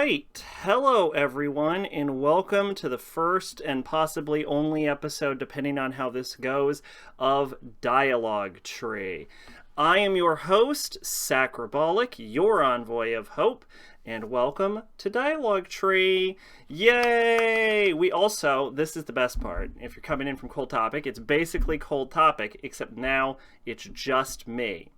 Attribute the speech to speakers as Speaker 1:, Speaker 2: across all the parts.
Speaker 1: right. Hello, everyone, and welcome to the first and possibly only episode, depending on how this goes, of Dialogue Tree. I am your host, Sacrabalic, your envoy of hope, and welcome to Dialogue Tree. Yay! We also, this is the best part, if you're coming in from Cold Topic, it's basically Cold Topic, except now it's just me.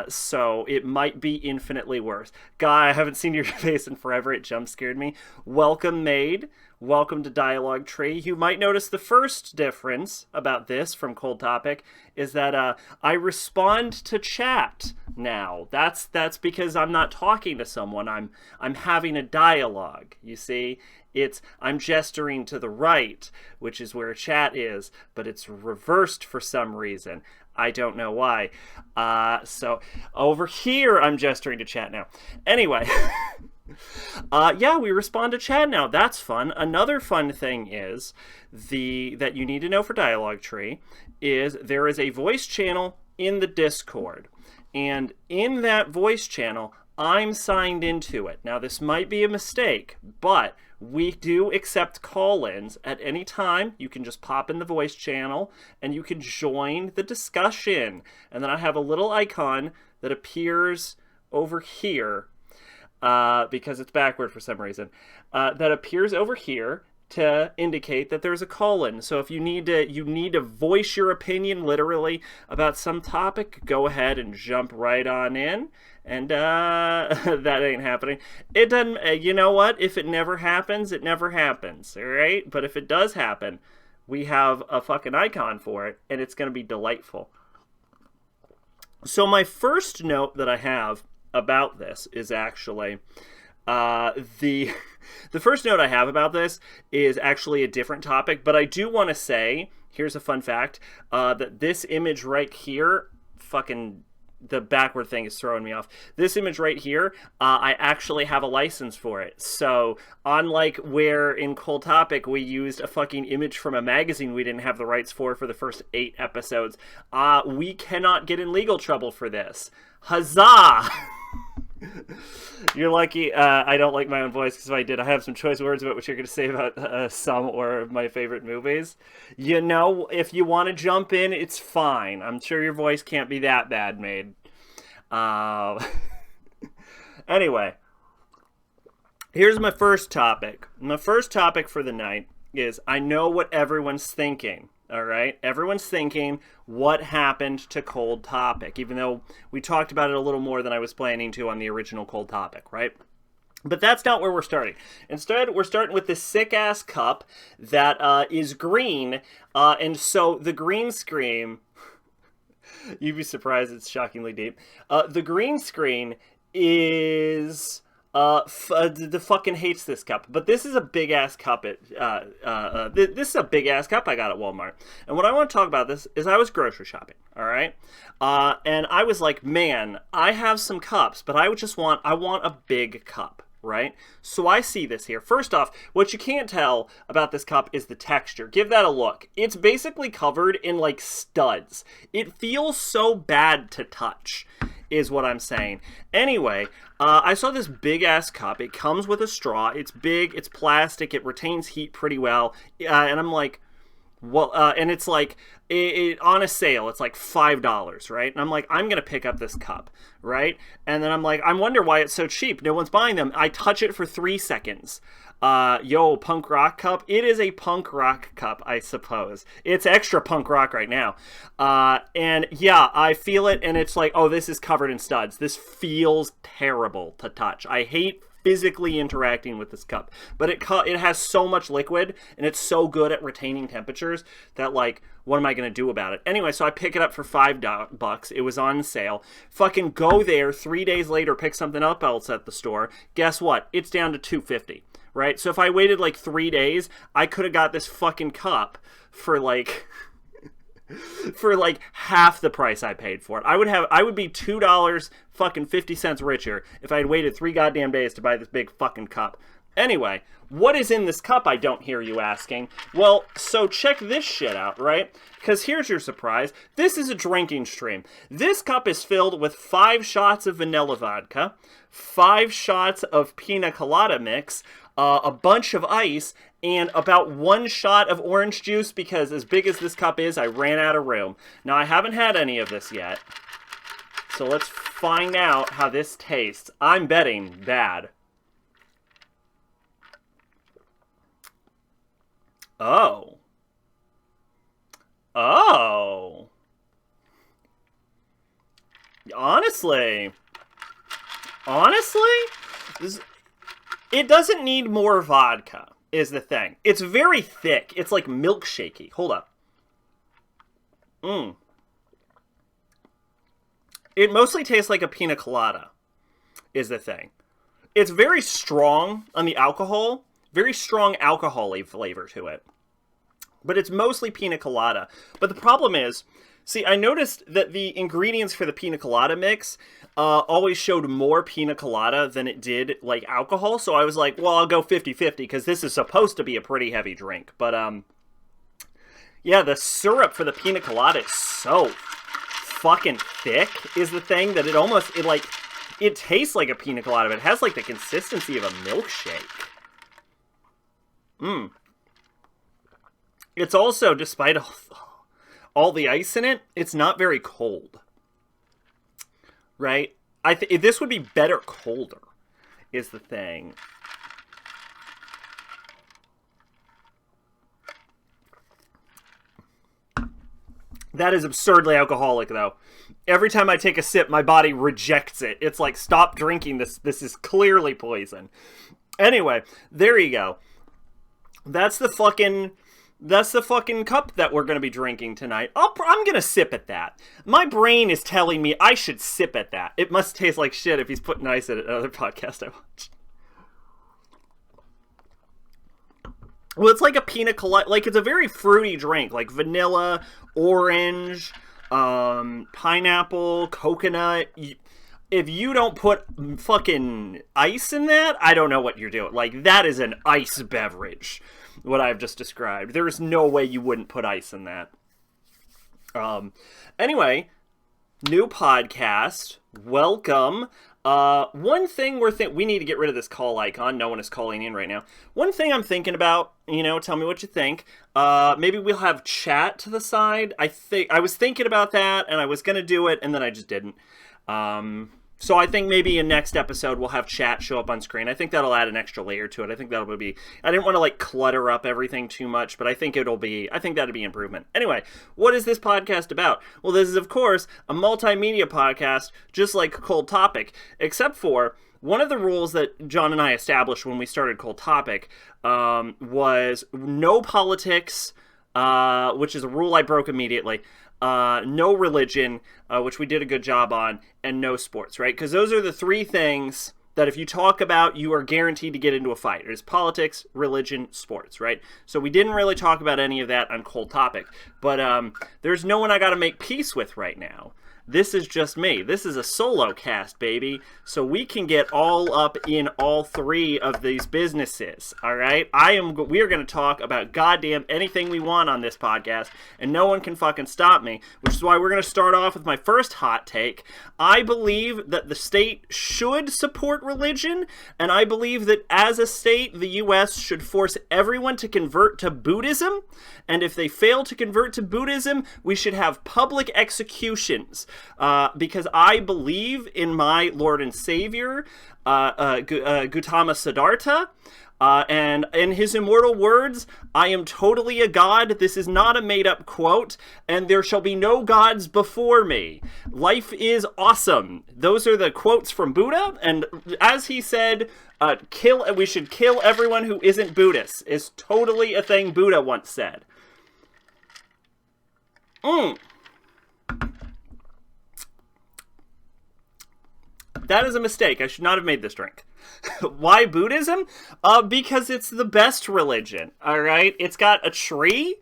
Speaker 1: So it might be infinitely worse. Guy, I haven't seen your face in forever. It jump scared me. Welcome, Maid. Welcome to Dialogue Tree. You might notice the first difference about this from Cold Topic is that I respond to chat now. That's because I'm not talking to someone. I'm having a dialogue. You see, I'm gesturing to the right, which is where chat is, but it's reversed for some reason. I don't know why. So over here, I'm gesturing to chat now. Anyway, yeah, we respond to chat now. That's fun. Another fun thing is that you need to know for Dialogue Tree is there is a voice channel in the Discord, and in that voice channel, I'm signed into it. Now, this might be a mistake, but we do accept call-ins at any time. You can just pop in the voice channel and you can join the discussion. And then I have a little icon that appears over here because it's backward for some reason. That appears over here to indicate that there's a call-in. So if you need to voice your opinion literally about some topic, go ahead and jump right on in. And that ain't happening. It doesn't. You know what? If it never happens, it never happens. All right. But if it does happen, we have a fucking icon for it, and it's gonna be delightful. So my first note that I have about this is actually the first note I have about this is actually a different topic, but I do want to say, here's a fun fact, that this image right here, fucking the backward thing is throwing me off. This image right here, I actually have a license for it. So unlike where in Cold Topic we used a fucking image from a magazine we didn't have the rights for the first 8 episodes, we cannot get in legal trouble for this. Huzzah! You're lucky I don't like my own voice, because if I did, I have some choice words about what you're going to say about some or my favorite movies. You know, if you want to jump in, it's fine. I'm sure your voice can't be that bad, Maid. Anyway, here's my first topic. My first topic for the night is I know what everyone's thinking. All right, everyone's thinking, what happened to Cold Topic? Even though we talked about it a little more than I was planning to on the original Cold Topic, right? But that's not where we're starting. Instead, we're starting with this sick-ass cup that is green, and so the green screen, you'd be surprised, it's shockingly deep. The green screen is... the fucking hates this cup, but this is a big ass cup. This is a big ass cup I got at Walmart, and what I want to talk about this is I was grocery shopping, all right, and I was like, man, I have some cups, but I want a big cup, right? So I see this here. First off, what you can't tell about this cup is the texture. Give that a look. It's basically covered in like studs. It feels so bad to touch, is what I'm saying. Anyway, I saw this big ass cup. It comes with a straw. It's big. It's plastic. It retains heat pretty well. And I'm like, well, and it's like on a sale. It's like $5, right? And I'm like, I'm gonna pick up this cup, right? And then I'm like, I wonder why it's so cheap. No one's buying them. I touch it for 3 seconds. Yo, punk rock cup. It is a punk rock cup, I suppose. It's extra punk rock right now. And yeah, I feel it, and it's like, oh, this is covered in studs. This feels terrible to touch. I hate physically interacting with this cup, but it has so much liquid, and it's so good at retaining temperatures that, like, what am I going to do about it? Anyway, so I pick it up for $5. It was on sale. Fucking go there 3 days later, pick something up else at the store. Guess what? It's down to $2.50. Right? So if I waited like 3 days, I could have got this fucking cup for like half the price I paid for it. I would be $2 fucking 50 cents richer if I had waited 3 goddamn days to buy this big fucking cup. Anyway, what is in this cup, I don't hear you asking. Well, so check this shit out, right? Because here's your surprise. This is a drinking stream. This cup is filled with 5 shots of vanilla vodka, 5 shots of pina colada mix, a bunch of ice, and about 1 shot of orange juice, because as big as this cup is, I ran out of room. Now, I haven't had any of this yet, so let's find out how this tastes. I'm betting bad. Oh. Oh. Honestly, it doesn't need more vodka, is the thing. It's very thick. It's like milkshakey. Hold up. It mostly tastes like a pina colada, is the thing. It's very strong on the alcohol. Very strong alcohol-y flavor to it. But it's mostly pina colada. But the problem is, see, I noticed that the ingredients for the pina colada mix always showed more pina colada than it did, like, alcohol. So I was like, well, I'll go 50-50, because this is supposed to be a pretty heavy drink. But, yeah, the syrup for the pina colada is so fucking thick, is the thing, that it tastes like a pina colada, but it has, like, the consistency of a milkshake. It's also, despite all the ice in it, it's not very cold. Right? This would be better colder, is the thing. That is absurdly alcoholic, though. Every time I take a sip, my body rejects it. It's like, stop drinking this. This is clearly poison. Anyway, there you go. That's the fucking cup that we're going to be drinking tonight. I'm going to sip at that. My brain is telling me I should sip at that. It must taste like shit if he's putting ice in it. Another podcast I watched. Well, it's like a pina colada. Like, it's a very fruity drink. Like vanilla, orange, pineapple, coconut. If you don't put fucking ice in that, I don't know what you're doing. Like, that is an ice beverage, what I've just described. There is no way you wouldn't put ice in that. Anyway, new podcast. Welcome. One thing we need to get rid of this call icon. No one is calling in right now. One thing I'm thinking about, tell me what you think. Maybe we'll have chat to the side. I was thinking about that, and I was going to do it, and then I just didn't. So I think maybe in next episode we'll have chat show up on screen. I think that'll add an extra layer to it. I think that'll be... I didn't want to, like, clutter up everything too much, but I think that'd be improvement. Anyway, what is this podcast about? Well, this is, of course, a multimedia podcast, just like Cold Topic, except for one of the rules that John and I established when we started Cold Topic was no politics, which is a rule I broke immediately. No religion, which we did a good job on, and no sports, right? Because those are the 3 things that if you talk about, you are guaranteed to get into a fight. There's politics, religion, sports, right? So we didn't really talk about any of that on Cold Topic. But there's no one I gotta make peace with right now. This is just me. This is a solo cast, baby. So we can get all up in all 3 of these businesses, all right? We are going to talk about goddamn anything we want on this podcast, and no one can fucking stop me, which is why we're going to start off with my first hot take. I believe that the state should support religion, and I believe that as a state, the U.S. should force everyone to convert to Buddhism, and if they fail to convert to Buddhism, we should have public executions. Because I believe in my Lord and Savior, Gautama Siddhartha, and in his immortal words, I am totally a god. This is not a made-up quote, and there shall be no gods before me. Life is awesome. Those are the quotes from Buddha, and as he said, we should kill everyone who isn't Buddhist, is totally a thing Buddha once said. That is a mistake. I should not have made this drink. Why Buddhism? Because it's the best religion, alright? It's got a tree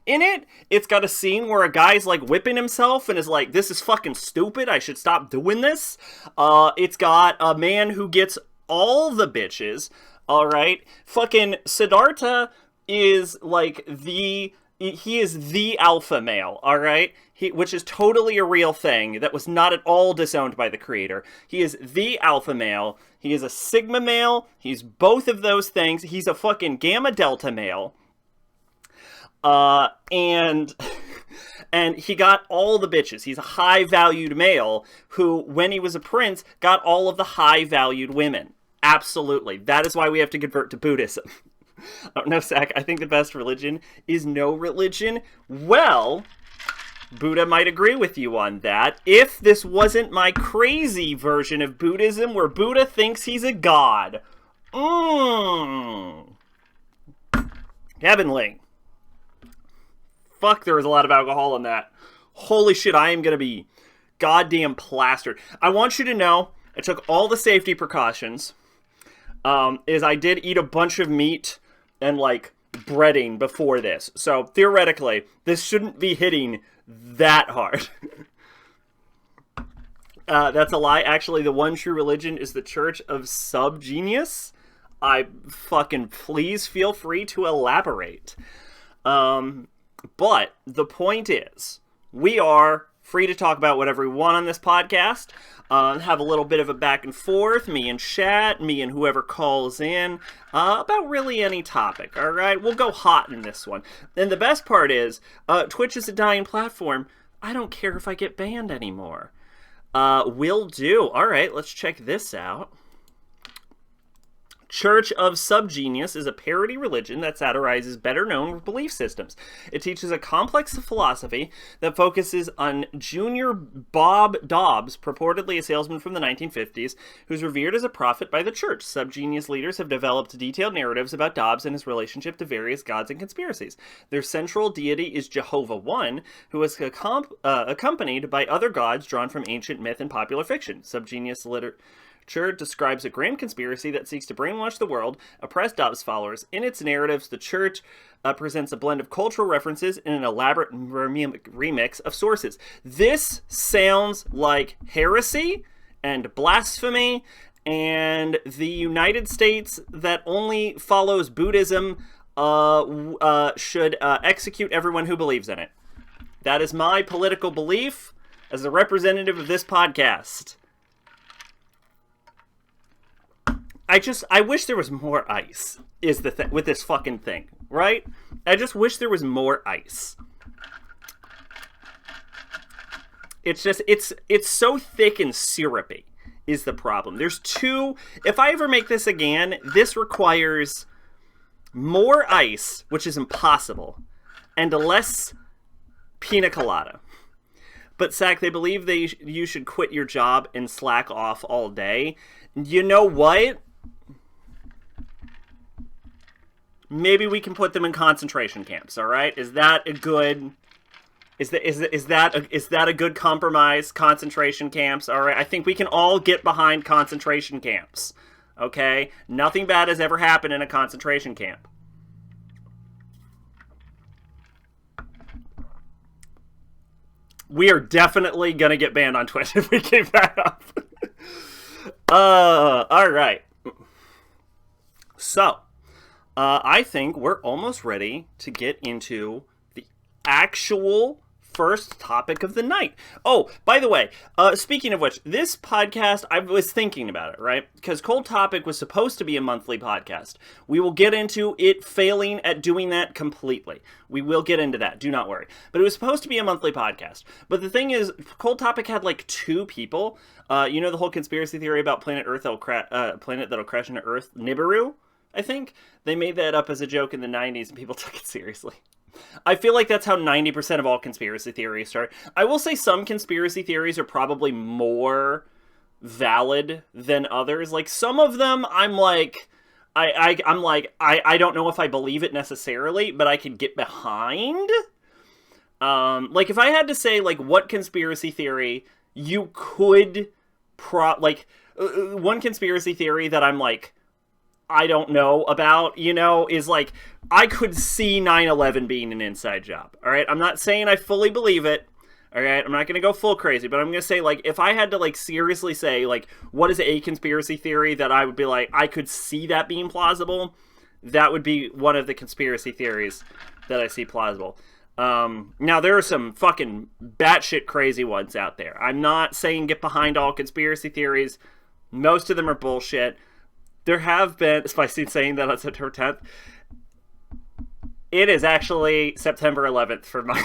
Speaker 1: in it. It's got a scene where a guy's, like, whipping himself and is like, this is fucking stupid. I should stop doing this. It's got a man who gets all the bitches, all right? Fucking Siddhartha is like he is the alpha male, all right? Which is totally a real thing that was not at all disowned by the creator. He is the alpha male. He is a sigma male. He's both of those things. He's a fucking gamma delta male. And he got all the bitches. He's a high-valued male who, when he was a prince, got all of the high-valued women. Absolutely. That is why we have to convert to Buddhism. Oh, no, Sack, I think the best religion is no religion. Well, Buddha might agree with you on that. If this wasn't my crazy version of Buddhism where Buddha thinks he's a god. Heavenly. Fuck, there was a lot of alcohol in that. Holy shit, I am going to be goddamn plastered. I want you to know, I took all the safety precautions. Is I did eat a bunch of meat and, like, breading before this. So, theoretically, this shouldn't be hitting that hard. That's a lie. Actually, the one true religion is the Church of Subgenius. Please feel free to elaborate. But the point is, we are free to talk about whatever we want on this podcast. Have a little bit of a back and forth, me and chat, me and whoever calls in, about really any topic, all right? We'll go hot in this one. And the best part is, Twitch is a dying platform. I don't care if I get banned anymore. Will do. All right, let's check this out. Church of Subgenius is a parody religion that satirizes better-known belief systems. It teaches a complex philosophy that focuses on Junior Bob Dobbs, purportedly a salesman from the 1950s, who's revered as a prophet by the church. Subgenius leaders have developed detailed narratives about Dobbs and his relationship to various gods and conspiracies. Their central deity is Jehovah One, who is accompanied by other gods drawn from ancient myth and popular fiction. Subgenius literature describes a grand conspiracy that seeks to brainwash the world, oppress Dobbs' followers. In its narratives, the church presents a blend of cultural references in an elaborate remix of sources. This sounds like heresy and blasphemy, and the United States that only follows Buddhism should execute everyone who believes in it. That is my political belief as a representative of this podcast. I wish there was more ice, is the thing with this fucking thing, right? I just wish there was more ice. It's just, it's so thick and syrupy is the problem. There's if I ever make this again, this requires more ice, which is impossible, and less pina colada. But, Zach, they believe you should quit your job and slack off all day. You know what? Maybe we can put them in concentration camps, all right? Is that a good a good compromise? Concentration camps, all right? I think we can all get behind concentration camps. Okay? Nothing bad has ever happened in a concentration camp. We are definitely gonna get banned on Twitch if we keep that up. All right. So, I think we're almost ready to get into the actual first topic of the night. Oh, by the way, speaking of which, this podcast, I was thinking about it, right? Because Cold Topic was supposed to be a monthly podcast. We will get into it failing at doing that completely. We will get into that, do not worry. But it was supposed to be a monthly podcast. But the thing is, Cold Topic had like 2 people. You know the whole conspiracy theory about planet that'll crash into Earth, Nibiru? I think they made that up as a joke in the 90s and people took it seriously. I feel like that's how 90% of all conspiracy theories start. I will say some conspiracy theories are probably more valid than others. Like some of them, I'm like, I don't know if I believe it necessarily, but I can get behind. Like if I had to say like what conspiracy theory you could one conspiracy theory that I'm like, I don't know about, is like, I could see 9/11 being an inside job, all right? I'm not saying I fully believe it. All right, I'm not going to go full crazy, but I'm going to say, like, if I had to, like, seriously say, like, what is a conspiracy theory that I would be like, I could see that being plausible, that would be one of the conspiracy theories that I see plausible. Now, there are some fucking batshit crazy ones out there. I'm not saying get behind all conspiracy theories. Most of them are bullshit. There have been, spicy saying that on September 10th, it is actually September 11th for my...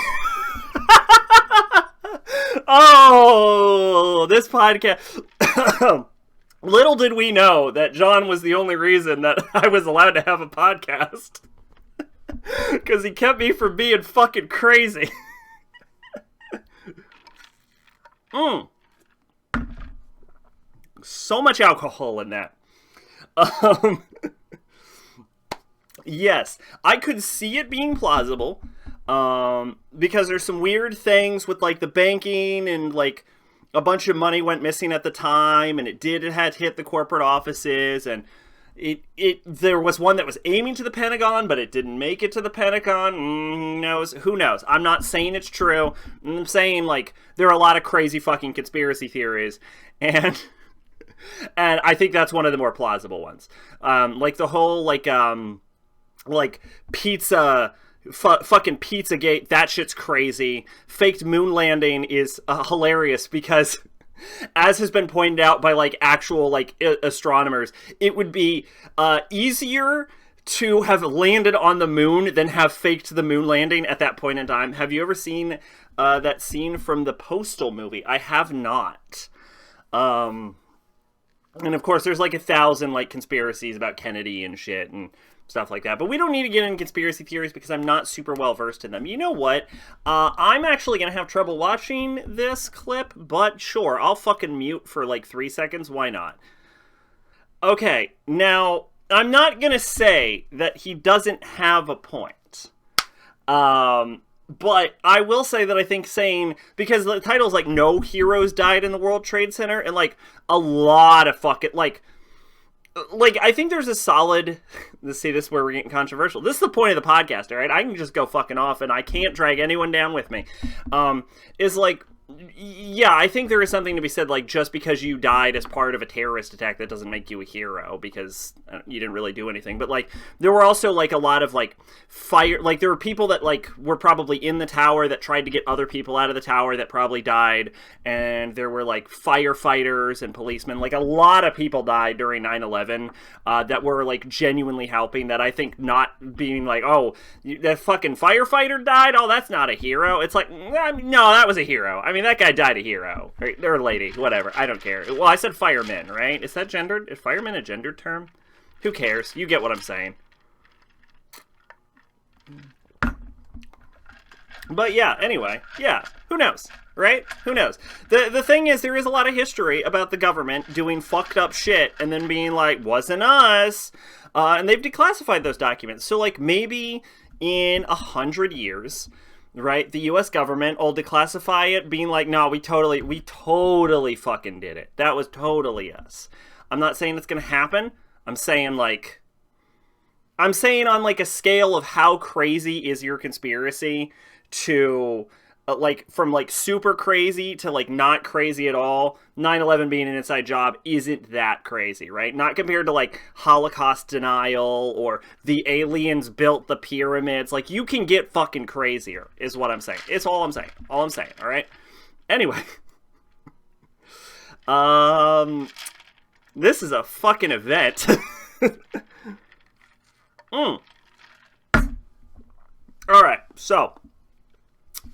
Speaker 1: Oh, this podcast. Little did we know that John was the only reason that I was allowed to have a podcast. Because he kept me from being fucking crazy. So much alcohol in that. Yes, I could see it being plausible. Because there's some weird things with, like, the banking and, like, a bunch of money went missing at the time, and it had to hit the corporate offices, and there was one that was aiming to the Pentagon, but it didn't make it to the Pentagon. Who knows? I'm not saying it's true. I'm saying, like, there are a lot of crazy fucking conspiracy theories, and I think that's one of the more plausible ones. Like the whole, like pizza... fucking Pizzagate, that shit's crazy. Faked moon landing is hilarious because, as has been pointed out by, like, actual, like, astronomers, it would be easier to have landed on the moon than have faked the moon landing at that point in time. Have you ever seen that scene from the Postal movie? I have not. And of course, there's, like, 1,000, like, conspiracies about Kennedy and shit and stuff like that. But we don't need to get into conspiracy theories because I'm not super well versed in them. You know what? I'm actually going to have trouble watching this clip, but sure, I'll fucking mute for like 3 seconds. Why not? Okay, now, I'm not going to say that he doesn't have a point. But I will say that I think saying, because the title's like, no heroes died in the World Trade Center, and like, a lot of fucking, like, I think there's a solid... Let's see, this is where we're getting controversial. This is the point of the podcast, all right? I can just go fucking off, and I can't drag anyone down with me. Is like... Yeah, I think there is something to be said, like, just because you died as part of a terrorist attack, that doesn't make you a hero, because you didn't really do anything. But, like, there were also, like, a lot of, like, fire... Like, there were people that, like, were probably in the tower that tried to get other people out of the tower that probably died, and there were, like, firefighters and policemen. Like, a lot of people died during 9/11 that were, like, genuinely helping, that I think not being like, oh, that fucking firefighter died? Oh, that's not a hero. It's like, no, that was a hero. I mean, that guy died a hero. Or lady, whatever. I don't care. Well, I said firemen, right? Is that gendered? Is fireman a gendered term? Who cares? You get what I'm saying. But yeah, anyway. Yeah, who knows? Right? Who knows? The thing is, there is a lot of history about the government doing fucked up shit and then being like, wasn't us. And they've declassified those documents. So, like, maybe in 100 years... Right, the U.S. government will declassify it, being like, no, we totally fucking did it. That was totally us. I'm not saying it's gonna happen. I'm saying on like a scale of how crazy is your conspiracy to like from like super crazy to like not crazy at all. 9/11 being an inside job isn't that crazy, right? Not compared to like Holocaust denial or the aliens built the pyramids. Like, you can get fucking crazier is what I'm saying. It's all I'm saying. All right? Anyway. This is a fucking event. Alright, so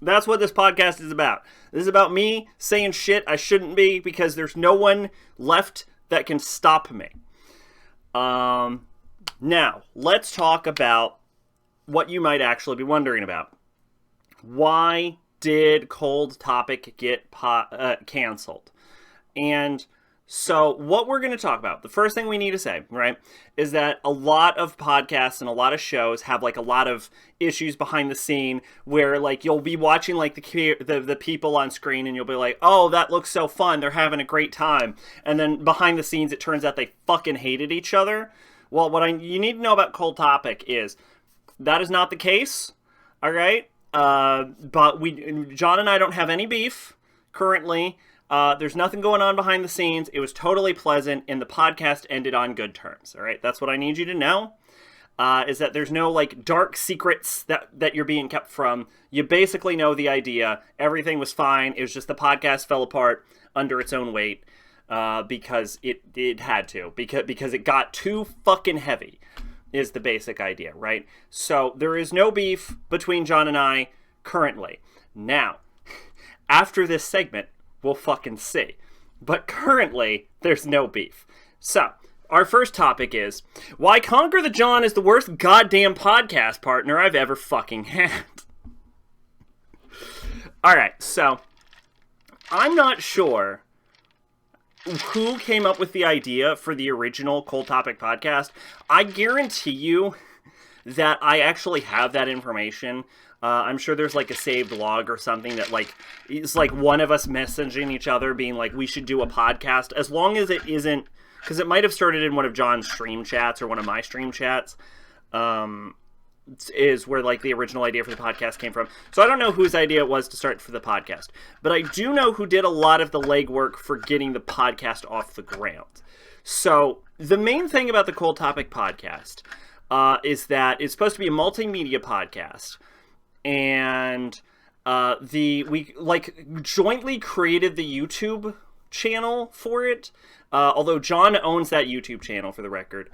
Speaker 1: that's what this podcast is about. This is about me saying shit I shouldn't be because there's no one left that can stop me. Now, let's talk about what you might actually be wondering about. Why did Cold Topic get canceled? And so what we're going to talk about, the first thing we need to say, right, is that a lot of podcasts and a lot of shows have like a lot of issues behind the scene where like you'll be watching like the people on screen and you'll be like, oh, that looks so fun. They're having a great time. And then behind the scenes, it turns out they fucking hated each other. Well, you need to know about Cold Topic is that is not the case. All right. But John and I don't have any beef currently. There's nothing going on behind the scenes. It was totally pleasant, and the podcast ended on good terms. All right, that's what I need you to know. Is that there's no like dark secrets that you're being kept from. You basically know the idea. Everything was fine. It was just the podcast fell apart under its own weight because it had to because it got too fucking heavy. Is the basic idea, right? So there is no beef between John and I currently. Now, after this segment, we'll fucking see. But currently, there's no beef. So, our first topic is why Conquer the John is the worst goddamn podcast partner I've ever fucking had. Alright, so I'm not sure who came up with the idea for the original Cold Topic podcast. I guarantee you that I actually have that information. I'm sure there's like a saved log or something that like is like one of us messaging each other being like, we should do a podcast, as long as it isn't, because it might have started in one of John's stream chats or one of my stream chats, is where like the original idea for the podcast came from. So I don't know whose idea it was to start for the podcast, but I do know who did a lot of the legwork for getting the podcast off the ground. So the main thing about the Cold Topic podcast is that it's supposed to be a multimedia podcast, and we like jointly created the YouTube channel for it. Although John owns that YouTube channel, for the record,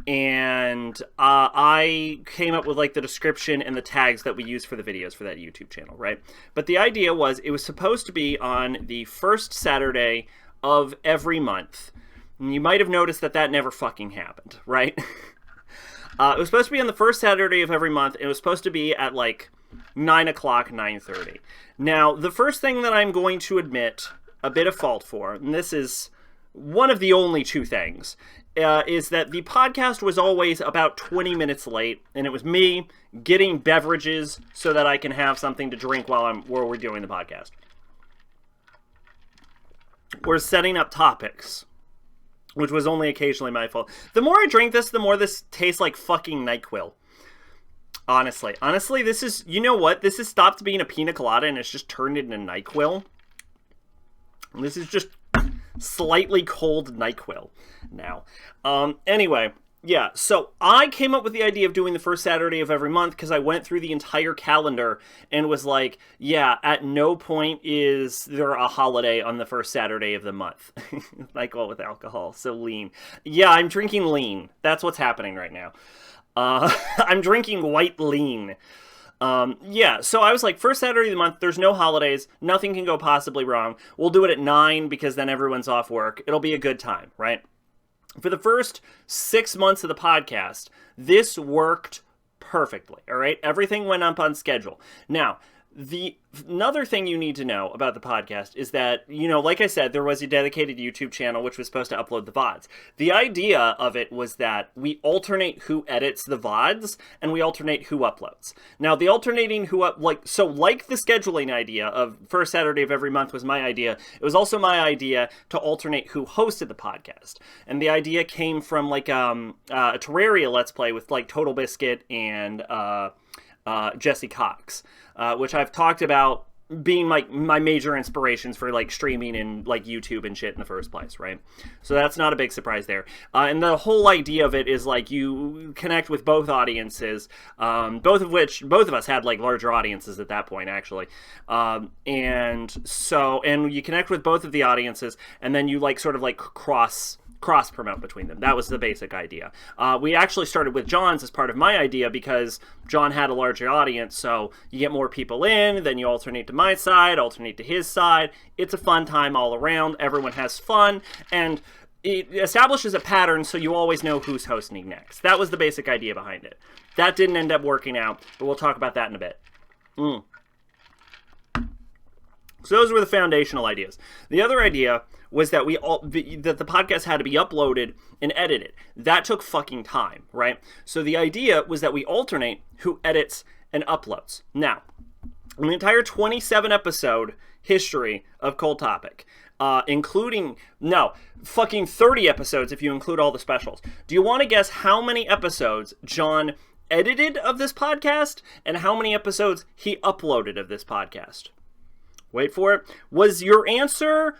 Speaker 1: and I came up with like the description and the tags that we use for the videos for that YouTube channel, right? But the idea was it was supposed to be on the first Saturday of every month. And you might have noticed that never fucking happened, right? It was supposed to be on the first Saturday of every month. And it was supposed to be at like 9 o'clock, 9:30. Now, the first thing that I'm going to admit a bit of fault for, and this is one of the only two things, is that the podcast was always about 20 minutes late, and it was me getting beverages so that I can have something to drink while we're doing the podcast. We're setting up topics, which was only occasionally my fault. The more I drink this, the more this tastes like fucking NyQuil. Honestly, this is, you know what? This has stopped being a pina colada and it's just turned into NyQuil. This is just slightly cold NyQuil now. Anyway, yeah, so I came up with the idea of doing the first Saturday of every month because I went through the entire calendar and was like, yeah, at no point is there a holiday on the first Saturday of the month. NyQuil with alcohol, so lean. Yeah, I'm drinking lean. That's what's happening right now. I'm drinking white lean. Yeah, so I was like, first Saturday of the month, there's no holidays, nothing can go possibly wrong. We'll do it at 9 because then everyone's off work. It'll be a good time, right? For the first 6 months of the podcast, this worked perfectly, all right? Everything went up on schedule. Now, another thing you need to know about the podcast is that, you know, like I said, there was a dedicated YouTube channel which was supposed to upload the VODs. The idea of it was that we alternate who edits the VODs and we alternate who uploads. Now, the alternating like the scheduling idea of first Saturday of every month was my idea. It was also my idea to alternate who hosted the podcast. And the idea came from like a Terraria Let's Play with like Total Biscuit and Jesse Cox, which I've talked about being my major inspirations for like streaming and like YouTube and shit in the first place, right? So that's not a big surprise there. And the whole idea of it is like you connect with both audiences, both of us had like larger audiences at that point, actually. And you connect with both of the audiences, and then you like sort of like cross promote between them. That was the basic idea. We actually started with John's as part of my idea because John had a larger audience, so you get more people in, then you alternate to my side, alternate to his side. It's a fun time all around. Everyone has fun, and it establishes a pattern so you always know who's hosting next. That was the basic idea behind it. That didn't end up working out, but we'll talk about that in a bit. So those were the foundational ideas. The other idea was that that the podcast had to be uploaded and edited. That took fucking time, right? So the idea was that we alternate who edits and uploads. Now, in the entire 27 episode history of Cold Topic, including, fucking 30 episodes if you include all the specials. Do you want to guess how many episodes John edited of this podcast and how many episodes he uploaded of this podcast? Wait for it. Was your answer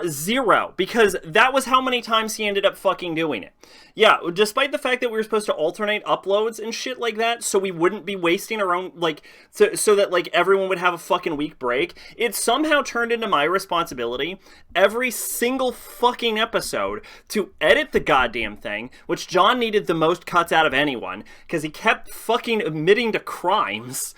Speaker 1: 0? Because that was how many times he ended up fucking doing it. Yeah, despite the fact that we were supposed to alternate uploads and shit like that, so we wouldn't be wasting our own, like, so that, like, everyone would have a fucking week break, it somehow turned into my responsibility every single fucking episode to edit the goddamn thing, which John needed the most cuts out of anyone, because he kept fucking admitting to crimes.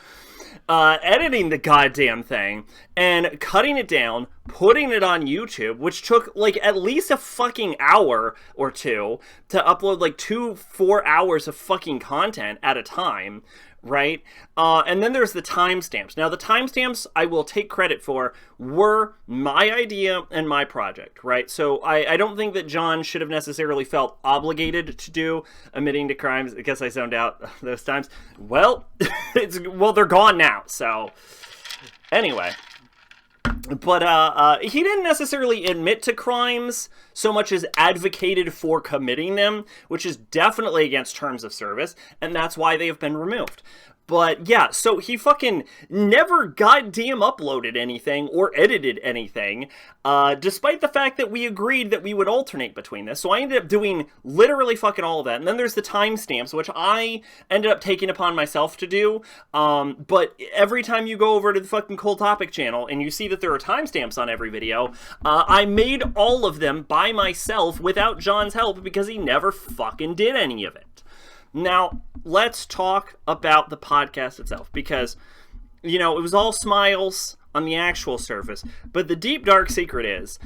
Speaker 1: Editing the goddamn thing and cutting it down, putting it on YouTube, which took like at least a fucking hour or two to upload, like 4 hours of fucking content at a time, right? And then there's the timestamps. Now, the timestamps I will take credit for were my idea and my project, right? So I don't think that John should have necessarily felt obligated to do admitting to crimes. I guess I zoned out those times. Well, they're gone now. So anyway, but he didn't necessarily admit to crimes so much as advocated for committing them, which is definitely against terms of service, and that's why they have been removed. But yeah, so he fucking never goddamn uploaded anything or edited anything, despite the fact that we agreed that we would alternate between this. So I ended up doing literally fucking all of that. And then there's the timestamps, which I ended up taking upon myself to do. But every time you go over to the fucking Cold Topic channel and you see that there are timestamps on every video, I made all of them by myself without John's help because he never fucking did any of it. Now, let's talk about the podcast itself, because, you know, it was all smiles on the actual surface, but the deep, dark secret is,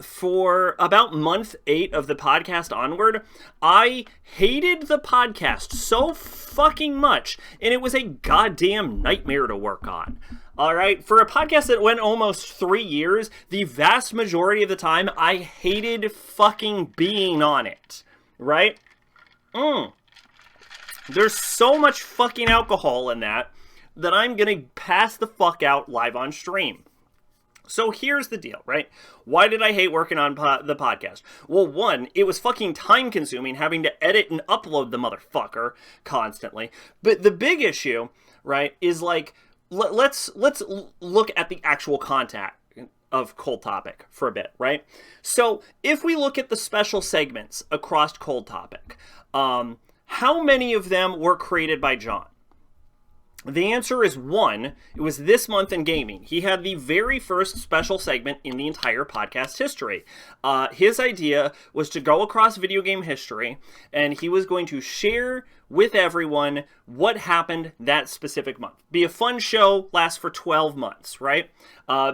Speaker 1: for about month 8 of the podcast onward, I hated the podcast so fucking much, and it was a goddamn nightmare to work on. Alright, for a podcast that went almost 3 years, the vast majority of the time, I hated fucking being on it. Right? There's so much fucking alcohol in that I'm gonna pass the fuck out live on stream. So here's the deal, right? Why did I hate working on the podcast? Well, one, it was fucking time consuming having to edit and upload the motherfucker constantly. But the big issue, right, is like, let's look at the actual content of Cold Topic for a bit, right? So if we look at the special segments across Cold Topic, how many of them were created by John? The answer is 1. It was This Month in Gaming. He had the very first special segment in the entire podcast history. His idea was to go across video game history, and he was going to share with everyone what happened that specific month. Be a fun show, last for 12 months, right?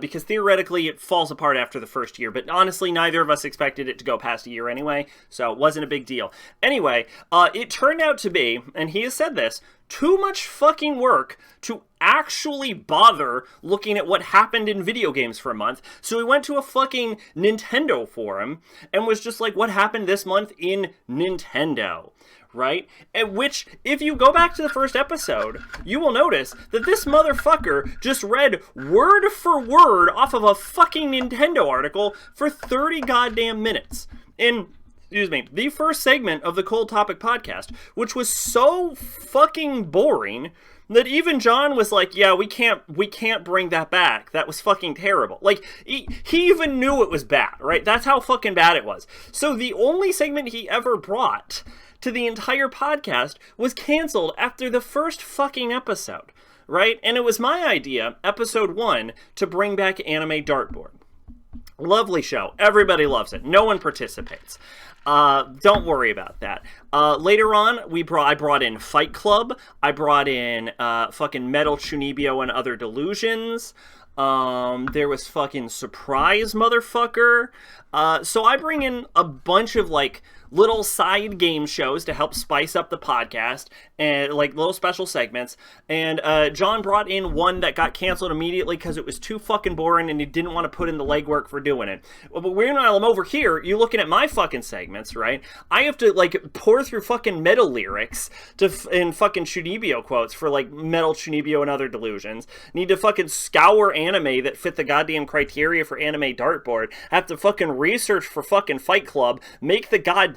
Speaker 1: Because theoretically it falls apart after the first year, but honestly neither of us expected it to go past a year anyway, so it wasn't a big deal. Anyway, it turned out to be, and he has said this, too much fucking work to actually bother looking at what happened in video games for a month. So he went to a fucking Nintendo forum and was just like, what happened this month in Nintendo? Right? At which, if you go back to the first episode, you will notice that this motherfucker just read word for word off of a fucking Nintendo article for 30 goddamn minutes. The first segment of the Cold Topic podcast, which was so fucking boring that even John was like, yeah, we can't bring that back. That was fucking terrible. Like, he even knew it was bad, right? That's how fucking bad it was. So the only segment he ever brought to the entire podcast was canceled after the first fucking episode, right? And it was my idea, episode 1, to bring back Anime Dartboard. Lovely show. Everybody loves it. No one participates. Don't worry about that. Later on, I brought in Fight Club. I brought in fucking Metal Chunibyo and Other Delusions. There was fucking Surprise Motherfucker. So I bring in a bunch of like little side game shows to help spice up the podcast and like little special segments. And John brought in one that got canceled immediately because it was too fucking boring and he didn't want to put in the legwork for doing it. Well, but while I'm over here, you're looking at my fucking segments, right? I have to like pour through fucking metal lyrics in fucking Chunibyo quotes for like Metal Chunibyo and Other Delusions. Need to fucking scour anime that fit the goddamn criteria for Anime Dartboard. Have to fucking research for fucking Fight Club. Make the god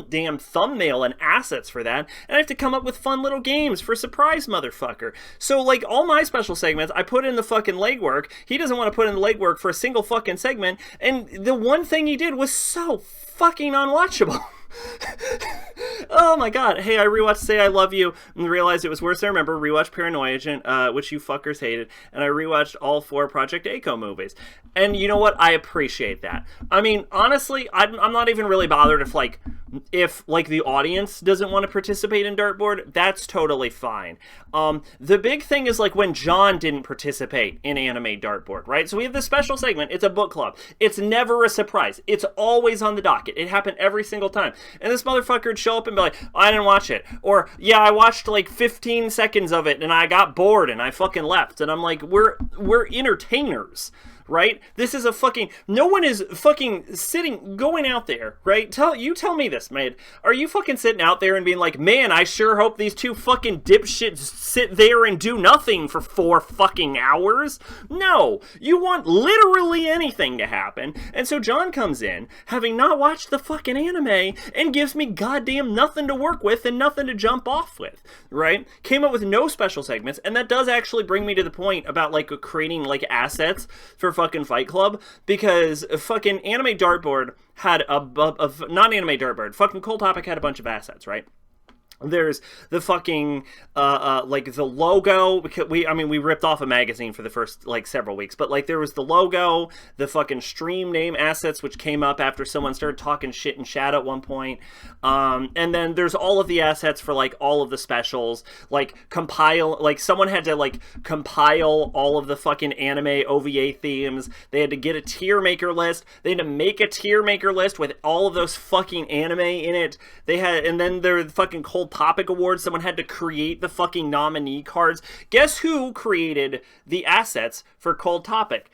Speaker 1: damn thumbnail and assets for that, and I have to come up with fun little games for surprise motherfucker. So, like, all my special segments, I put in the fucking legwork. He doesn't want to put in the legwork for a single fucking segment, and the one thing he did was so fucking unwatchable. Oh my god. Hey, I rewatched Say I Love You and realized it was worse than I remember. Rewatched Paranoia Agent, which you fuckers hated, and I rewatched all 4 Project A-ko movies. And you know what? I appreciate that. I mean, honestly, I'm not even really bothered if the audience doesn't want to participate in Dartboard. That's totally fine. The big thing is like when John didn't participate in Anime Dartboard, right? So we have this special segment. It's a book club. It's never a surprise. It's always on the docket. It happened every single time. And this motherfucker would show up and be like, I didn't watch it. Or, yeah, I watched like 15 seconds of it and I got bored and I fucking left. And I'm like, we're entertainers, right? This is a fucking... No one is fucking going out there, right? Tell me this, man. Are you fucking sitting out there and being like, man, I sure hope these 2 fucking dipshits sit there and do nothing for 4 fucking hours? No. You want literally anything to happen. And so John comes in, having not watched the fucking anime, and gives me goddamn nothing to work with and nothing to jump off with, right? Came up with no special segments, and that does actually bring me to the point about, like, creating, like, assets for fucking Fight Club, because fucking Anime Dartboard had not Anime Dartboard, fucking Cold Topic had a bunch of assets, right? There's the fucking, like, the logo, because we ripped off a magazine for the first, like, several weeks, but, like, there was the logo, the fucking stream name assets, which came up after someone started talking shit in chat at one point, and then there's all of the assets for, like, all of the specials, like, someone had to, like, compile all of the fucking anime OVA themes, they had to get a tier maker list, they had to make a tier maker list with all of those fucking anime in it, and then there were the fucking Cold Topic Awards, someone had to create the fucking nominee cards. Guess who created the assets for Cold Topic?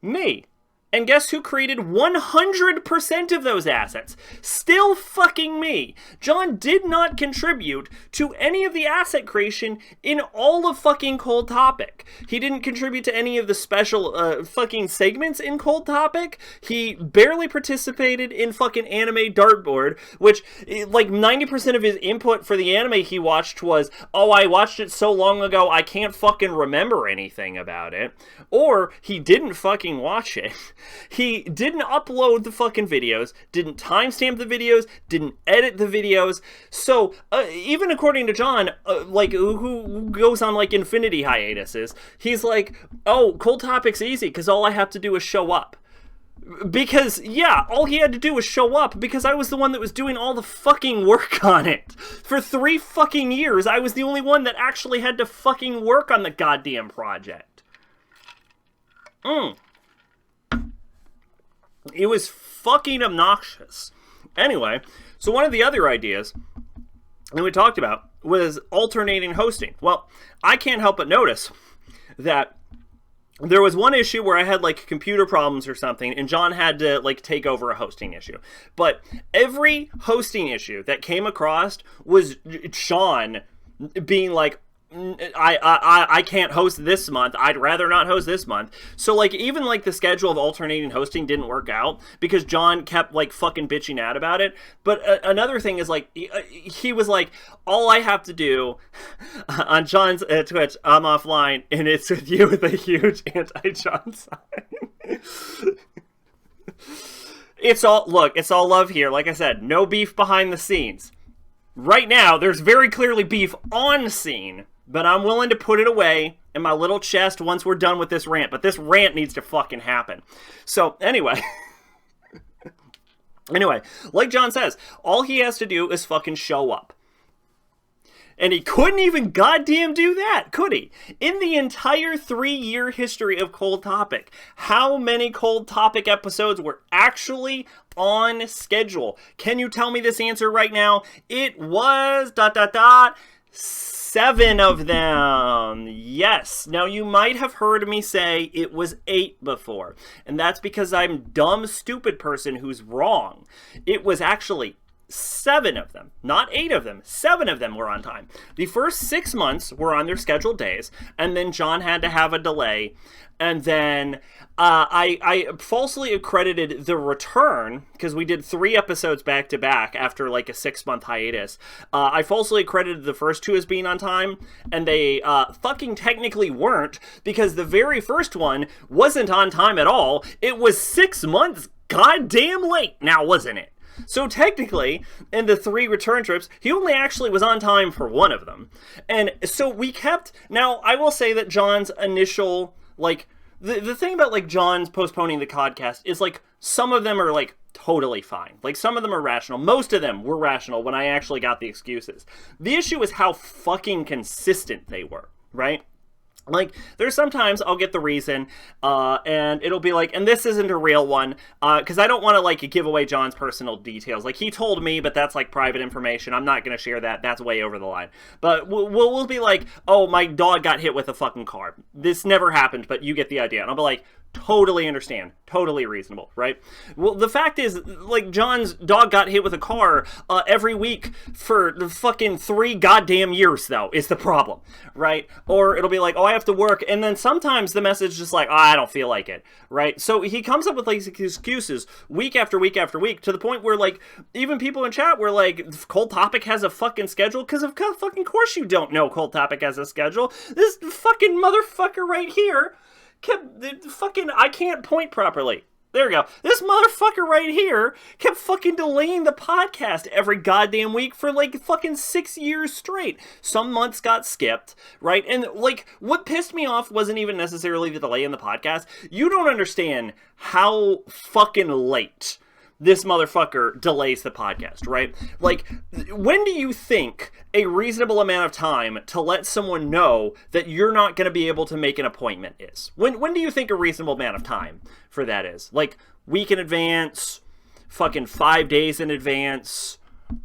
Speaker 1: Me. And guess who created 100% of those assets? Still fucking me. John did not contribute to any of the asset creation in all of fucking Cold Topic. He didn't contribute to any of the special fucking segments in Cold Topic. He barely participated in fucking Anime Dartboard, which, like, 90% of his input for the anime he watched was, oh, I watched it so long ago, I can't fucking remember anything about it. Or he didn't fucking watch it. He didn't upload the fucking videos, didn't timestamp the videos, didn't edit the videos. So, even according to John, like, who goes on, like, infinity hiatuses, he's like, oh, Cold Topic's easy, because all I have to do is show up. Because, yeah, all he had to do was show up, because I was the one that was doing all the fucking work on it. For 3 fucking years, I was the only one that actually had to fucking work on the goddamn project. It was fucking obnoxious. Anyway, so one of the other ideas that we talked about was alternating hosting. Well, I can't help but notice that there was one issue where I had, like, computer problems or something, and John had to, like, take over a hosting issue. But every hosting issue that came across was Sean being like, I can't host this month. I'd rather not host this month. So, like, even, like, the schedule of alternating hosting didn't work out because John kept, like, fucking bitching out about it. But another thing is, like, he was like, all I have to do on John's Twitch, I'm offline, and it's with you with a huge anti-John sign. It's all love here. Like I said, no beef behind the scenes. Right now, there's very clearly beef on scene, but I'm willing to put it away in my little chest once we're done with this rant. But this rant needs to fucking happen. So, anyway. Like John says, all he has to do is fucking show up. And he couldn't even goddamn do that, could he? In the entire 3-year history of Cold Topic, how many Cold Topic episodes were actually on schedule? Can you tell me this answer right now? It was... 7 of them. Yes. Now, you might have heard me say it was 8 before. And that's because I'm dumb, stupid person who's wrong. It was actually 7 of them, not 8 of them, 7 of them were on time. The first 6 months were on their scheduled days, and then John had to have a delay. And then I falsely accredited the return, because we did 3 episodes back to back after like a 6-month hiatus. I falsely accredited the first 2 as being on time, and they fucking technically weren't, because the very first one wasn't on time at all. It was 6 months goddamn late now, wasn't it? So technically, in the 3 return trips, he only actually was on time for 1 of them. And so we kept... Now, I will say that John's initial, like... The thing about, like, John's postponing the podcast is, like, some of them are, like, totally fine. Like, some of them are rational. Most of them were rational when I actually got the excuses. The issue is how fucking consistent they were, right? Like, there's sometimes I'll get the reason, and it'll be like, and this isn't a real one, because I don't want to, like, give away John's personal details. Like, he told me, but that's, like, private information. I'm not going to share that. That's way over the line. But we'll be like, oh, my dog got hit with a fucking car. This never happened, but you get the idea. And I'll be like, totally understand. Totally reasonable, right? Well, the fact is, like, John's dog got hit with a car every week for the fucking 3 goddamn years, though, is the problem, right? Or it'll be like, oh, I have to work, and then sometimes the message is just like, oh, I don't feel like it, right? So he comes up with, like, excuses week after week after week, to the point where, like, even people in chat were like, Cold Topic has a fucking schedule, because of fucking course you don't know Cold Topic has a schedule. This fucking motherfucker right here kept fucking... I can't point properly. There we go. This motherfucker right here kept fucking delaying the podcast every goddamn week for like fucking 6 years straight. Some months got skipped, right? And like, what pissed me off wasn't even necessarily the delay in the podcast. You don't understand how fucking late this motherfucker delays the podcast, right? Like, when do you think a reasonable amount of time to let someone know that you're not going to be able to make an appointment is? When do you think a reasonable amount of time for that is? Like, week in advance, fucking 5 days in advance,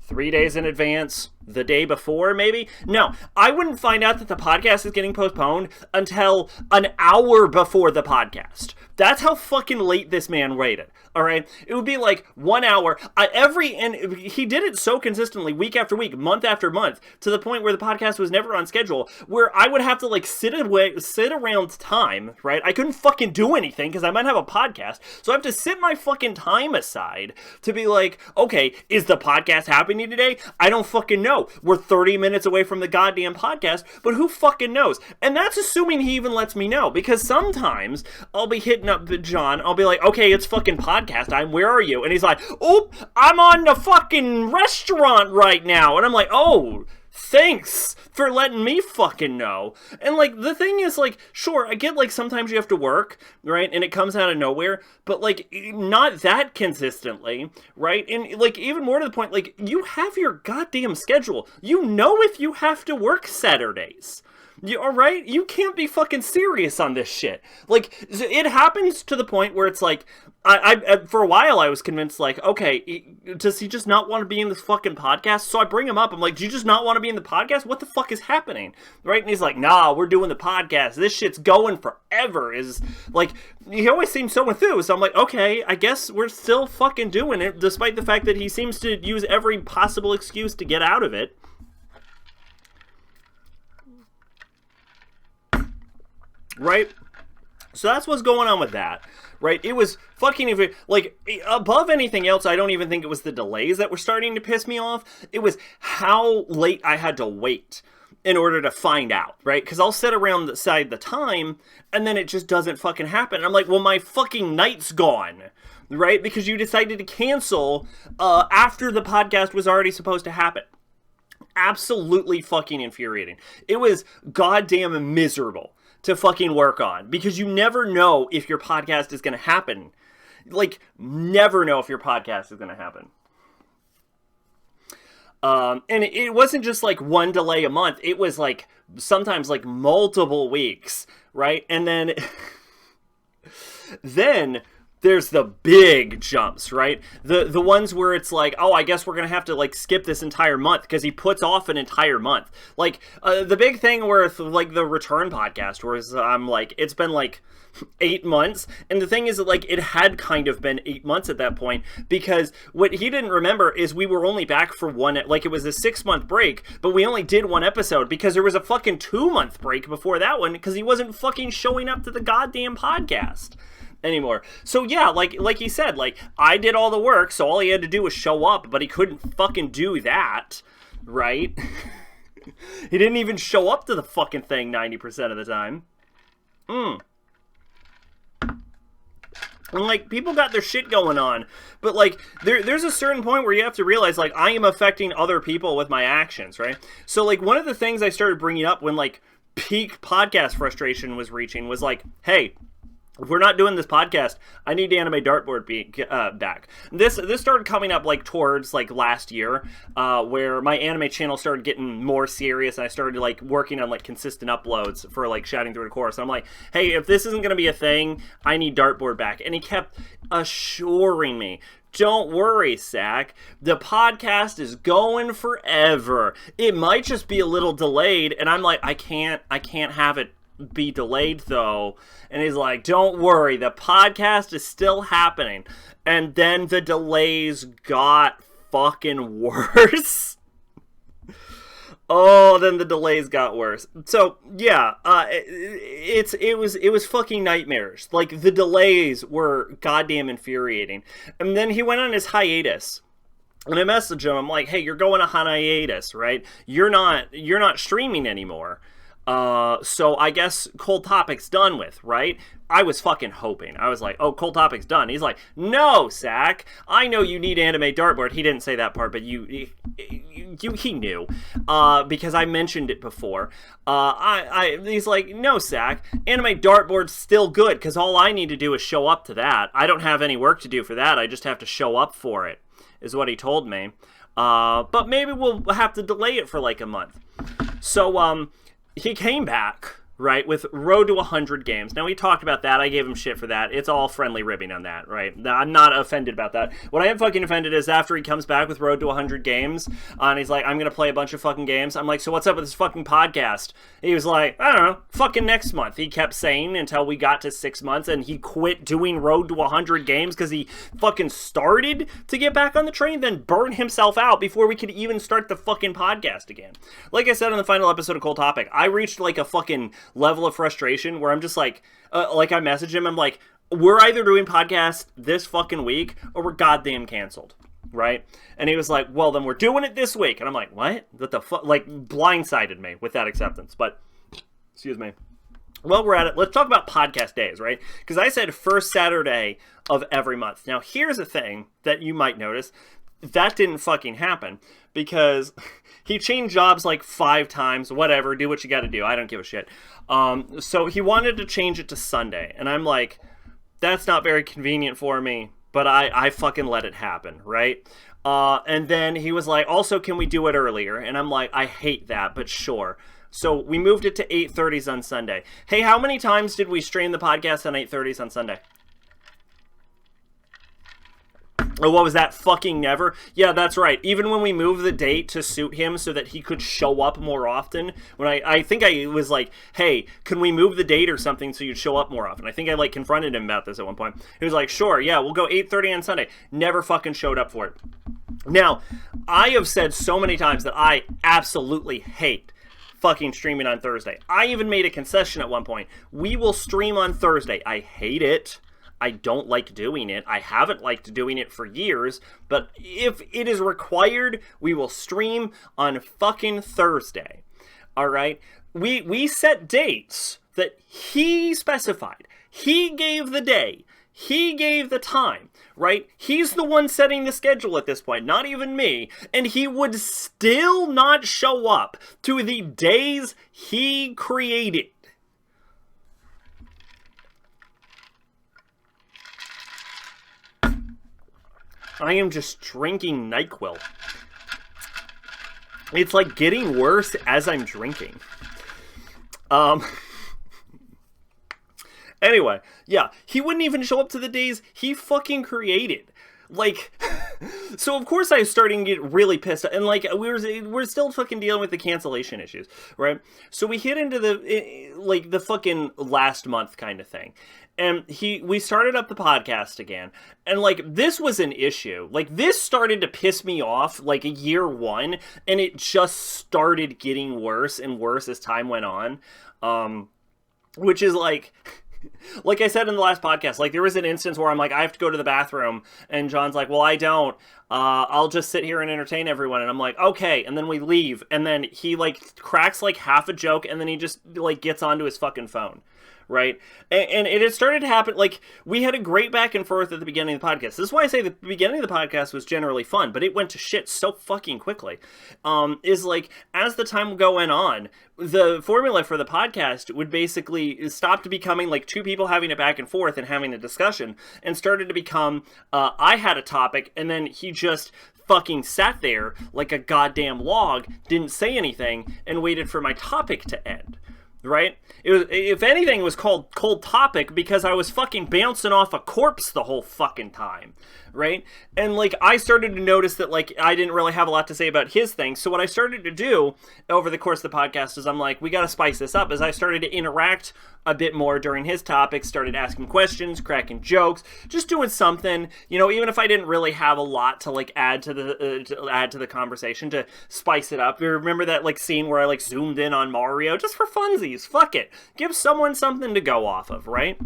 Speaker 1: 3 days in advance, the day before, maybe? No, I wouldn't find out that the podcast is getting postponed until an hour before the podcast. That's how fucking late this man waited, all right? It would be like 1 hour. And he did it so consistently, week after week, month after month, to the point where the podcast was never on schedule, where I would have to, like, sit around time, right? I couldn't fucking do anything because I might have a podcast, so I have to sit my fucking time aside to be like, okay, is the podcast happening today? I don't fucking know. We're 30 minutes away from the goddamn podcast, but who fucking knows? And that's assuming he even lets me know, because sometimes I'll be hitting up John, I'll be like, okay, it's fucking podcast time, where are you? And he's like, oh, I'm on the fucking restaurant right now. And I'm like, oh, thanks for letting me fucking know. And like, the thing is, like, sure, I get, like, sometimes you have to work, right? And it comes out of nowhere, but like, not that consistently, right? And like, even more to the point, like, you have your goddamn schedule. You know if you have to work Saturdays. You all right? You can't be fucking serious on this shit. Like, it happens to the point where it's like, I for a while I was convinced, like, okay, does he just not want to be in this fucking podcast? So I bring him up. I'm like, do you just not want to be in the podcast? What the fuck is happening? Right? And he's like, nah, we're doing the podcast. This shit's going forever. Is like, he always seems so enthused. So I'm like, okay, I guess we're still fucking doing it, despite the fact that he seems to use every possible excuse to get out of it. Right? So that's what's going on with that, right? It was fucking, like, above anything else, I don't even think it was the delays that were starting to piss me off. It was how late I had to wait in order to find out, right? Because I'll sit around the time, and then it just doesn't fucking happen. And I'm like, well, my fucking night's gone, right? Because you decided to cancel after the podcast was already supposed to happen. Absolutely fucking infuriating. It was goddamn miserable to fucking work on, because you never know if your podcast is going to happen. Like, never know if your podcast is going to happen. And it wasn't just like one delay a month. It was like sometimes like multiple weeks, right? And then there's the big jumps, right? The ones where it's like, oh, I guess we're gonna have to like skip this entire month because he puts off an entire month. Like the big thing with like the return podcast, where I'm like, it's been like 8 months, and the thing is that like it had kind of been 8 months at that point, because what he didn't remember is we were only back for one, like it was a 6-month break, but we only did one episode because there was a fucking 2-month break before that one because he wasn't fucking showing up to the goddamn podcast anymore. So yeah, like he said, like I did all the work, so all he had to do was show up, but he couldn't fucking do that, right? He didn't even show up to the fucking thing 90% of the time. And, like, people got their shit going on, but, like, there's a certain point where you have to realize, like, I am affecting other people with my actions, right? So, like, one of the things I started bringing up when, like, peak podcast frustration was reaching was, like, hey, if we're not doing this podcast, I need Anime Dartboard back. This started coming up like towards like last year, where my anime channel started getting more serious, and I started like working on like consistent uploads for like Shouting Through the Chorus. And I'm like, hey, if this isn't gonna be a thing, I need Dartboard back. And he kept assuring me, don't worry, Sac. The podcast is going forever. It might just be a little delayed. And I'm like, I can't have it be delayed though. And he's like, don't worry, the podcast is still happening. And then the delays got fucking worse. Oh, then the delays got worse. So yeah, it was fucking nightmarish. Like the delays were goddamn infuriating. And then he went on his hiatus. And I messaged him, I'm like, hey, you're going on hiatus, right? You're not streaming anymore. So I guess Cold Topic's done with, right? I was fucking hoping. I was like, oh, Cold Topic's done. He's like, no, Sac. I know you need Anime Dartboard. He didn't say that part, but he knew. Because I mentioned it before. He's like, no, Sac. Anime Dartboard's still good, because all I need to do is show up to that. I don't have any work to do for that. I just have to show up for it, is what he told me. But maybe we'll have to delay it for like a month. So, he came back, right, with Road to 100 games. Now, we talked about that. I gave him shit for that. It's all friendly ribbing on that, right? I'm not offended about that. What I am fucking offended is after he comes back with Road to 100 games, and he's like, I'm going to play a bunch of fucking games. I'm like, so what's up with this fucking podcast? He was like, I don't know, fucking next month. He kept saying until we got to 6 months, and he quit doing Road to 100 games because he fucking started to get back on the train, then burned himself out before we could even start the fucking podcast again. Like I said in the final episode of Cold Topic, I reached like a fucking level of frustration where I'm just like I messaged him, I'm like, we're either doing podcast this fucking week or we're goddamn canceled, right? And he was like, well, then we're doing it this week. And I'm like, what the fuck? Like, blindsided me with that acceptance. But excuse me. Well, we're at it. Let's talk about podcast days, right? Because I said first Saturday of every month. Now, here's a thing that you might notice. That didn't fucking happen because he changed jobs like 5 times. Whatever, do what you got to do. I don't give a shit. So he wanted to change it to Sunday. And I'm like, that's not very convenient for me. But I fucking let it happen, right? And then he was like, also, can we do it earlier? And I'm like, I hate that, but sure. So we moved it to 8:30s on Sunday. Hey, how many times did we stream the podcast on 8:30s on Sunday? Oh, what was that? Fucking never? Yeah, that's right. Even when we moved the date to suit him so that he could show up more often, when I think I was like, hey, can we move the date or something so you'd show up more often? I think I like confronted him about this at one point. He was like, sure, yeah, we'll go 8:30 on Sunday. Never fucking showed up for it. Now, I have said so many times that I absolutely hate fucking streaming on Thursday. I even made a concession at one point. We will stream on Thursday. I hate it. I don't like doing it. I haven't liked doing it for years, but if it is required, we will stream on fucking Thursday. All right? We set dates that he specified. He gave the day. He gave the time, right? He's the one setting the schedule at this point, not even me. And he would still not show up to the days he created. I am just drinking NyQuil. It's like getting worse as I'm drinking. Anyway, yeah, he wouldn't even show up to the days he fucking created. Like, so of course I was starting to get really pissed, and like we're still fucking dealing with the cancellation issues, right? So we hit into the fucking last month kind of thing, and we started up the podcast again, and like this was an issue. Like this started to piss me off like year one, and it just started getting worse and worse as time went on, which is like I said in the last podcast, like there was an instance where I'm like, I have to go to the bathroom, and John's like, well, I don't. I'll just sit here and entertain everyone. And I'm like, okay. And then we leave, and then he like cracks like half a joke, and then he just like gets onto his fucking phone. Right? And it had started to happen, like, we had a great back and forth at the beginning of the podcast. This is why I say the beginning of the podcast was generally fun, but it went to shit so fucking quickly. Is like, as the time going on, the formula for the podcast would basically stop to becoming like two people having a back and forth and having a discussion, and started to become, I had a topic, and then he just fucking sat there like a goddamn log, didn't say anything, and waited for my topic to end. Right? It was, if anything, it was called Cold Topic because I was fucking bouncing off a corpse the whole fucking time. Right? And like I started to notice that like I didn't really have a lot to say about his thing. So what I started to do over the course of the podcast is I'm like, we got to spice this up. As I started to interact a bit more during his topics, started asking questions, cracking jokes, just doing something, you know, even if I didn't really have a lot to like add to the conversation, to spice it up. You remember that like scene where I like zoomed in on Mario just for funsies? Fuck it. Give someone something to go off of, right?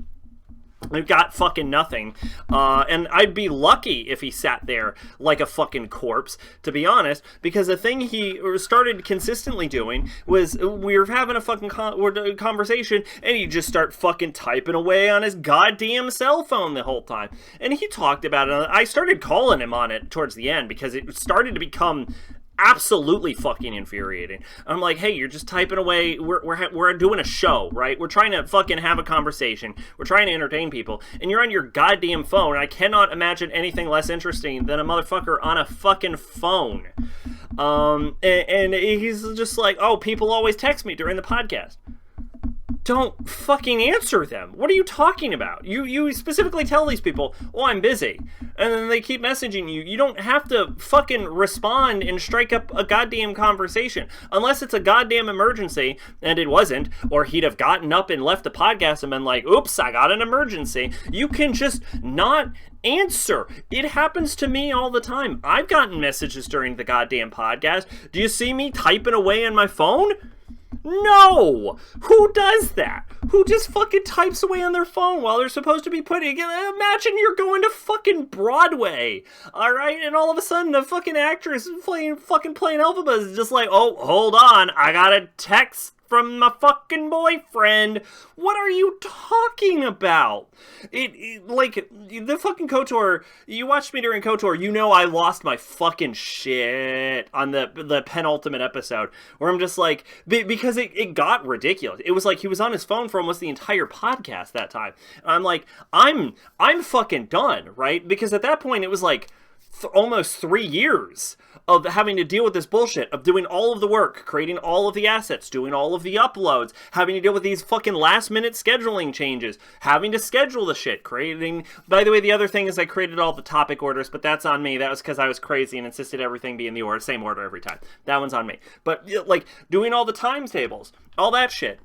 Speaker 1: I've got fucking nothing, and I'd be lucky if he sat there like a fucking corpse, to be honest, because the thing he started consistently doing was we were having a fucking conversation, and he'd just start fucking typing away on his goddamn cell phone the whole time, and he talked about it. I started calling him on it towards the end because it started to become absolutely fucking infuriating. I'm like, hey, you're just typing away. We're doing a show, right? We're trying to fucking have a conversation. We're trying to entertain people, and you're on your goddamn phone. I cannot imagine anything less interesting than a motherfucker on a fucking phone. And he's just like, oh, people always text me during the podcast. Don't fucking answer them. What are you talking about? You specifically tell these people, oh, I'm busy. And then they keep messaging you. You don't have to fucking respond and strike up a goddamn conversation. Unless it's a goddamn emergency, and it wasn't, or he'd have gotten up and left the podcast and been like, oops, I got an emergency. You can just not answer. It happens to me all the time. I've gotten messages during the goddamn podcast. Do you see me typing away on my phone? No! Who does that? Who just fucking types away on their phone while they're supposed to be putting... Imagine you're going to fucking Broadway, alright? And all of a sudden a fucking actress playing Elphaba is just like, oh, hold on, I got a text from my fucking boyfriend. What are you talking about? Like, the fucking KOTOR, you watched me during KOTOR, you know I lost my fucking shit on the penultimate episode, where I'm just like, because it got ridiculous. It was like he was on his phone for almost the entire podcast that time. And I'm like, I'm fucking done, right? Because at that point it was like, almost 3 years of having to deal with this bullshit, of doing all of the work, creating all of the assets, doing all of the uploads, having to deal with these fucking last minute scheduling changes, having to schedule the shit, creating... By the way, the other thing is I created all the topic orders, but that's on me. That was because I was crazy and insisted everything be in the same order every time. That one's on me. But, like, doing all the times tables, all that shit.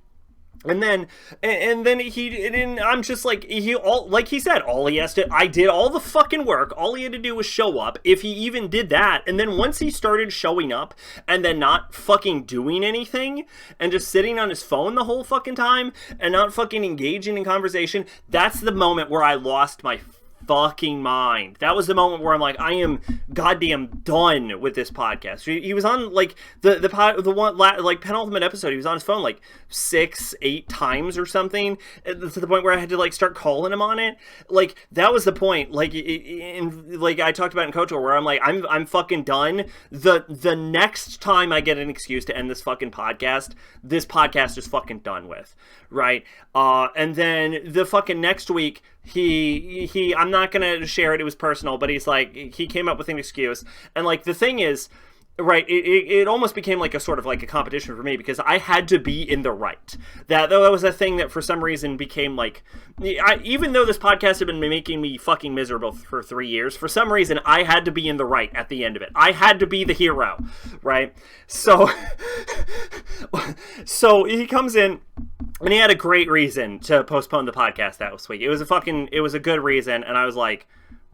Speaker 1: And then I'm just like, like he said, all he has to, I did all the fucking work. All he had to do was show up, if he even did that. And then once he started showing up and then not fucking doing anything and just sitting on his phone the whole fucking time and not fucking engaging in conversation, that's the moment where I lost my fucking mind. That was the moment where I'm like, I am goddamn done with this podcast. He was on like the one like penultimate episode. He was on his phone like 6-8 times or something, to the point where I had to like start calling him on it. Like that was the point. Like like I talked about in KOTOR, where I'm like, I'm fucking done. The next time I get an excuse to end this fucking podcast, this podcast is fucking done with, right? And then the fucking next week, I'm not gonna share it, it was personal, but he's like, he came up with an excuse, and like the thing is, Right, it almost became like a sort of like a competition for me because I had to be in the right. That was a thing that for some reason became like, even though this podcast had been making me fucking miserable for 3 years, for some reason I had to be in the right at the end of it. I had to be the hero, right? So, so he comes in. And he had a great reason to postpone the podcast that week. It was a good reason, and I was like,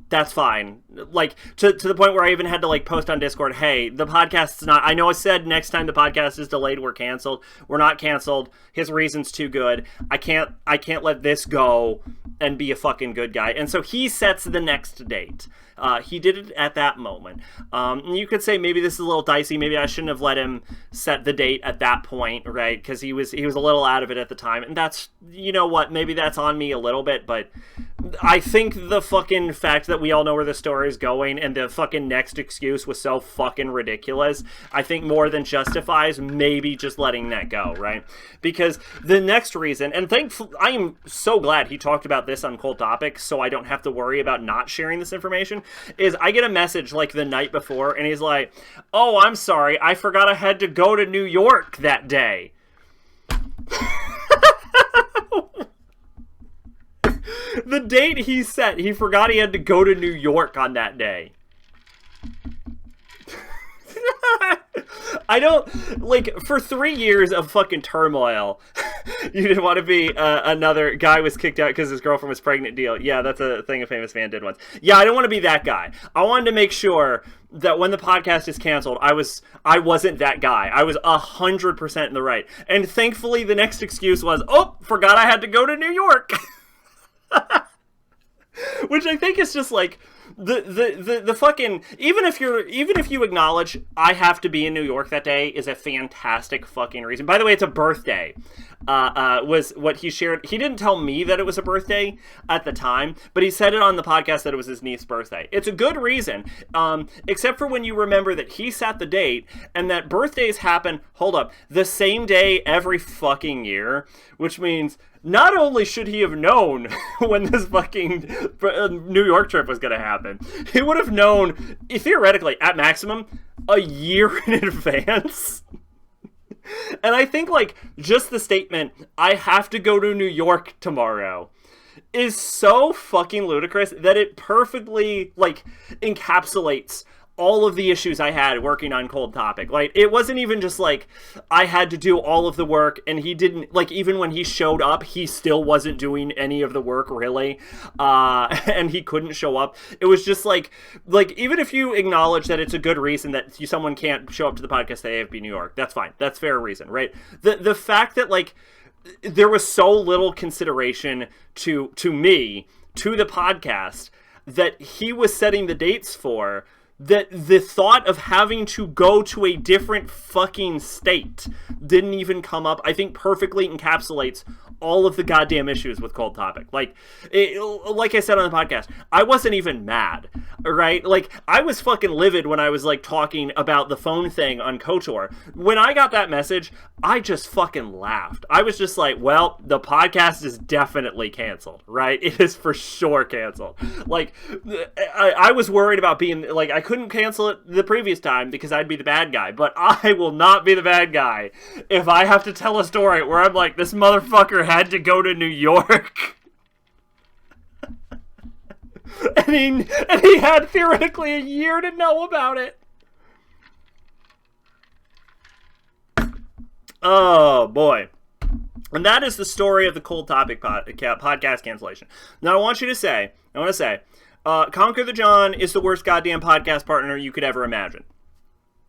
Speaker 1: that's fine. Like, to the point where I even had to, like, post on Discord, hey, the podcast's not... I know I said next time the podcast is delayed, we're canceled. We're not canceled. His reason's too good. I can't let this go and be a fucking good guy. And so he sets the next date. He did it at that moment. And you could say maybe this is a little dicey. Maybe I shouldn't have let him set the date at that point, right? Because he was a little out of it at the time. And that's, you know what, maybe that's on me a little bit, but I think the fucking fact that we all know where the story is going and the fucking next excuse was so fucking ridiculous, I think more than justifies maybe just letting that go, right? Because the next reason, and thankfully, I am so glad he talked about this on Cold Topics so I don't have to worry about not sharing this information, is I get a message like the night before and he's like, oh, I'm sorry, I forgot I had to go to New York that day. The date he set, he forgot he had to go to New York on that day. I don't, like, for 3 years of fucking turmoil, you didn't want to be another guy was kicked out because his girlfriend was pregnant deal. Yeah, that's a thing a famous fan did once. Yeah, I don't want to be that guy. I wanted to make sure that when the podcast is canceled, I wasn't that guy. I was 100% in the right. And thankfully, the next excuse was, oh, forgot I had to go to New York. Which I think is just like the fucking, even if you acknowledge I have to be in New York that day is a fantastic fucking reason. By the way, it's a birthday. Was what he shared. He didn't tell me that it was a birthday at the time, but he said it on the podcast that it was his niece's birthday. It's a good reason, except for when you remember that he set the date and that birthdays happen, the same day every fucking year, which means not only should he have known when this fucking New York trip was going to happen, he would have known, theoretically, at maximum, a year in advance. And I think, like, just the statement, I have to go to New York tomorrow, is so fucking ludicrous that it perfectly, like, encapsulates all of the issues I had working on Cold Topic. Like, it wasn't even just like I had to do all of the work and he didn't, like, even when he showed up, he still wasn't doing any of the work really. And he couldn't show up. It was just like even if you acknowledge that it's a good reason that someone can't show up to the podcast at AFB New York, that's fine. That's fair reason, right? The fact that, like, there was so little consideration to me, to the podcast, that he was setting the dates for, that the thought of having to go to a different fucking state didn't even come up, I think perfectly encapsulates all of the goddamn issues with Cold Topic. Like I said on the podcast, I wasn't even mad, right? Like, I was fucking livid when I was, like, talking about the phone thing on KOTOR. When I got that message, I just fucking laughed. I was just like, well, the podcast is definitely canceled, right? It is for sure canceled. Like, I was worried about being, like, I couldn't cancel it the previous time because I'd be the bad guy, but I will not be the bad guy if I have to tell a story where I'm like, this motherfucker had to go to New York. and he had theoretically a year to know about it. Oh boy. And that is the story of the Cold Topic podcast cancellation. Now I want to say, Conquer the John is the worst goddamn podcast partner you could ever imagine.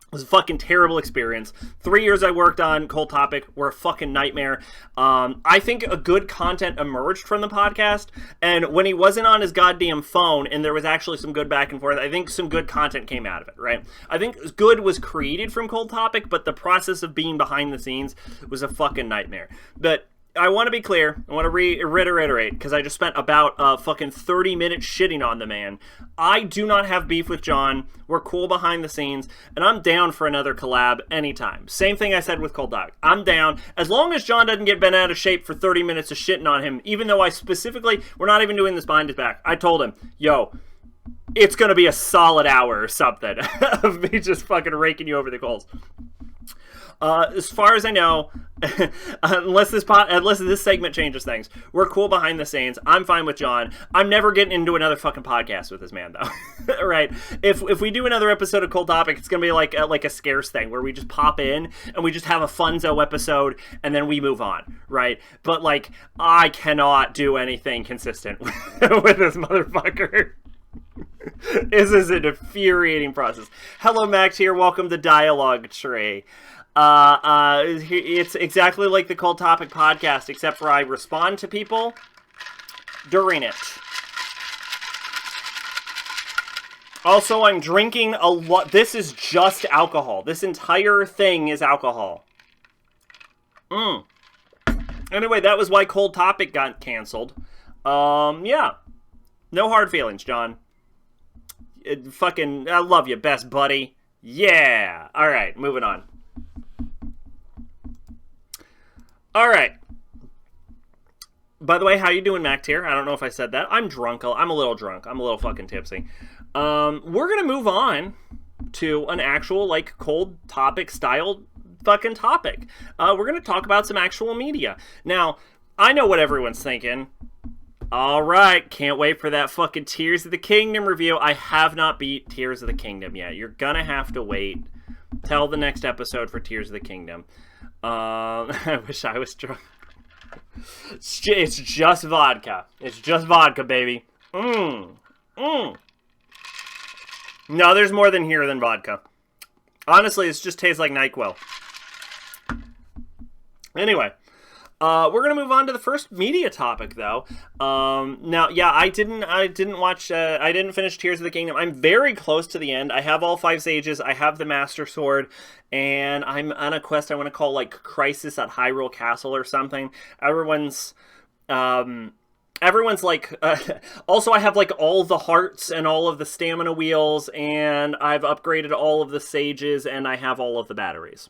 Speaker 1: It was a fucking terrible experience. 3 years I worked on Cold Topic were a fucking nightmare. I think a good content emerged from the podcast, and when he wasn't on his goddamn phone and there was actually some good back and forth, I think some good content came out of it, right? I think good was created from Cold Topic, but the process of being behind the scenes was a fucking nightmare. But I want to be clear. I want to reiterate, because I just spent about fucking 30 minutes shitting on the man. I do not have beef with John. We're cool behind the scenes, and I'm down for another collab anytime. Same thing I said with Cold Dog. I'm down. As long as John doesn't get bent out of shape for 30 minutes of shitting on him, even though I specifically, we're not even doing this behind his back. I told him, yo, it's going to be a solid hour or something of me just fucking raking you over the coals. As far as I know, unless this segment changes things, we're cool behind the scenes. I'm fine with John. I'm never getting into another fucking podcast with this man, though. Right? If we do another episode of Cold Topic, it's gonna be like a scarce thing where we just pop in and we just have a funzo episode and then we move on, right? But like, I cannot do anything consistent with this motherfucker. This is an infuriating process. Hello, Max here. Welcome to Dialogue Tree. It's exactly like the Cold Topic podcast, except for I respond to people during it. Also, I'm drinking a lot. This is just alcohol. This entire thing is alcohol. Anyway, that was why Cold Topic got canceled. Yeah. No hard feelings, John. I love you, best buddy. Yeah. All right, moving on. All right. By the way, how you doing, Mac Tier? I don't know if I said that. I'm drunk. I'm a little drunk. I'm a little fucking tipsy. We're going to move on to an actual, like, Cold Topic style fucking topic. We're going to talk about some actual media. Now, I know what everyone's thinking. All right, can't wait for that fucking Tears of the Kingdom review. I have not beat Tears of the Kingdom yet. You're going to have to wait till the next episode for Tears of the Kingdom. I wish I was drunk. It's just vodka. It's just vodka, baby. No, there's more than here than vodka. Honestly, it just tastes like NyQuil. Anyway, we're gonna move on to the first media topic, though. Now, yeah, I didn't finish Tears of the Kingdom. I'm very close to the end. I have all 5 sages. I have the Master Sword, and I'm on a quest I want to call like Crisis at Hyrule Castle or something. Everyone's like, also I have like all the hearts and all of the stamina wheels, and I've upgraded all of the sages, and I have all of the batteries.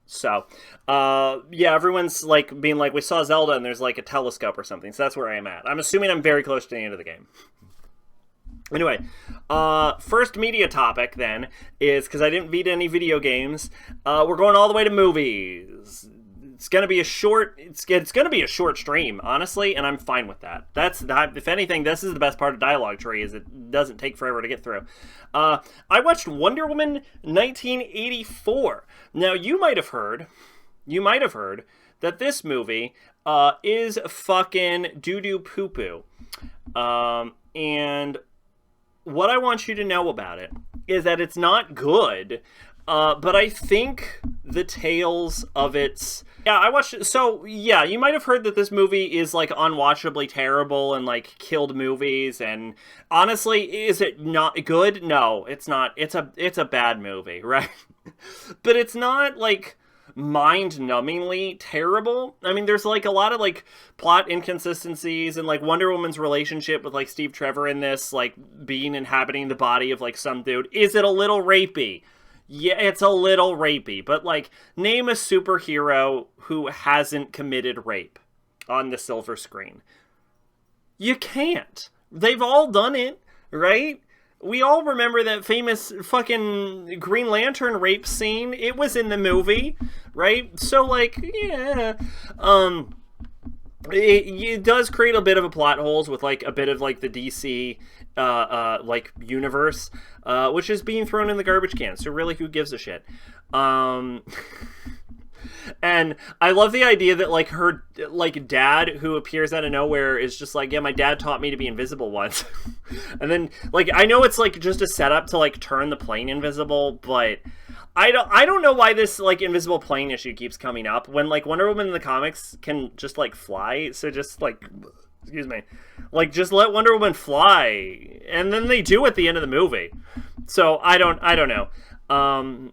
Speaker 1: So, yeah, everyone's like being like, we saw Zelda and there's like a telescope or something. So that's where I am at. I'm assuming I'm very close to the end of the game. Anyway, first media topic then is, because I didn't beat any video games, we're going all the way to movies. It's gonna be a short. It's gonna be a short stream, honestly, and I'm fine with that. If anything, this is the best part of Dialogue Tree, is it doesn't take forever to get through. I watched Wonder Woman 1984. Now, you might have heard that this movie is fucking doo-doo poo-poo. And what I want you to know about it is that it's not good, but I think the tales of its... Yeah, I watched... So, yeah, you might have heard that this movie is, like, unwatchably terrible and, like, killed movies, and honestly, is it not good? No, it's not. It's a bad movie, right? But it's not, like, mind-numbingly terrible. I mean, there's, like, a lot of, like, plot inconsistencies, and, like, Wonder Woman's relationship with, like, Steve Trevor in this, like, being inhabiting the body of, like, some dude. Is it a little rapey? Yeah, it's a little rapey, but, like, name a superhero who hasn't committed rape on the silver screen. You can't. They've all done it, right? We all remember that famous fucking Green Lantern rape scene. It was in the movie, right? So, like, yeah. It does create a bit of a plot holes with, like, a bit of, like, the DC, like, universe, which is being thrown in the garbage can. So really, who gives a shit? And I love the idea that, like, her, like, dad, who appears out of nowhere, is just like, yeah, my dad taught me to be invisible once. And then, like, I know it's, like, just a setup to, like, turn the plane invisible, but I don't know why this, like, invisible plane issue keeps coming up when, like, Wonder Woman in the comics can just, like, fly. So just, like, excuse me, like, just let Wonder Woman fly, and then they do at the end of the movie. So I don't know. The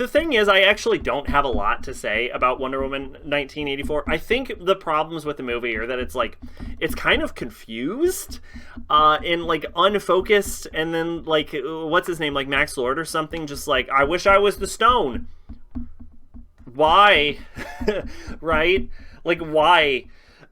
Speaker 1: thing is, I actually don't have a lot to say about Wonder Woman 1984. I think the problems with the movie are that it's, like, it's kind of confused, and, like, unfocused, and then, like, what's his name, like, Max Lord or something, just like, I wish I was the Stone. Why? Right? Like, why?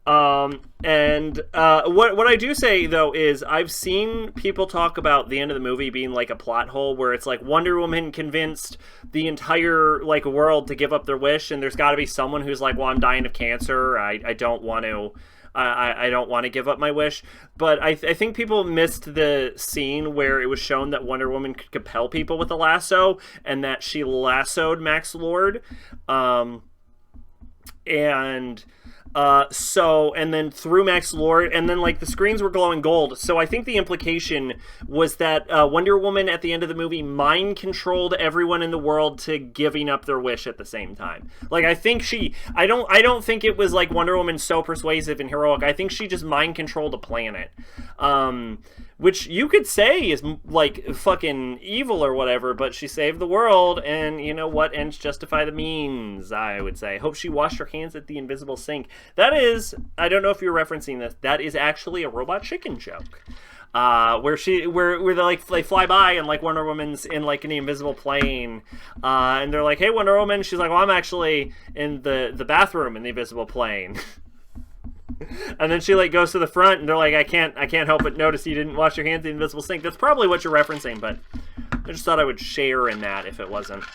Speaker 1: What I do say though is I've seen people talk about the end of the movie being like a plot hole where it's like Wonder Woman convinced the entire like world to give up their wish, and there's got to be someone who's like, well, I'm dying of cancer. I don't want to. I don't want to give up my wish. But I think people missed the scene where it was shown that Wonder Woman could compel people with a lasso, and that she lassoed Max Lord. And then through Max Lord, and then like the screens were glowing gold. So I think the implication was that Wonder Woman at the end of the movie mind controlled everyone in the world to giving up their wish at the same time. Like I don't think it was like Wonder Woman so persuasive and heroic. I think she just mind controlled a planet. Which you could say is like fucking evil or whatever, but she saved the world, and you know what? Ends justify the means, I would say. Hope she washed her hands at the invisible sink. That is, I don't know if you're referencing this, that is actually a Robot Chicken joke. Where they fly by and like Wonder Woman's in like an invisible plane, and they're like, hey Wonder Woman, she's like, well, I'm actually in the bathroom in the invisible plane. And then she like goes to the front, and they're like, I can't help but notice you didn't wash your hands in the invisible sink. That's probably what you're referencing, but I just thought I would share in that if it wasn't.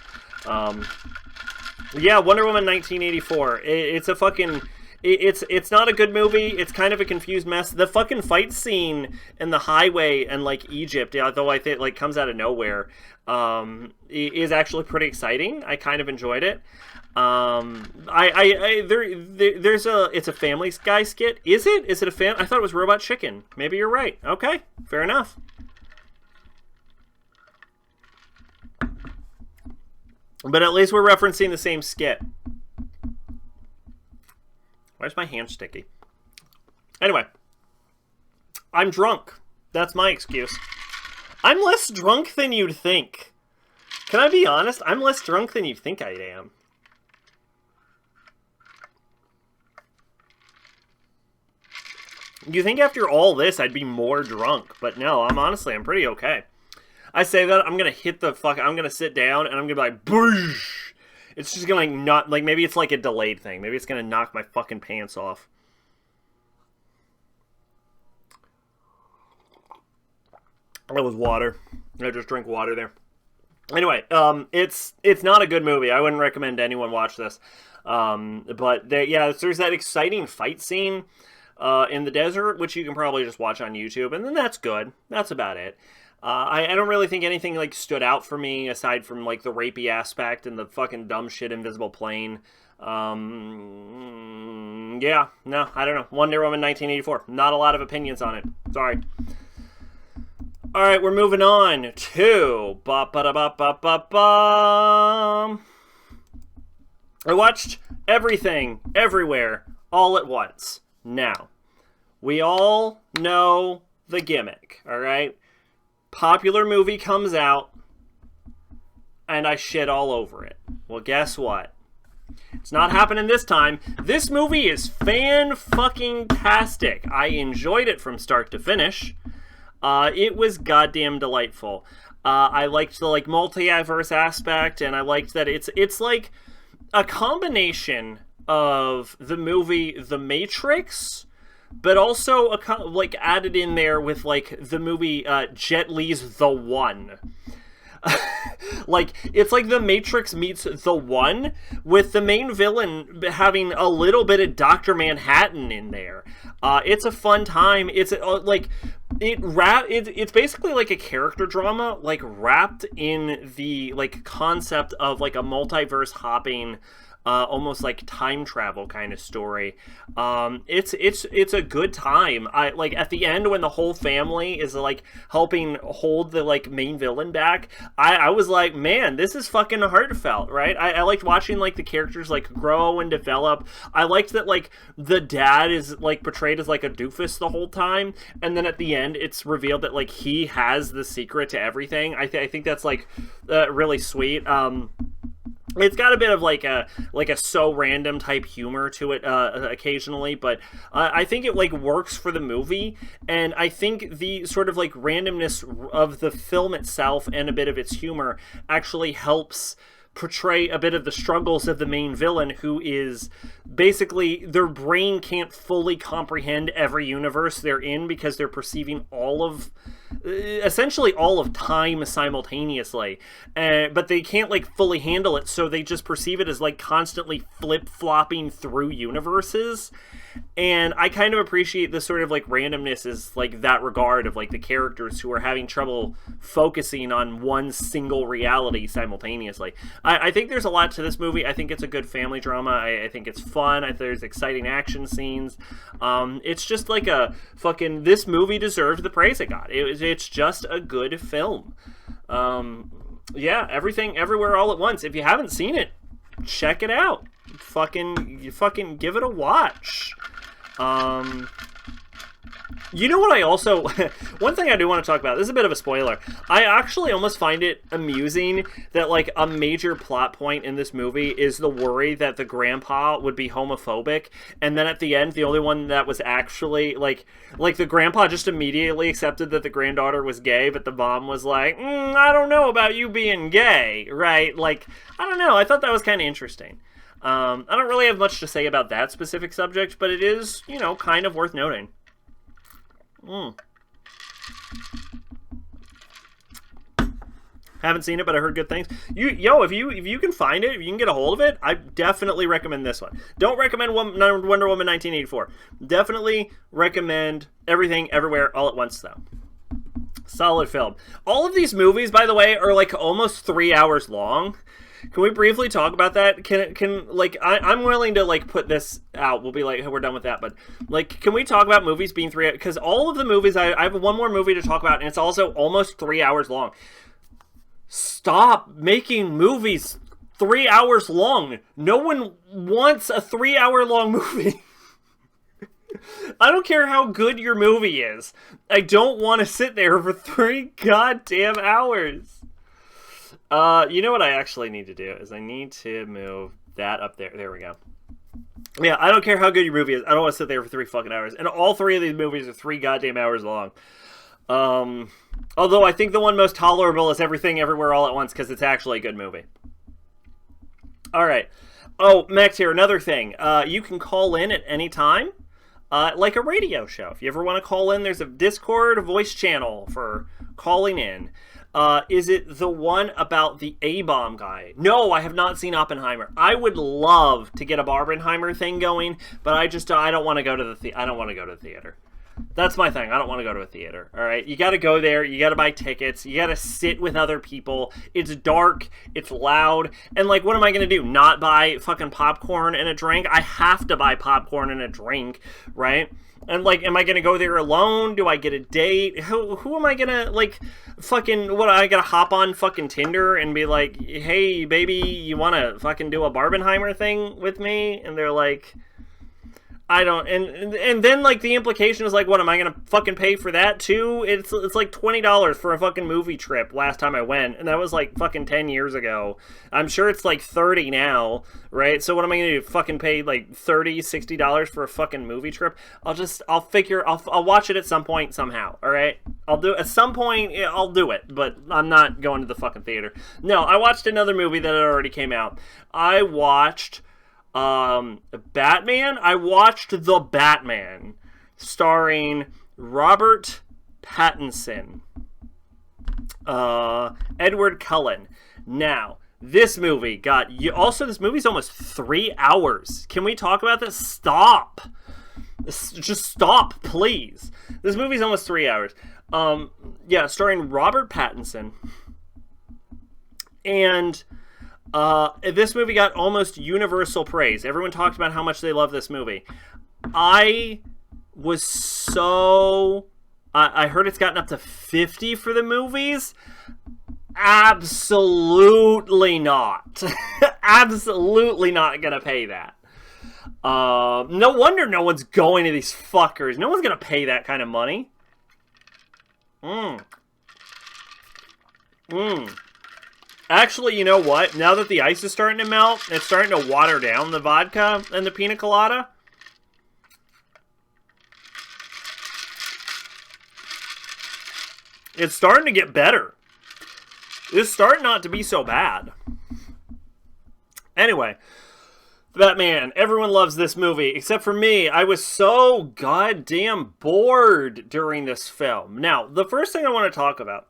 Speaker 1: Yeah, Wonder Woman 1984. It's a fucking... It's not a good movie. It's kind of a confused mess. The fucking fight scene in the highway in like Egypt, although I think like comes out of nowhere, is actually pretty exciting. I kind of enjoyed it. It's a Family Guy skit. Is it? Is it a fan? I thought it was Robot Chicken. Maybe you're right. Okay, fair enough. But at least we're referencing the same skit. Why's my hand sticky? Anyway, I'm drunk. That's my excuse. I'm less drunk than you'd think. Can I be honest? I'm less drunk than you think I am. You think after all this I'd be more drunk, but no, I'm pretty okay. I say that, I'm gonna I'm gonna sit down and I'm gonna be like, boosh! It's just gonna like not, like maybe it's like a delayed thing. Maybe it's gonna knock my fucking pants off. That was water. I just drank water there. Anyway, it's not a good movie. I wouldn't recommend anyone watch this. But there's that exciting fight scene in the desert, which you can probably just watch on YouTube, and then that's good. That's about it. I don't really think anything like stood out for me aside from like the rapey aspect and the fucking dumb shit invisible plane. Yeah, no, I don't know. Wonder Woman 1984. Not a lot of opinions on it. Sorry. All right, we're moving on to I watched Everything, Everywhere, All at Once. Now, we all know the gimmick, all right? Popular movie comes out, and I shit all over it. Well, guess what? It's not happening this time. This movie is fan-fucking-tastic. I enjoyed it from start to finish. It was goddamn delightful. I liked the like multiverse aspect, and I liked that it's like a combination of the movie The Matrix, but also like added in there with like the movie Jet Li's The One. Like it's like The Matrix meets The One, with the main villain having a little bit of Dr. Manhattan in there. It's a fun time. It's it's basically like a character drama, like wrapped in the like concept of like a multiverse hopping, almost like time travel kind of story. It's a good time. I like at the end when the whole family is like helping hold the like main villain back. I was like, man, this is fucking heartfelt, right? I liked watching like the characters like grow and develop. I liked that like the dad is like portrayed as like a doofus the whole time, and then at the end it's revealed that like he has the secret to everything. I think that's like really sweet. It's got a bit of like a so random type humor to it occasionally, but I think it like works for the movie, and I think the sort of like randomness of the film itself and a bit of its humor actually helps portray a bit of the struggles of the main villain, who is basically, their brain can't fully comprehend every universe they're in because they're perceiving essentially all of time simultaneously, but they can't like fully handle it, so they just perceive it as like constantly flip-flopping through universes. And I kind of appreciate this sort of like randomness is like that regard of like the characters who are having trouble focusing on one single reality simultaneously. I think there's a lot to this movie. I think it's a good family drama. I think it's fun. There's exciting action scenes. It's just like a fucking, this movie deserved the praise it got. It's just a good film. Yeah, Everything Everywhere All at Once. If you haven't seen it, check it out. Fucking give it a watch. You know what I also... one thing I do want to talk about, this is a bit of a spoiler. I actually almost find it amusing that, like, a major plot point in this movie is the worry that the grandpa would be homophobic, and then at the end, the only one that was actually, like the grandpa just immediately accepted that the granddaughter was gay, but the mom was like, I don't know about you being gay, right? Like, I don't know. I thought that was kind of interesting. I don't really have much to say about that specific subject, but it is, you know, kind of worth noting. Haven't seen it, but I heard good things. If you can find it, if you can get a hold of it, I definitely recommend this one. Don't recommend Wonder Woman 1984. Definitely recommend Everything Everywhere All at Once, though. Solid film. All of these movies, by the way, are like almost 3 hours long. Can we briefly talk about that? I'm willing to like put this out. We'll be like, hey, we're done with that. But like, can we talk about movies being 3 hours? Because all of the movies, I have one more movie to talk about, and it's also almost 3 hours long. Stop making movies 3 hours long. No one wants a 3 hour long movie. I don't care how good your movie is. I don't want to sit there for 3 goddamn hours. You know what I actually need to do is I need to move that up there. There we go. Yeah, I don't care how good your movie is. I don't want to sit there for 3 fucking hours. And all 3 of these movies are 3 goddamn hours long. Although I think the one most tolerable is Everything Everywhere All at Once because it's actually a good movie. All right. Oh, Max here. Another thing. You can call in at any time, like a radio show. If you ever want to call in, there's a Discord voice channel for calling in. Is it the one about the A-bomb guy? No, I have not seen Oppenheimer. I would love to get a Barbenheimer thing going, but I don't want to go to the theater. That's my thing. I don't want to go to a theater. All right, you got to go there. You got to buy tickets. You got to sit with other people. It's dark. It's loud. And like, what am I gonna do? Not buy fucking popcorn and a drink? I have to buy popcorn and a drink, right? And like, am I gonna go there alone? Do I get a date? Who am I gonna like? Fucking what? I gotta hop on fucking Tinder and be like, hey baby, you wanna fucking do a Barbenheimer thing with me? And they're like, I don't, and then like the implication is like, what am I gonna fucking pay for that too? It's like $20 for a fucking movie trip last time I went, and that was like fucking 10 years ago. I'm sure it's like 30 now, right? So what am I gonna do? Fucking pay like $60 for a fucking movie trip? I'll watch it at some point somehow. All right, at some point I'll do it, but I'm not going to the fucking theater. No, I watched another movie that had already came out. I watched Batman. I watched The Batman, starring Robert Pattinson, Edward Cullen. Now, this movie this movie's almost 3 hours. Can we talk about this? Stop. Just stop, please. This movie's almost 3 hours. Yeah, starring Robert Pattinson. And this movie got almost universal praise. Everyone talked about how much they love this movie. I heard it's gotten up to 50 for the movies. Absolutely not. Absolutely not gonna pay that. No wonder no one's going to these fuckers. No one's gonna pay that kind of money. Actually, you know what? Now that the ice is starting to melt, it's starting to water down the vodka and the pina colada. It's starting to get better. It's starting not to be so bad. Anyway, Batman. Everyone loves this movie, except for me. I was so goddamn bored during this film. Now, the first thing I want to talk about,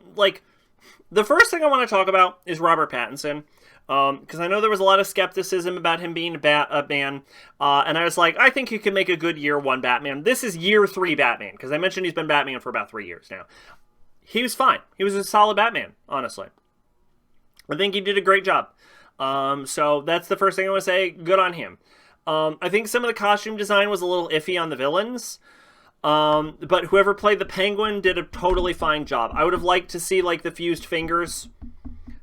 Speaker 1: is Robert Pattinson. Because I know there was a lot of skepticism about him being a Batman. And I was like, I think he could make a good year one Batman. This is year 3 Batman, because I mentioned he's been Batman for about 3 years now. He was fine. He was a solid Batman, honestly. I think he did a great job. So that's the first thing I want to say. Good on him. I think some of the costume design was a little iffy on the villains. But whoever played the Penguin did a totally fine job. I would have liked to see, like, the fused fingers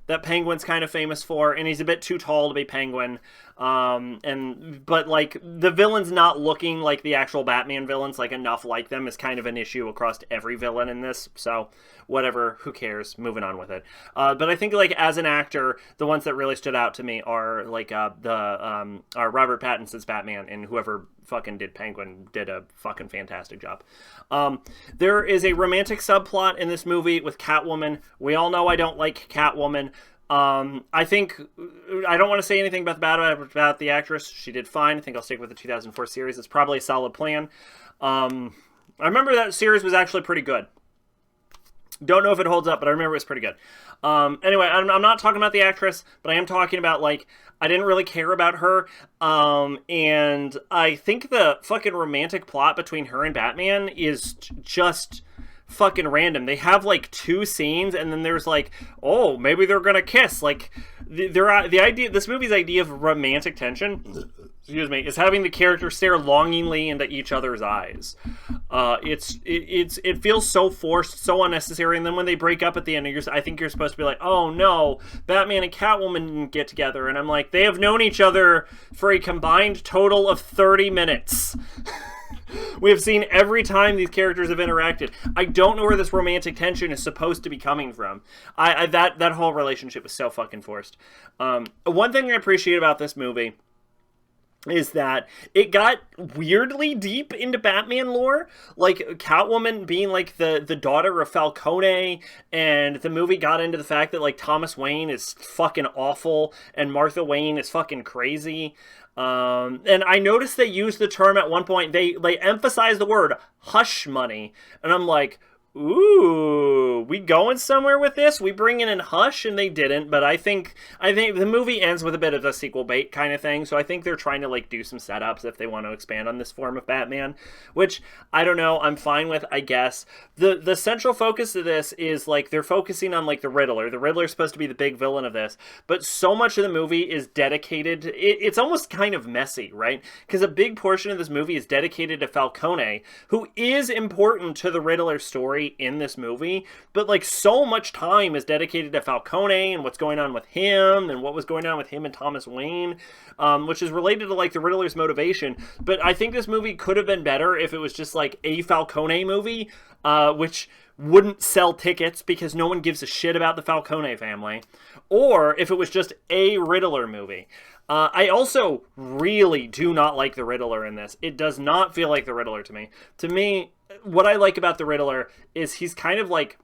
Speaker 1: that Penguin's kind of famous for, and he's a bit too tall to be Penguin. But like the villains not looking like the actual Batman villains, like enough like them, is kind of an issue across every villain in this. So whatever, who cares? Moving on with it. But I think like as an actor, the ones that really stood out to me are like are Robert Pattinson's Batman, and whoever fucking did Penguin did a fucking fantastic job. There is a romantic subplot in this movie with Catwoman. We all know I don't like Catwoman. I think I don't want to say anything about the actress. She did fine. I think I'll stick with the 2004 series. It's probably a solid plan. I remember that series was actually pretty good. Don't know if it holds up, but I remember it was pretty good. Anyway, I'm not talking about the actress, but I am talking about, like, I didn't really care about her. And I think the fucking romantic plot between her and Batman is just fucking random. They have like 2 scenes, and then there's like, oh, maybe they're gonna kiss. Like, this movie's idea of romantic tension, excuse me, is having the characters stare longingly into each other's eyes. It feels so forced, so unnecessary. And then when they break up at the end, I think you're supposed to be like, oh no, Batman and Catwoman didn't get together. And I'm like, they have known each other for a combined total of 30 minutes. We have seen every time these characters have interacted. I don't know where this romantic tension is supposed to be coming from. That whole relationship was so fucking forced. One thing I appreciate about this movie is that it got weirdly deep into Batman lore, like Catwoman being like the daughter of Falcone, and the movie got into the fact that like Thomas Wayne is fucking awful and Martha Wayne is fucking crazy. And I noticed they used the term at one point, they emphasized the word hush money, and I'm like, ooh, we going somewhere with this? We bringing in Hush? And they didn't, but I think the movie ends with a bit of a sequel bait kind of thing, so I think they're trying to like do some setups if they want to expand on this form of Batman, which I don't know, I'm fine with, I guess. The central focus of this is like they're focusing on like the Riddler. The Riddler is supposed to be the big villain of this, but so much of the movie is dedicated, it's almost kind of messy, right? Because a big portion of this movie is dedicated to Falcone, who is important to the Riddler story in this movie, but like so much time is dedicated to Falcone and what's going on with him and what was going on with him and Thomas Wayne, which is related to like the Riddler's motivation. But I think this movie could have been better if it was just like a Falcone movie, which wouldn't sell tickets because no one gives a shit about the Falcone family, or if it was just a Riddler movie. I also really do not like the Riddler in this. It does not feel like the Riddler to me. To me, what I like about the Riddler is he's kind of like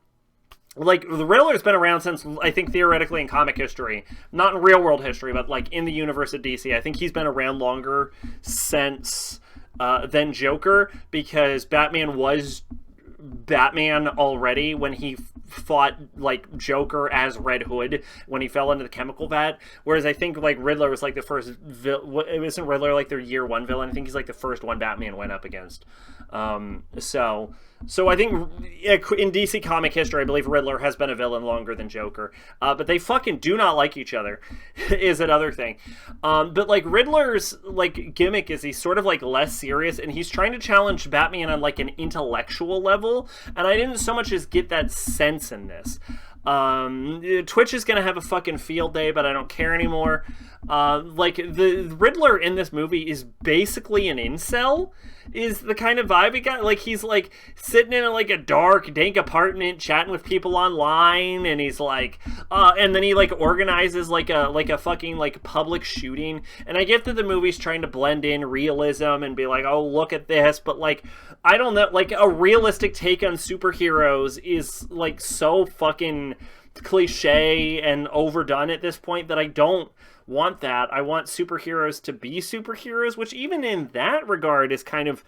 Speaker 1: the Riddler's been around since, I think, theoretically in comic history, not in real world history, but like in the universe of DC. I think he's been around longer since than Joker, because Batman was Batman already when he fought like Joker as Red Hood when he fell into the chemical vat, whereas I think like Riddler was like the first isn't Riddler like their year 1 villain? I think he's like the first one Batman went up against. So I think in DC comic history, I believe Riddler has been a villain longer than Joker. But they fucking do not like each other, is another thing. But like Riddler's like gimmick is he's sort of like less serious, and he's trying to challenge Batman on like an intellectual level. And I didn't so much as get that sense in this. Twitch is gonna have a fucking field day, but I don't care anymore. Like the Riddler in this movie is basically an incel, is the kind of vibe he got. Like he's like sitting in like a dark, dank apartment, chatting with people online, and he's like, and then he like organizes like a fucking like public shooting. And I get that the movie's trying to blend in realism and be like, oh, look at this, but like I don't know, like a realistic take on superheroes is like so fucking cliche and overdone at this point that I don't want that. I want superheroes to be superheroes, which even in that regard is kind of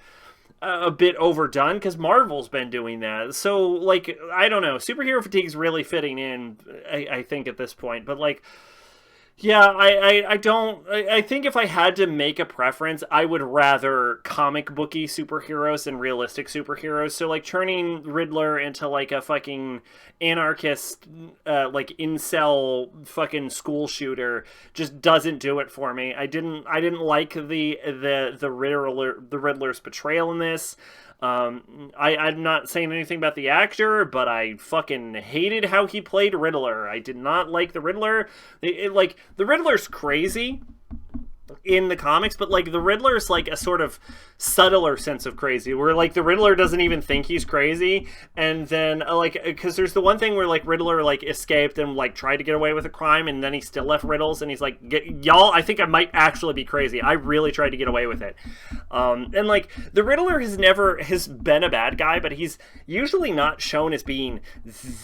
Speaker 1: a bit overdone because Marvel's been doing that. So, like, I don't know. Superhero fatigue's really fitting in, I think, at this point. But, like, yeah, I think if I had to make a preference, I would rather comic booky superheroes than realistic superheroes. So, like, turning Riddler into, like, a fucking anarchist, like, incel fucking school shooter just doesn't do it for me. I didn't like the Riddler's portrayal in this. I'm not saying anything about the actor, but I fucking hated how he played Riddler. I did not like the Riddler. Like, the Riddler's crazy in the comics, but, like, the Riddler's, like, a sort of subtler sense of crazy, where, like, the Riddler doesn't even think he's crazy, and then, like, because there's the one thing where, like, Riddler, like, escaped and, like, tried to get away with a crime, and then he still left riddles, and he's like, y'all, I think I might actually be crazy. I really tried to get away with it. And, like, the Riddler has been a bad guy, but he's usually not shown as being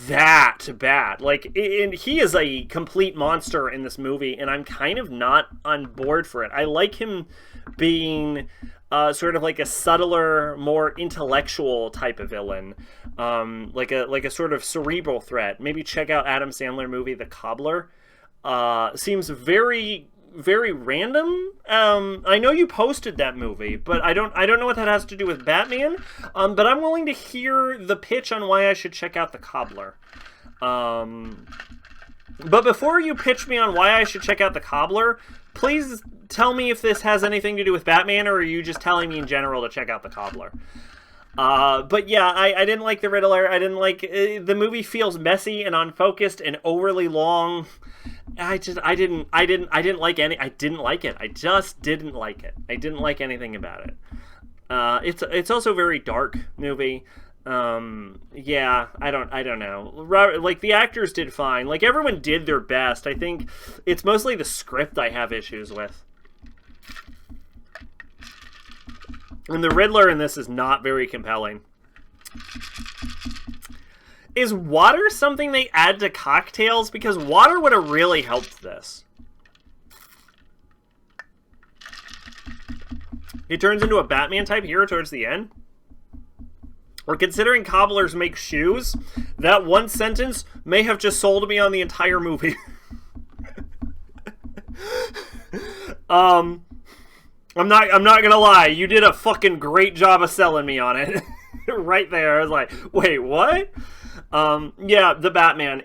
Speaker 1: that bad. Like, and he is a complete monster in this movie, and I'm kind of not on board for it. I like him being sort of like a subtler, more intellectual type of villain, like a sort of cerebral threat. Maybe check out Adam Sandler movie The Cobbler. Seems very, very random. I know you posted that movie, but I don't know what that has to do with Batman. But I'm willing to hear the pitch on why I should check out The Cobbler. But before you pitch me on why I should check out The Cobbler, please tell me if this has anything to do with Batman, or are you just telling me in general to check out The Cobbler? But yeah, I didn't like the Riddler. I didn't like the movie. Feels messy and unfocused and overly long. I didn't like any. I didn't like it. I just didn't like it. I didn't like anything about it. It's also a very dark movie. Yeah, I don't know. Like, the actors did fine. Like, everyone did their best. I think it's mostly the script I have issues with. And the Riddler in this is not very compelling. Is water something they add to cocktails? Because water would have really helped this. He turns into a Batman type hero towards the end. Or considering cobblers make shoes, that one sentence may have just sold me on the entire movie. I'm not gonna lie, you did a fucking great job of selling me on it. Right there. I was like, wait, what? Yeah, the Batman.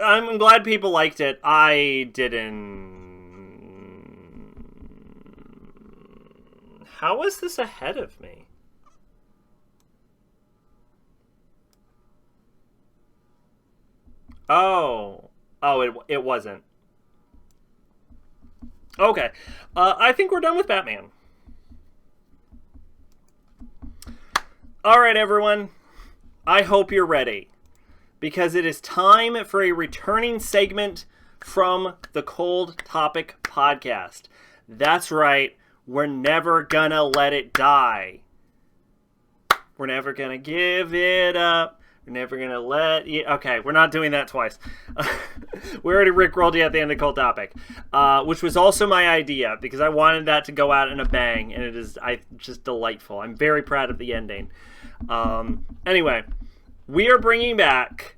Speaker 1: I'm glad people liked it. I didn't. How is this ahead of me? Oh, it wasn't. Okay, I think we're done with Batman. All right, everyone. I hope you're ready, because it is time for a returning segment from the Cold Topic podcast. That's right. We're never gonna let it die. We're never gonna give it up. We're never gonna let you. Okay, we're not doing that twice. We already rickrolled you at the end of Cold Topic, which was also my idea because I wanted that to go out in a bang, and it is just delightful. I'm very proud of the ending. Anyway, we are bringing back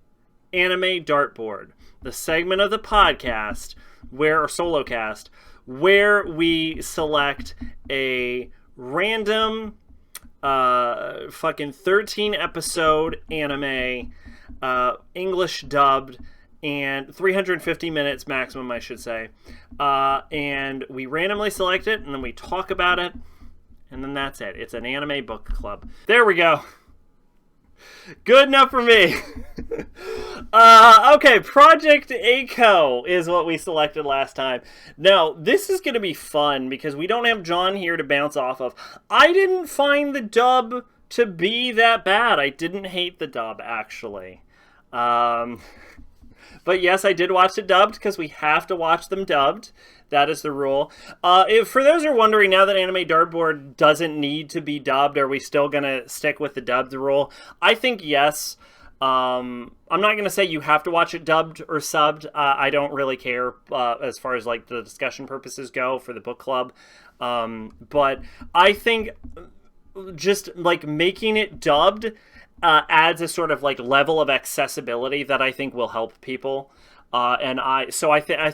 Speaker 1: Anime Dartboard, the segment of the podcast or solo cast, where we select a random fucking 13 episode anime, English dubbed, and 350 minutes maximum, I should say. And we randomly select it, and then we talk about it, and then that's it. It's an anime book club. There we go. Good enough for me. Okay, Project A-ko is what we selected last time. Now, this is going to be fun because we don't have John here to bounce off of. I didn't find the dub to be that bad. I didn't hate the dub, actually. But yes, I did watch it dubbed because we have to watch them dubbed. That is the rule. For those who are wondering, now that Anime Dartboard doesn't need to be dubbed, are we still going to stick with the dubbed rule? I think yes. I'm not going to say you have to watch it dubbed or subbed. I don't really care as far as like the discussion purposes go for the book club. But I think just like making it dubbed adds a sort of like level of accessibility that I think will help people. I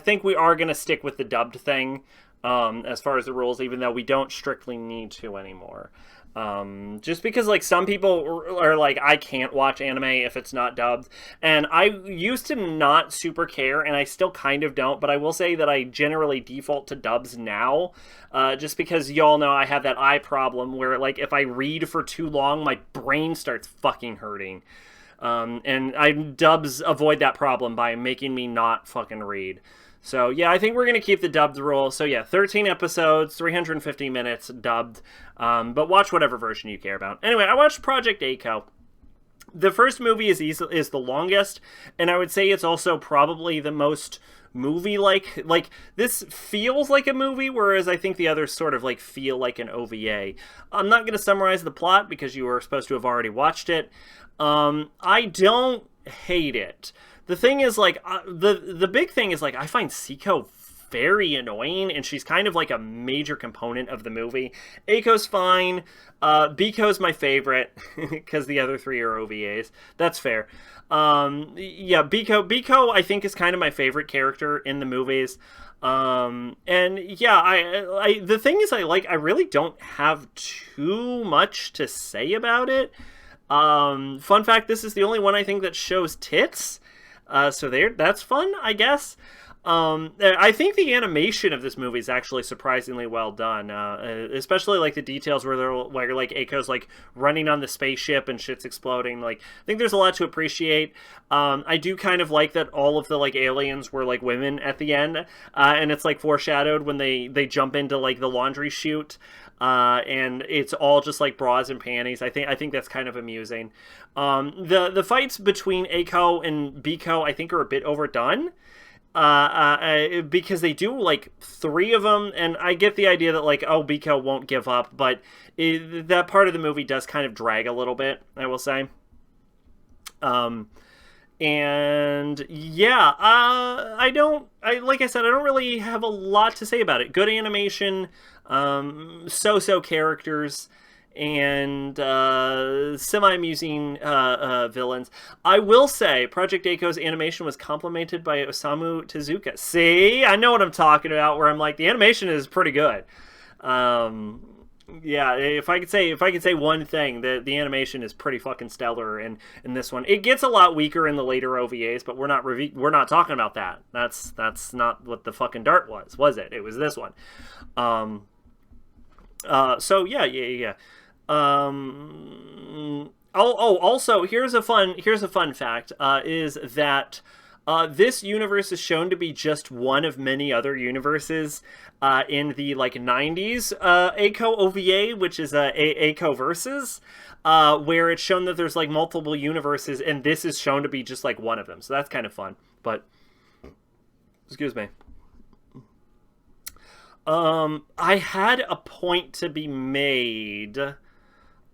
Speaker 1: think we are going to stick with the dubbed thing as far as the rules, even though we don't strictly need to anymore. Just because like some people are like, I can't watch anime if it's not dubbed, and I used to not super care, and I still kind of don't, but I will say that I generally default to dubs now, just because y'all know I have that eye problem where like if I read for too long my brain starts fucking hurting, and dubs avoid that problem by making me not fucking read. So, yeah, I think we're going to keep the dubbed rule. So, yeah, 13 episodes, 350 minutes dubbed. But watch whatever version you care about. Anyway, I watched Project A-ko. The first movie is the longest, and I would say it's also probably the most movie-like. Like, this feels like a movie, whereas I think the others sort of, like, feel like an OVA. I'm not going to summarize the plot because you were supposed to have already watched it. I don't hate it. The thing is, like, the big thing is, like, I find Seiko very annoying, and she's kind of, like, a major component of the movie. Aiko's fine. Biko's my favorite, because the other three are OVAs. That's fair. Yeah, Biko, I think, is kind of my favorite character in the movies. And, yeah, the thing is, I really don't have too much to say about it. Fun fact, this is the only one I think that shows tits. So that's fun, I guess. I think the animation of this movie is actually surprisingly well done, especially like the details where like Aiko's like running on the spaceship and shit's exploding. Like, I think there's a lot to appreciate. I do kind of like that all of the like aliens were like women at the end, and it's like foreshadowed when they jump into like the laundry chute. And it's all just like bras and panties. I think that's kind of amusing. The fights between Aiko and Biko I think are a bit overdone. Because they do like 3 of them, and I get the idea that like, oh, Biko won't give up, but that part of the movie does kind of drag a little bit, I will say. And yeah, like I said, I don't really have a lot to say about it. Good animation, so-so characters, and semi-amusing villains. I will say Project A-ko's animation was complemented by Osamu Tezuka. See, I know what I'm talking about, where I'm like, the animation is pretty good. Yeah, if I could say one thing, the animation is pretty fucking stellar in this one. It gets a lot weaker in the later OVAs, but we're not talking about that. That's not what the fucking Dart was it? It was this one. So yeah. Also, here's a fun fact, is that this universe is shown to be just one of many other universes in the like 90s A-ko OVA, which is A-ko Versus, where it's shown that there's like multiple universes, and this is shown to be just like one of them. So that's kind of fun. But excuse me. I had a point to be made,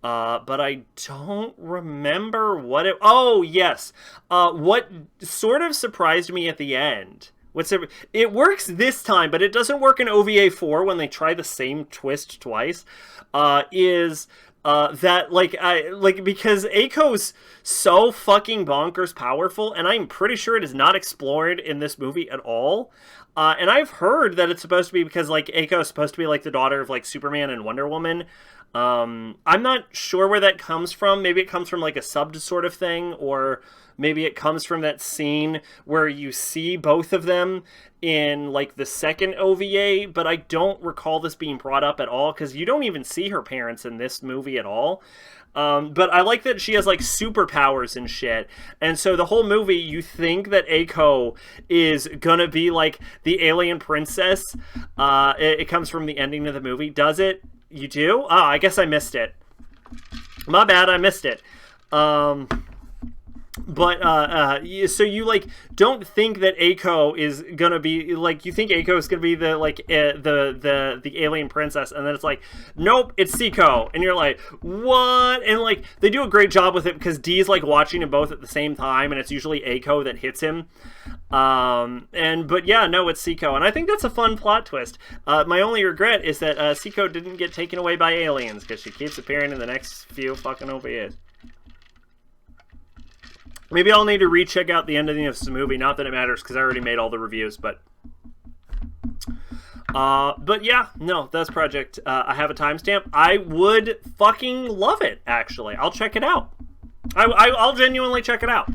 Speaker 1: but I don't remember what it... Oh, yes. What sort of surprised me at the end... It works this time, but it doesn't work in OVA 4 when they try the same twist twice, is... that, because Aiko's so fucking bonkers powerful, and I'm pretty sure it is not explored in this movie at all. And I've heard that it's supposed to be because, like, Aiko is supposed to be, like, the daughter of, like, Superman and Wonder Woman. I'm not sure where that comes from. Maybe it comes from, like, a subbed sort of thing, or maybe it comes from that scene where you see both of them in, like, the second OVA, but I don't recall this being brought up at all, because you don't even see her parents in this movie at all. But I like that she has, like, superpowers and shit. And so the whole movie, you think that Aiko is gonna be, like, the alien princess. It comes from the ending of the movie. Does it? You do? Oh, I guess I missed it. My bad, I missed it. But so you like don't think that Aiko is gonna be like, you think Aiko is gonna be the like the alien princess, and then it's like, nope, it's Seiko, and you're like, what? And like they do a great job with it because Dee's like watching them both at the same time, and it's usually Aiko that hits him. But yeah, no, it's Seiko, and I think that's a fun plot twist. My only regret is that Seiko didn't get taken away by aliens, because she keeps appearing in the next few fucking OVAs. Maybe I'll need to recheck out the ending of this movie. Not that it matters, because I already made all the reviews. But yeah, no, that's Project. I have a timestamp. I would fucking love it. Actually, I'll check it out. I'll genuinely check it out.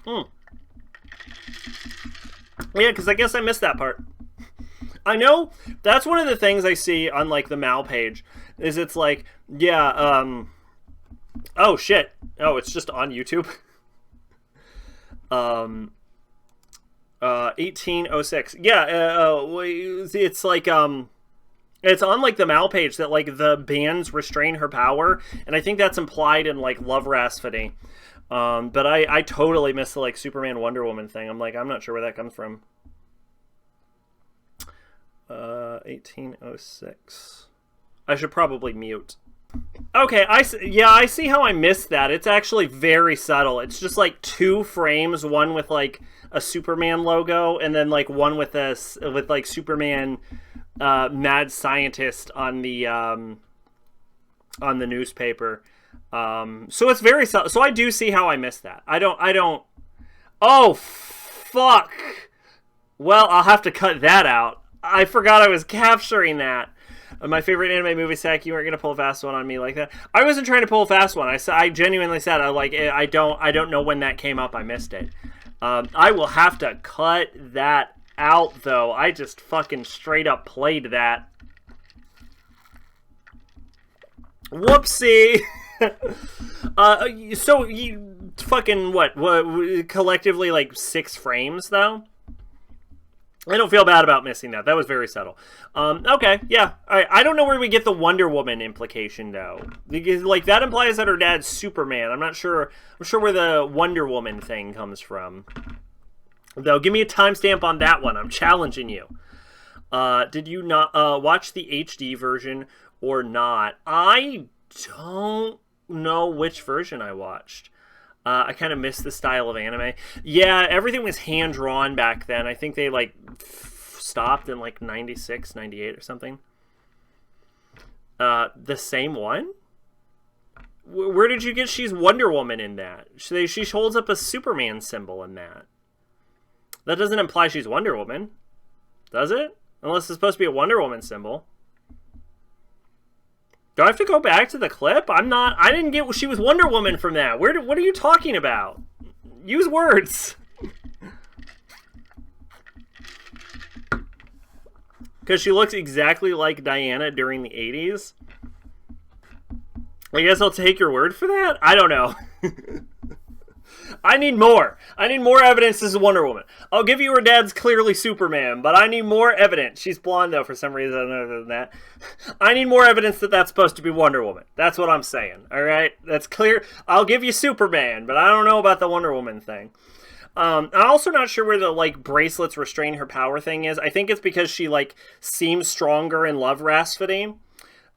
Speaker 1: Yeah, because I guess I missed that part. I know that's one of the things I see on like the Mal page. Is it's like, yeah, oh shit. Oh, it's just on YouTube. 1806. Yeah, it's like it's on like the Mal page that like the bands restrain her power, and I think that's implied in like Love Rasputin. But I totally missed the like Superman Wonder Woman thing. I'm like, I'm not sure where that comes from. 1806. I should probably mute. Okay, I see how I missed that. It's actually very subtle. It's just like 2 frames, one with like a Superman logo, and then like one with like Superman mad scientist on the newspaper. So it's very subtle. So I do see how I missed that. I don't. Oh fuck. Well, I'll have to cut that out. I forgot I was capturing that. My favorite anime movie, Sack. You weren't gonna pull a fast one on me like that. I wasn't trying to pull a fast one. I genuinely said I don't know when that came up. I missed it. I will have to cut that out though. I just fucking straight up played that. Whoopsie. So you fucking what collectively like 6 frames though. I don't feel bad about missing that. That was very subtle. Okay, yeah. All right. I don't know where we get the Wonder Woman implication, though. Because, like, that implies that her dad's Superman. I'm not sure. I'm sure where the Wonder Woman thing comes from. Though, give me a timestamp on that one. I'm challenging you. Did you not watch the HD version or not? I don't know which version I watched. I kind of missed the style of anime. Yeah, everything was hand-drawn back then. I think they, like, stopped in, like, 96, 98 or something. The same one? Where did you get she's Wonder Woman in that? She holds up a Superman symbol in that. That doesn't imply she's Wonder Woman, does it? Unless it's supposed to be a Wonder Woman symbol. Do I have to go back to the clip? I didn't get she was Wonder Woman from that. What are you talking about? Use words. Because she looks exactly like Diana during the 80s. I guess I'll take your word for that? I don't know. I need more. I need more evidence this is Wonder Woman. I'll give you her dad's clearly Superman, but I need more evidence. She's blonde, though, for some reason other than that. I need more evidence that that's supposed to be Wonder Woman. That's what I'm saying, all right? That's clear. I'll give you Superman, but I don't know about the Wonder Woman thing. I'm also not sure where the, like, bracelets restrain her power thing is. I think it's because she, like, seems stronger in Love Rasputin.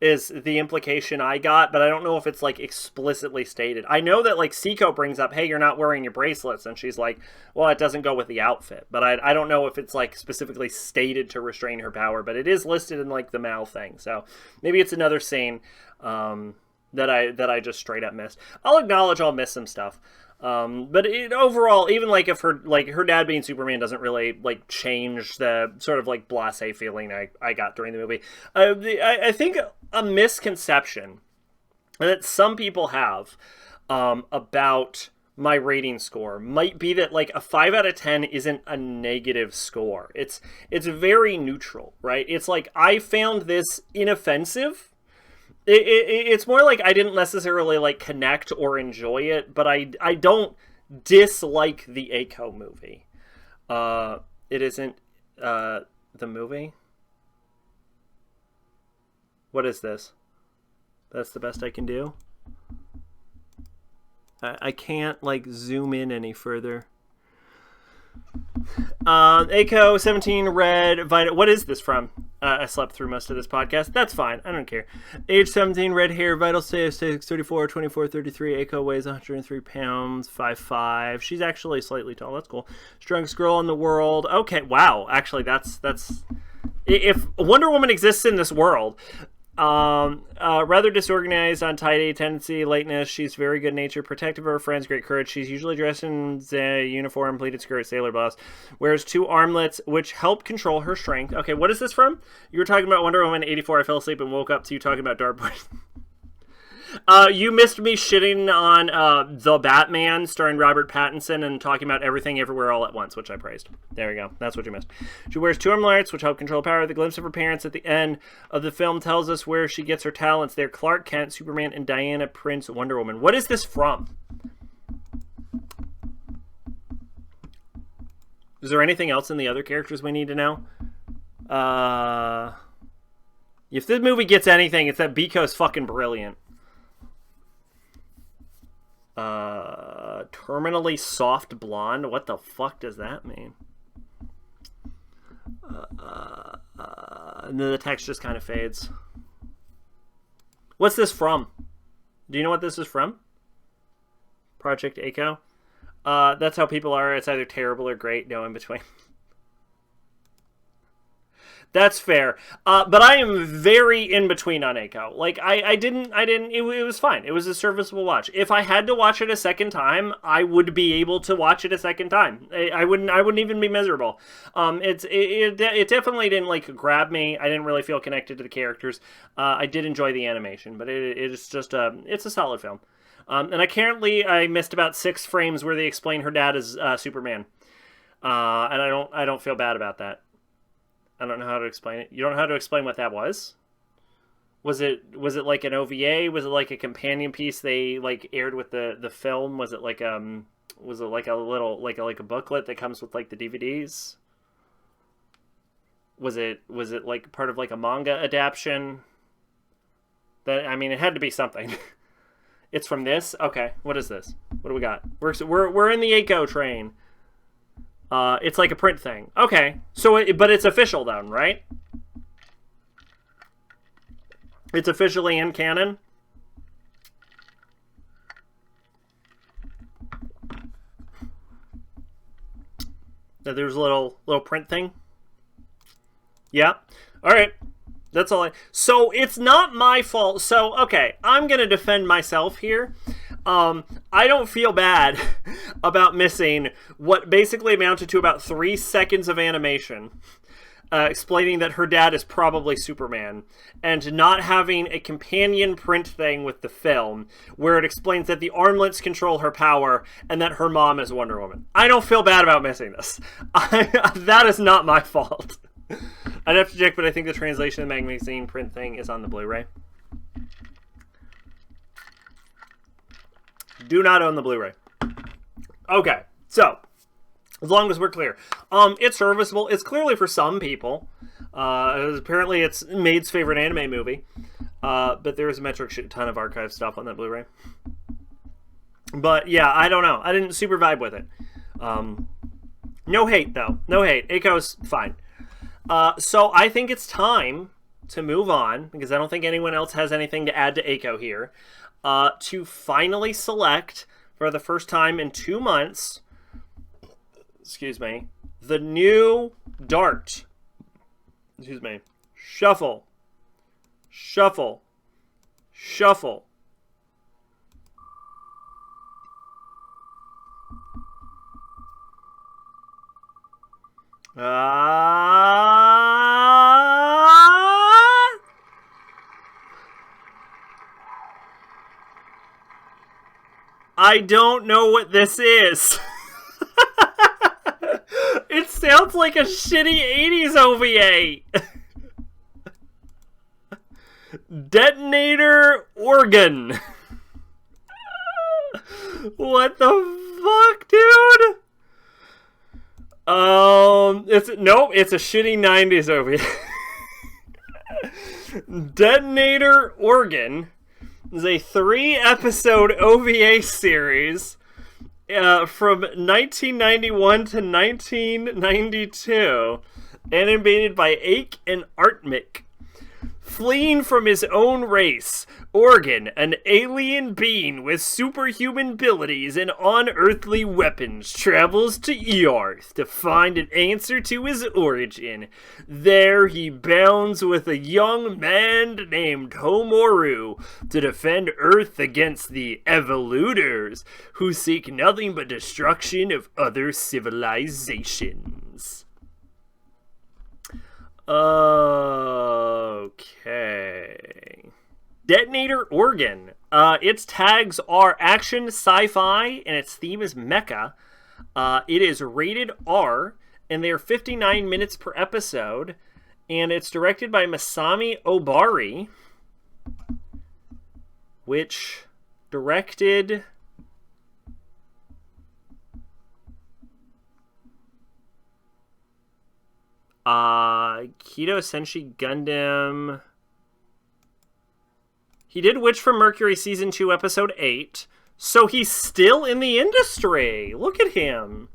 Speaker 1: Is the implication I got, but I don't know if it's like explicitly stated. I know that like Seiko brings up, hey, you're not wearing your bracelets, and she's like, well, it doesn't go with the outfit, but I don't know if it's like specifically stated to restrain her power, but it is listed in like the Mal thing, so maybe it's another scene that I just straight up missed. I'll acknowledge I'll miss some stuff. But overall, even like if her dad being Superman doesn't really like change the sort of like blasé feeling I got during the movie. I think a misconception that some people have about my rating score might be that like a 5 out of 10 isn't a negative score. It's very neutral, right? It's like I found this inoffensive. It's more like I didn't necessarily like connect or enjoy it, but I don't dislike the Aiko movie. It isn't the movie. What is this? That's the best I can do. I can't, like, zoom in any further. Aiko, 17, red, vital. What is this from? I slept through most of this podcast. That's fine. I don't care. Age 17, red hair, vital status 34, 24, 33. Aiko weighs 103 pounds, 5'5". She's actually slightly tall. That's cool. Strongest girl in the world. Okay, wow. Actually, that's... If Wonder Woman exists in this world... rather disorganized, untidy, tendency, lateness. She's very good natured, protective of her friends, great courage. She's usually dressed in a uniform, pleated skirt, sailor blouse. Wears 2 armlets, which help control her strength. Okay, what is this from? You were talking about Wonder Woman 84. I fell asleep and woke up to you talking about Dartboard. You missed me shitting on The Batman, starring Robert Pattinson, and talking about everything everywhere all at once, which I praised. There we go. That's what you missed. She wears 2 armlets, which help control power. The glimpse of her parents at the end of the film tells us where she gets her talents. They're Clark Kent, Superman, and Diana Prince, Wonder Woman. What is this from? Is there anything else in the other characters we need to know? If this movie gets anything, it's that Biko's fucking brilliant. Terminally soft blonde. What the fuck does that mean? And then the text just kind of fades. What's this from? Do you know what this is from? Project Aiko? That's how people are. It's either terrible or great. No in between. That's fair. But I am very in between on Aiko. Like, it was fine. It was a serviceable watch. If I had to watch it a second time, I would be able to watch it a second time. I wouldn't even be miserable. It definitely didn't, like, grab me. I didn't really feel connected to the characters. I did enjoy the animation, but it's just, it's a solid film. And I missed about 6 frames where they explain her dad is Superman. And I don't feel bad about that. I don't know how to explain it. You don't know how to explain what that was? Was it like an OVA? Was it like a companion piece they like aired with the film? Was it like a little like a booklet that comes with like the DVDs? Was it like part of like a manga adaptation? It had to be something. It's from this? Okay. What is this? What do we got? We're in the Aiko train. It's like a print thing. Okay. But it's official then, right? It's officially in canon? There's a little print thing? Yeah. All right. That's all So it's not my fault. So, okay. I'm going to defend myself here. I don't feel bad about missing what basically amounted to about 3 seconds of animation explaining that her dad is probably Superman, and not having a companion print thing with the film where it explains that the armlets control her power and that her mom is Wonder Woman. I don't feel bad about missing this. That is not my fault. I'd have to check, but I think the translation of the magazine print thing is on the Blu-ray. Do not own the Blu-ray. Okay, so as long as we're clear, it's serviceable. It's clearly for some people. Apparently, it's Maid's favorite anime movie. But there is a metric shit ton of archive stuff on that Blu-ray. But yeah, I don't know. I didn't super vibe with it. No hate though. No hate. Aiko's fine. So I think it's time to move on, because I don't think anyone else has anything to add to Aiko here. To finally select, for the first time in 2 months, excuse me, the new Dart. Excuse me. Shuffle. Shuffle. Shuffle. I don't know what this is. It sounds like a shitty 80s OVA. Detonator organ. What the fuck, dude? It's a shitty 90s OVA. Detonator organ. is a 3-episode OVA series from 1991 to 1992, animated by Ake and Artmick. Fleeing from his own race, Organ, an alien being with superhuman abilities and unearthly weapons, travels to Earth to find an answer to his origin. There he bounds with a young man named Homoru to defend Earth against the Evolutors, who seek nothing but destruction of other civilizations. Okay. Detonator Organ. Its tags are action, sci-fi, and its theme is mecha. It is rated R, and they are 59 minutes per episode, and it's directed by Masami Obari, which directed Keto Senshi Gundam. He did Witch from Mercury Season 2, Episode 8. So he's still in the industry. Look at him.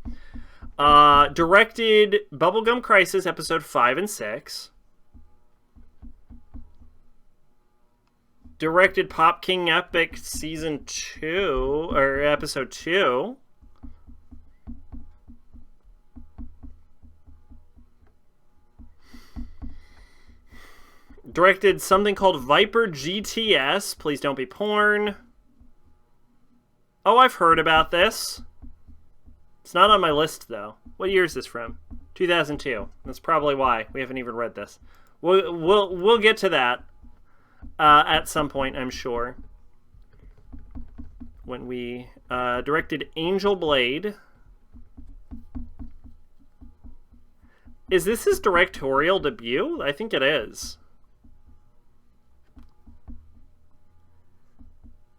Speaker 1: Directed Bubblegum Crisis, Episode 5 and 6. Directed Pop King Epic Season 2, or Episode 2. Directed something called Viper GTS. Please don't be porn. Oh, I've heard about this. It's not on my list, though. What year is this from? 2002. That's probably why we haven't even read this. We'll get to that at some point, I'm sure. When we directed Angel Blade. Is this his directorial debut? I think it is.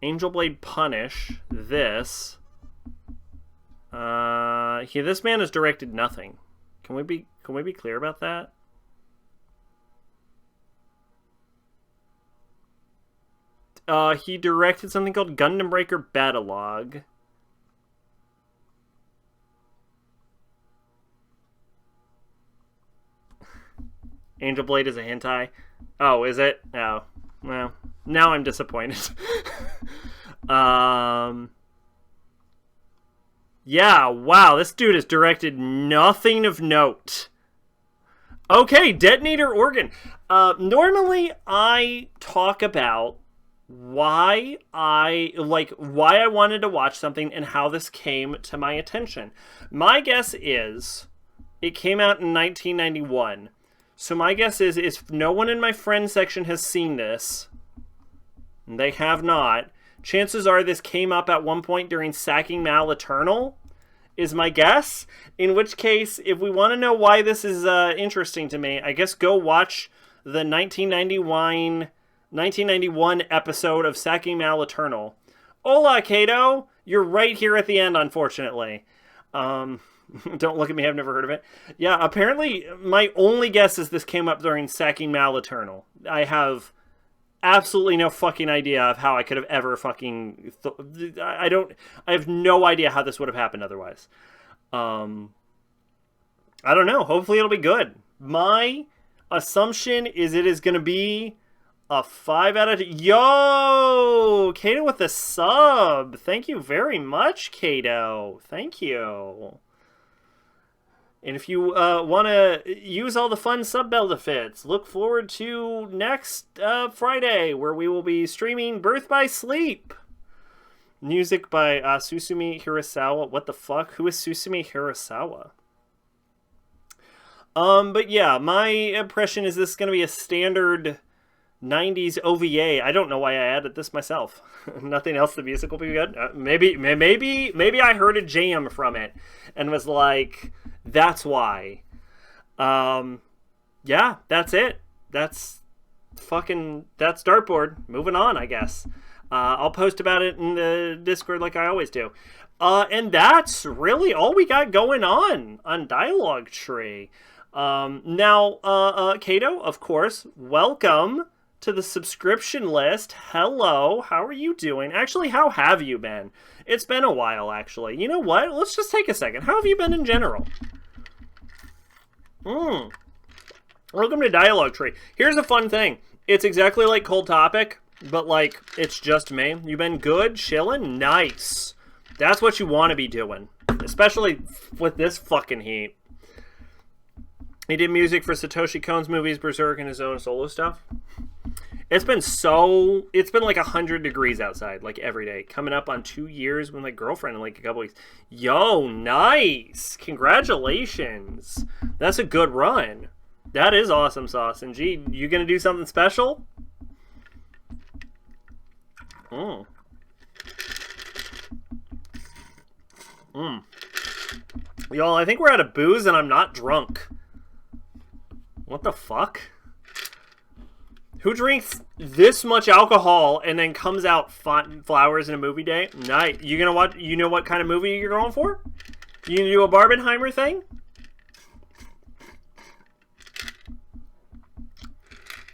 Speaker 1: Angel Blade Punish. This. This man has directed nothing. Can we be clear about that? He directed something called Gundam Breaker Battleog. Angel Blade is a hentai. Oh, is it? Oh, well, now I'm disappointed. Yeah, wow, this dude has directed nothing of note. Okay, Detonator Organ. Normally I talk about why I wanted to watch something and how this came to my attention. My guess is it came out in 1991. So my guess is if no one in my friend section has seen this, and they have not, chances are this came up at one point during Sacking Mal Eternal, is my guess. In which case, if we want to know why this is interesting to me, I guess go watch the 1991 episode of Sacking Mal Eternal. Hola, Kato! You're right here at the end, unfortunately. Don't look at me, I've never heard of it. Yeah, apparently, my only guess is this came up during Sacking Mal Eternal. I have absolutely no fucking idea of how I could have ever fucking... I have no idea how this would have happened otherwise. I don't know. Hopefully it'll be good. My assumption is it is going to be a 5 out of 10. Yo! Kato with the sub. Thank you very much, Kato. Thank you. And if you want to use all the fun sub benefits, look forward to next Friday, where we will be streaming Birth by Sleep. Music by Susumi Hirasawa. What the fuck? Who is Susumi Hirasawa? But yeah, my impression is this is going to be a standard 90s OVA. I don't know why I added this myself. Nothing else. The music will be good. Maybe I heard a jam from it and was like, that's why. Yeah, that's it. That's Dartboard. Moving on, I guess. I'll post about it in the Discord like I always do. And that's really all we got going on Dialogue Tree. Now, Kato, of course, welcome to the subscription list. Hello, how are you doing? Actually, how have you been? It's been a while, actually. You know what? Let's just take a second. How have you been in general? Welcome to Dialogue Tree. Here's a fun thing. It's exactly like Cold Topic, but like, it's just me. You been good? Chilling? Nice. That's what you want to be doing. Especially with this fucking heat. He did music for Satoshi Kon's movies, Berserk, and his own solo stuff. It's been like 100 degrees outside, like every day. Coming up on 2 years with my girlfriend in like a couple weeks. Yo, nice. Congratulations. That's a good run. That is awesome sauce. And gee, you gonna do something special? Y'all, I think we're out of booze and I'm not drunk. What the fuck? Who drinks this much alcohol and then comes out flowers in a movie day? Nice. You gonna watch? You know what kind of movie you're going for? You gonna do a Barbenheimer thing?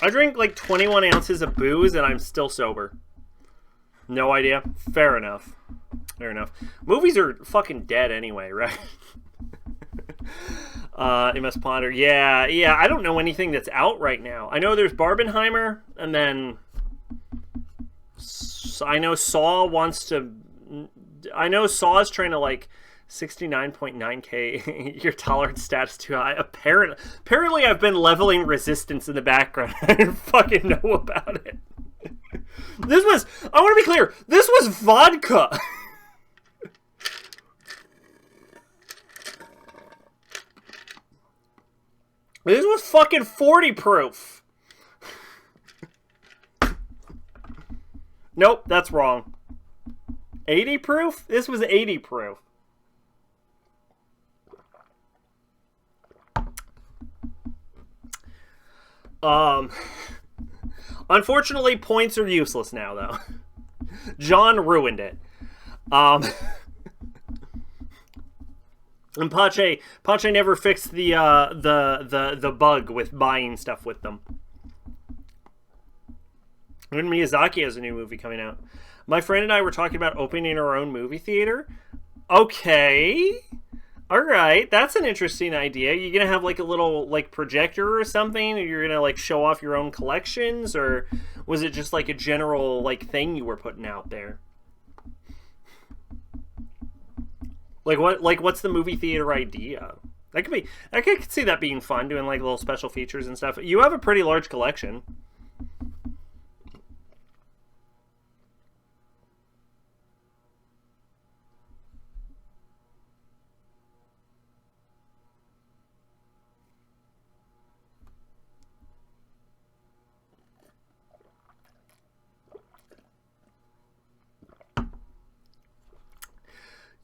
Speaker 1: I drink like 21 ounces of booze and I'm still sober. No idea. Fair enough. Fair enough. Movies are fucking dead anyway, right? MS Ponder. Yeah. I don't know anything that's out right now. I know there's Barbenheimer, and then I know Saw wants to. I know Saw is trying to like 69.9K. Your tolerance stats too high. Apparently, I've been leveling resistance in the background. I didn't fucking know about it. This was. I want to be clear. This was vodka. This was fucking 40 proof. Nope, that's wrong. 80 proof? This was 80 proof. Unfortunately, points are useless now, though. John ruined it. And Pache never fixed the bug with buying stuff with them. When Miyazaki has a new movie coming out. My friend and I were talking about opening our own movie theater. Okay. Alright, that's an interesting idea. You gonna have like a little like projector or something? Or you're gonna like show off your own collections? Or was it just like a general like thing you were putting out there? What's the movie theater idea? I could see that being fun, doing like little special features and stuff. You have a pretty large collection.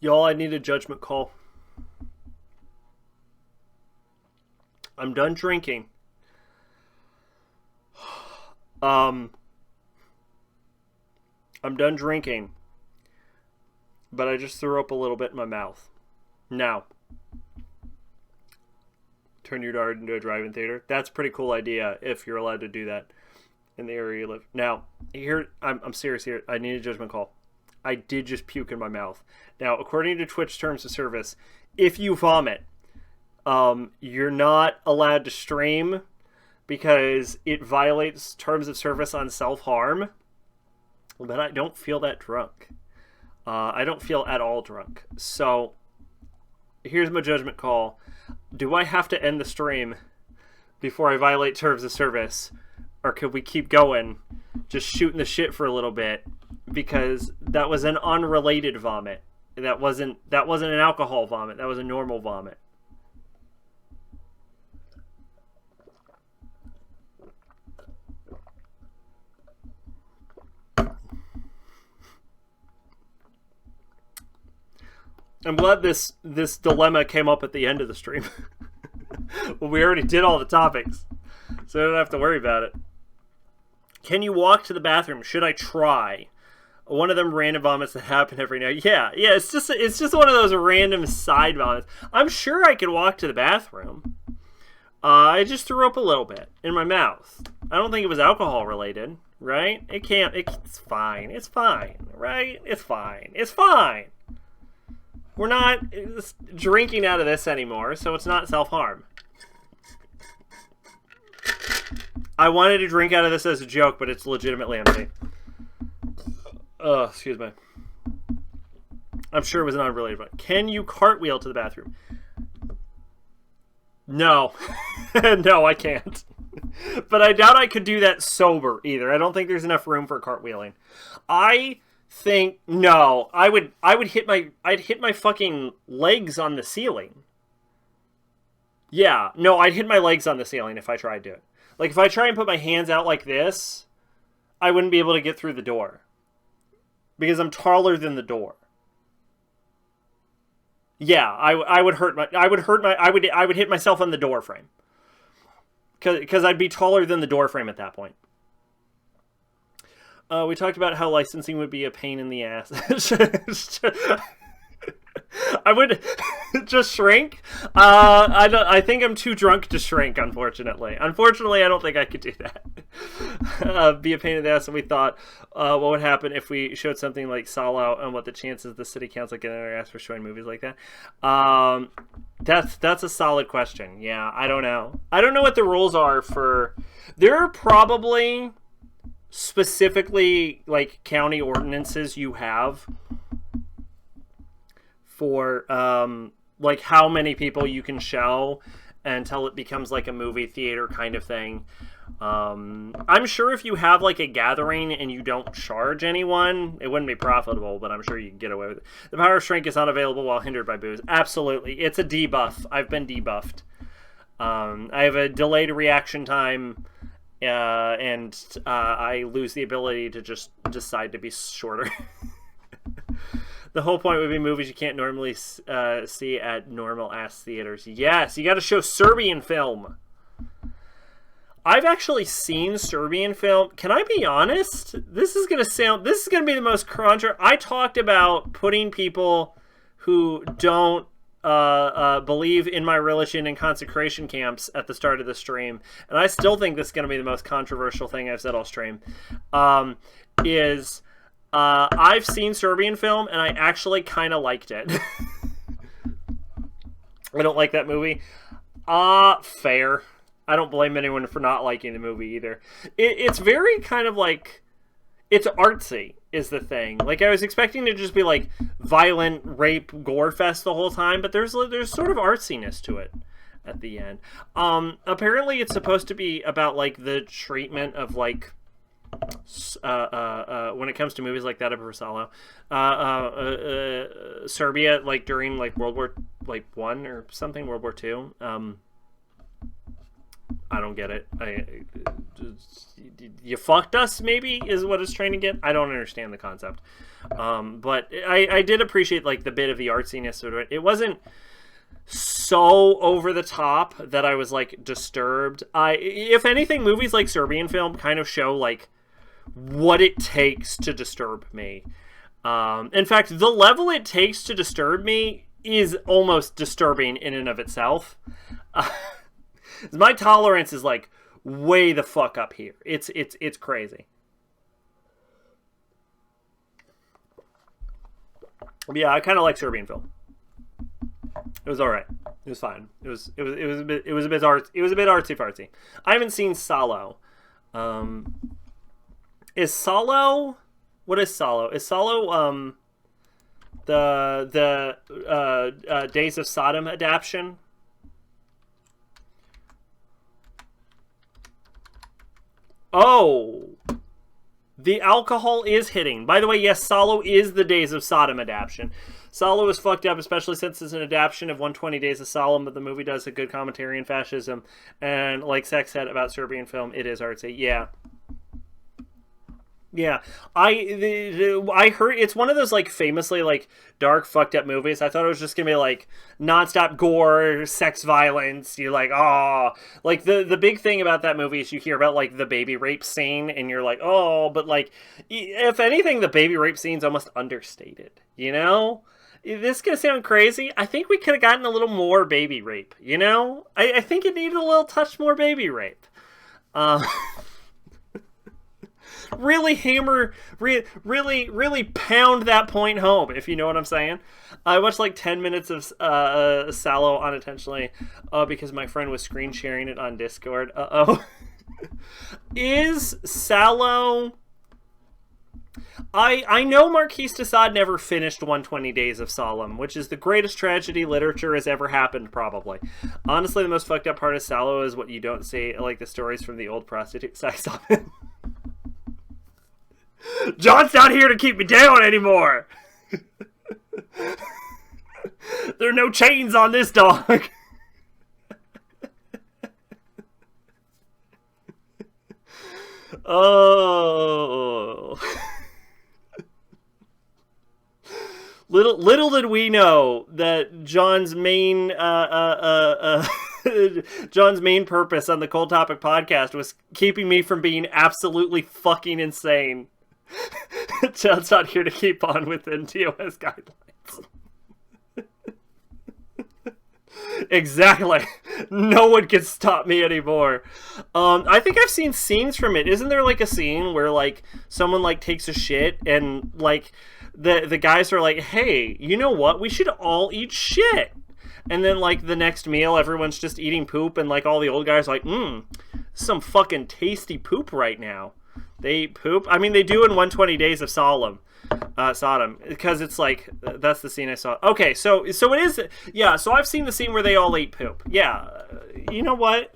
Speaker 1: Y'all, I need a judgment call. I'm done drinking. I'm done drinking. But I just threw up a little bit in my mouth. Now, turn your yard into a drive-in theater. That's a pretty cool idea if you're allowed to do that in the area you live. Now, here, I'm serious here. I need a judgment call. I did just puke in my mouth. Now, according to Twitch terms of service, if you vomit, you're not allowed to stream because it violates terms of service on self-harm. But I don't feel that drunk. I don't feel at all drunk. So, here's my judgment call. Do I have to end the stream before I violate terms of service? Or could we keep going, just shooting the shit for a little bit? Because that was an unrelated vomit. That wasn't an alcohol vomit. That was a normal vomit. I'm glad this dilemma came up at the end of the stream. Well, we already did all the topics, so I don't have to worry about it. Can you walk to the bathroom? Should I try? One of them random vomits that happen every night. Yeah, it's just one of those random side vomits. I'm sure I could walk to the bathroom. I just threw up a little bit in my mouth. I don't think it was alcohol related, right? It can't. It's fine. It's fine, right? It's fine. It's fine. We're not drinking out of this anymore, so it's not self-harm. I wanted to drink out of this as a joke, but it's legitimately empty. Excuse me. I'm sure it was an unrelated one. Can you cartwheel to the bathroom? No. No, I can't. But I doubt I could do that sober either. I don't think there's enough room for cartwheeling. I think no. I'd hit my fucking legs on the ceiling. Yeah, no, I'd hit my legs on the ceiling if I tried to. Like if I try and put my hands out like this, I wouldn't be able to get through the door. Because I'm taller than the door. Yeah, I would hit myself on the door frame. Because I'd be taller than the door frame at that point. We talked about how licensing would be a pain in the ass. I would just shrink. I think I'm too drunk to shrink, unfortunately. Unfortunately, I don't think I could do that. Be a pain in the ass. And we thought, what would happen if we showed something like Solo and what the chances the city council getting their ass for showing movies like that? That's a solid question. Yeah, I don't know. I don't know what the rules are for. There are probably specifically like county ordinances you have for like how many people you can show until it becomes like a movie theater kind of thing. I'm sure if you have like a gathering and you don't charge anyone, it wouldn't be profitable, but I'm sure you can get away with it. The power of shrink is unavailable while hindered by booze. Absolutely. It's a debuff. I've been debuffed. I have a delayed reaction time, and I lose the ability to just decide to be shorter. The whole point would be movies you can't normally see at normal-ass theaters. Yes, you got to show Serbian film. I've actually seen Serbian film. Can I be honest? This is going to be the most I talked about putting people who don't believe in my religion in consecration camps at the start of the stream, and I still think this is going to be the most controversial thing I've said all stream. I've seen Serbian film, and I actually kind of liked it. I don't like that movie. Fair. I don't blame anyone for not liking the movie either. It's very kind of like... It's artsy, is the thing. Like, I was expecting to just be, like, violent rape gore fest the whole time, but there's sort of artsiness to it at the end. Apparently it's supposed to be about, like, the treatment of, like... when it comes to movies like that of Versalo, Serbia, like during like World War like One or something, World War II. I don't get it. You fucked us, maybe, is what it's trying to get. I don't understand the concept. But I did appreciate like the bit of the artsiness of it. It wasn't so over the top that I was like disturbed. If anything, movies like Serbian film kind of show like what it takes to disturb me. In fact, the level it takes to disturb me is almost disturbing in and of itself. My tolerance is like way the fuck up here. It's crazy. But yeah, I kind of like Serbian film. It was all right. It was fine. It was a bit artsy fartsy. I haven't seen Salo. Is Salo? What is Salo? Is Salo the Days of Sodom adaptation? Oh, the alcohol is hitting. By the way, yes, Salo is the Days of Sodom adaptation. Salo is fucked up, especially since it's an adaptation of 120 Days of Sodom, but the movie does a good commentary on fascism. And like Sex said about Serbian film, it is artsy. Yeah. Yeah, I heard it's one of those like famously like dark fucked up movies. I thought it was just gonna be like nonstop gore, sex violence. You're like, oh, like the big thing about that movie is you hear about like the baby rape scene, and you're like, oh, but like if anything, the baby rape scene's almost understated. You know, this is gonna sound crazy. I think we could have gotten a little more baby rape. You know, I think it needed a little touch more baby rape. really hammer, really pound that point home, if you know what I'm saying. I watched like 10 minutes of Sallow unintentionally because my friend was screen sharing it on Discord. Is Sallow... I know Marquis de Sade never finished 120 Days of Solemn, which is the greatest tragedy literature has ever happened, probably. Honestly, the most fucked up part of Sallow is what you don't see, like the stories from the old prostitute sex shop. John's not here to keep me down anymore! There are no chains on this dog! Oh... Little did we know that John's main John's main purpose on the Cold Topic podcast was keeping me from being absolutely fucking insane. John's not here to keep on within TOS guidelines. Exactly. No one can stop me anymore. I think I've seen scenes from it. Isn't there like a scene where like someone like takes a shit and like the guys are like, hey, you know what? We should all eat shit. And then like the next meal, everyone's just eating poop, and like all the old guys are like, some fucking tasty poop right now. They eat poop. I mean, they do in 120 Days of Sodom, because it's like that's the scene I saw. Okay, so it is. Yeah, so I've seen the scene where they all ate poop. Yeah, you know what?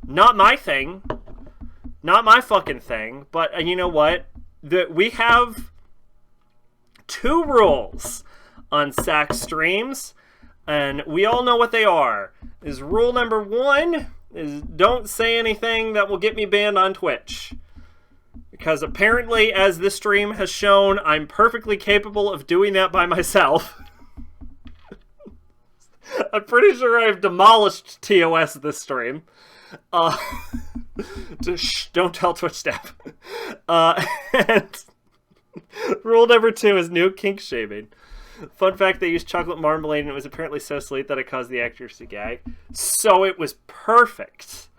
Speaker 1: Not my thing. Not my fucking thing. But you know what? We have 2 rules on Sac streams, and we all know what they are. Is rule number 1 is don't say anything that will get me banned on Twitch. Because apparently, as this stream has shown, I'm perfectly capable of doing that by myself. I'm pretty sure I've demolished TOS this stream. Don't tell Twitch staff. And rule number 2 is no kink shaming. Fun fact, they used chocolate marmalade and it was apparently so sweet that it caused the actors to gag. So it was perfect.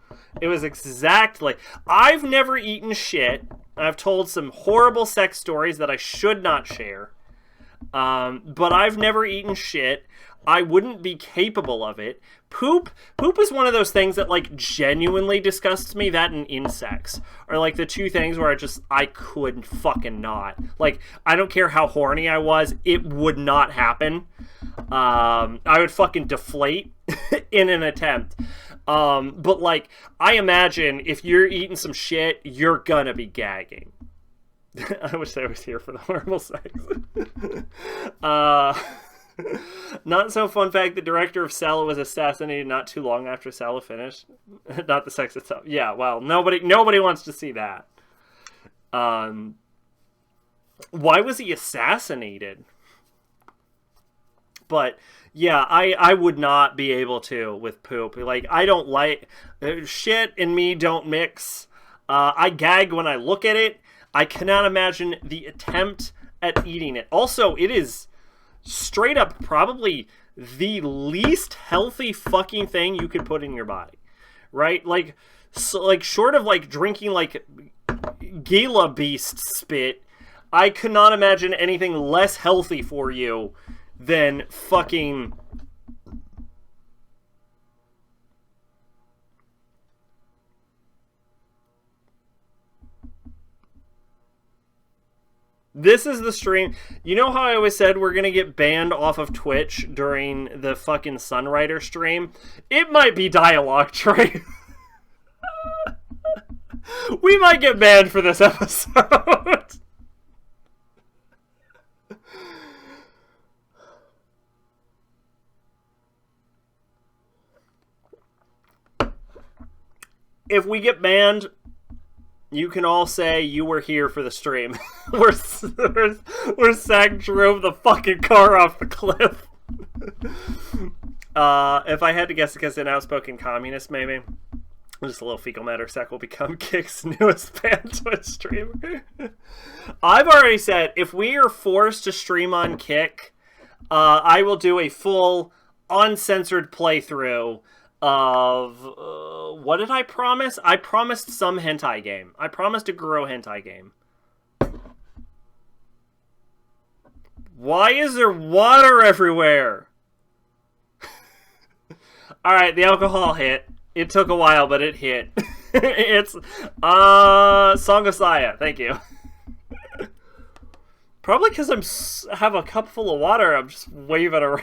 Speaker 1: It was exactly... I've never eaten shit. I've told some horrible sex stories that I should not share. But I've never eaten shit. I wouldn't be capable of it. Poop is one of those things that, like, genuinely disgusts me. That and insects are, like, the 2 things where I could fucking not. Like, I don't care how horny I was, it would not happen. I would fucking deflate in an attempt. But, like, I imagine if you're eating some shit, you're gonna be gagging. I wish I was here for the horrible sex. Not so fun fact, the director of Sallow was assassinated not too long after Sallow finished. Not the sex itself. Yeah, well, nobody wants to see that. Why was he assassinated? But yeah, I would not be able to with poop. Like, I don't like... Shit and me don't mix. I gag when I look at it. I cannot imagine the attempt at eating it. Also, it is straight up probably the least healthy fucking thing you could put in your body. Right? Like, so, like short of like drinking like Gila Beast spit, I could not imagine anything less healthy for you than fucking... This is the stream. You know how I always said we're going to get banned off of Twitch during the fucking Sunrider stream? It might be Dialogue Tree. We might get banned for this episode. If we get banned, you can all say you were here for the stream. where Sac drove the fucking car off the cliff. If I had to guess, because an outspoken communist, maybe. Just a little fecal matter. Sac will become Kick's newest banned Twitch streamer. I've already said, if we are forced to stream on Kick, I will do a full, uncensored playthrough of what did I promise? I promised some hentai game. I promised a Guro hentai game. Why is there water everywhere? Alright, the alcohol hit. It took a while, but it hit. It's Song of Saya. Thank you. Probably because I have a cup full of water. I'm just waving around.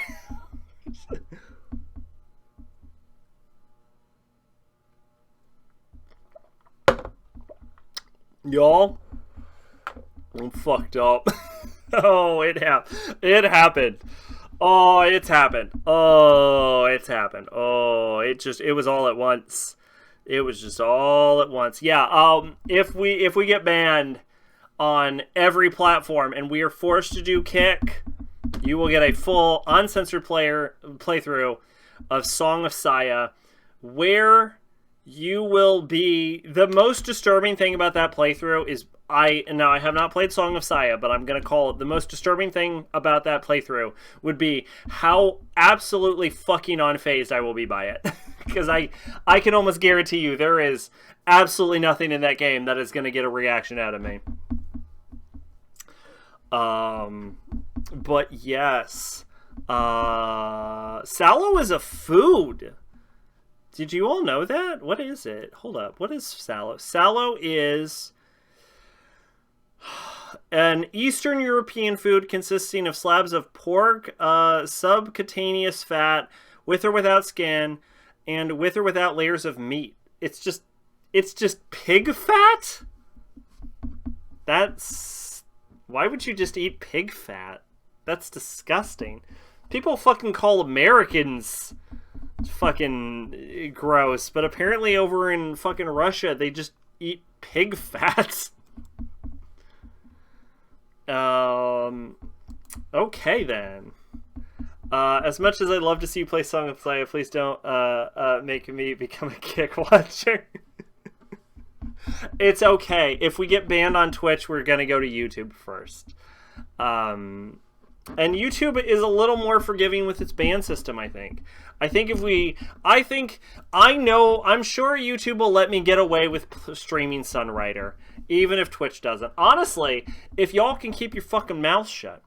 Speaker 1: Y'all, I'm fucked up. Oh, it happened. Oh, it's happened. Oh, it's happened. Oh, it was all at once. It was just all at once. Yeah, if we get banned on every platform and we are forced to do Kick, you will get a full uncensored playthrough of Song of Saya, where you will be... The most disturbing thing about that playthrough is... I have not played Song of Saya, but I'm going to call it the most disturbing thing about that playthrough would be how absolutely fucking unfazed I will be by it. Because I can almost guarantee you there is absolutely nothing in that game that is going to get a reaction out of me. But yes. Sallow is a food. Did you all know that? What is it? Hold up. What is sallow? Sallow is an Eastern European food consisting of slabs of pork, subcutaneous fat, with or without skin, and with or without layers of meat. It's just pig fat? Why would you just eat pig fat? That's disgusting. People fucking call Americans fucking gross, but apparently over in fucking Russia they just eat pig fat. Okay then. As much as I'd love to see you play Song of Saya, please don't make me become a Kick watcher. It's okay. If we get banned on Twitch, we're gonna go to YouTube first. And YouTube is a little more forgiving with its ban system, I think. I'm sure YouTube will let me get away with streaming Sunrider, even if Twitch doesn't. Honestly, if y'all can keep your fucking mouth shut,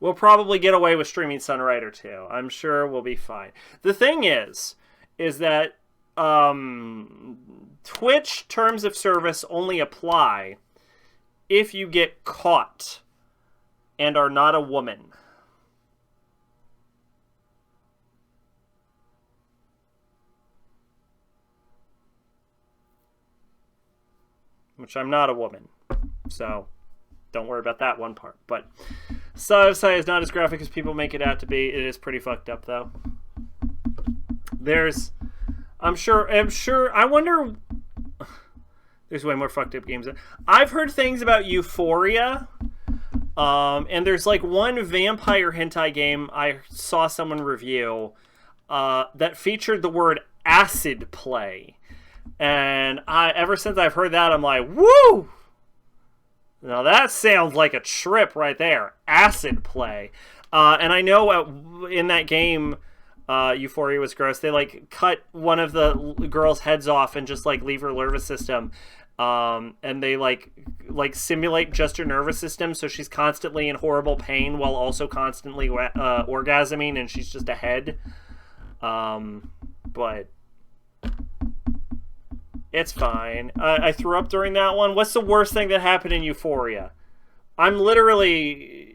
Speaker 1: we'll probably get away with streaming Sunrider too. I'm sure we'll be fine. The thing is that Twitch terms of service only apply if you get caught and are not a woman. Which I'm not a woman, so don't worry about that one part. But Song of Saya is not as graphic as people make it out to be. It is pretty fucked up, though. I wonder... There's way more fucked up games. I've heard things about Euphoria, and there's like one vampire hentai game I saw someone review that featured the word acid play. And ever since I've heard that, I'm like, woo! Now that sounds like a trip right there. Acid play. And I know in that game, Euphoria was gross. They like cut one of the girls' heads off and just like leave her nervous system. And they like simulate just her nervous system, so she's constantly in horrible pain while also constantly orgasming, and she's just a head. But it's fine. I threw up during that one. What's the worst thing that happened in Euphoria? I'm literally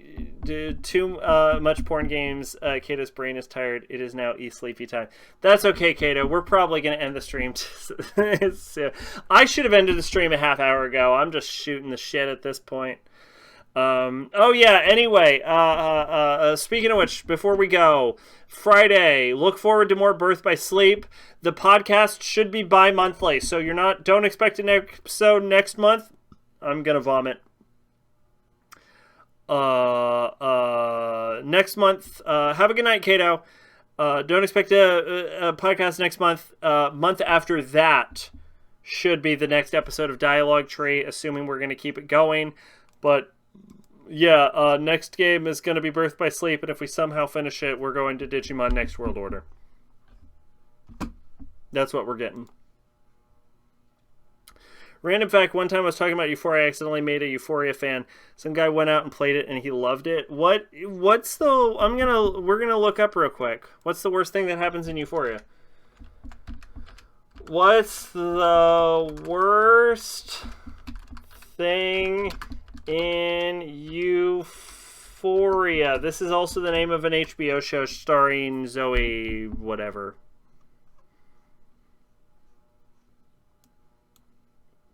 Speaker 1: too much porn games. Kato's brain is tired. It is now sleepy time. That's okay, Kato. We're probably going to end the stream. I should have ended the stream a half hour ago. I'm just shooting the shit at this point. Oh yeah, anyway, speaking of which, before we go, Friday, look forward to more Birth by Sleep. The podcast should be bi-monthly, so don't expect an episode next month. I'm gonna vomit. Next month, have a good night, Kato. Don't expect a podcast next month. Month after that should be the next episode of Dialogue Tree, assuming we're gonna keep it going, but Next game is going to be Birth by Sleep, and if we somehow finish it, we're going to Digimon Next World Order. That's what we're getting. Random fact, one time I was talking about Euphoria, I accidentally made a Euphoria fan. Some guy went out and played it and he loved it. We're gonna look up real quick. What's the worst thing that happens in Euphoria? What's the worst thing in Euphoria? This is also the name of an HBO show starring Zoe whatever.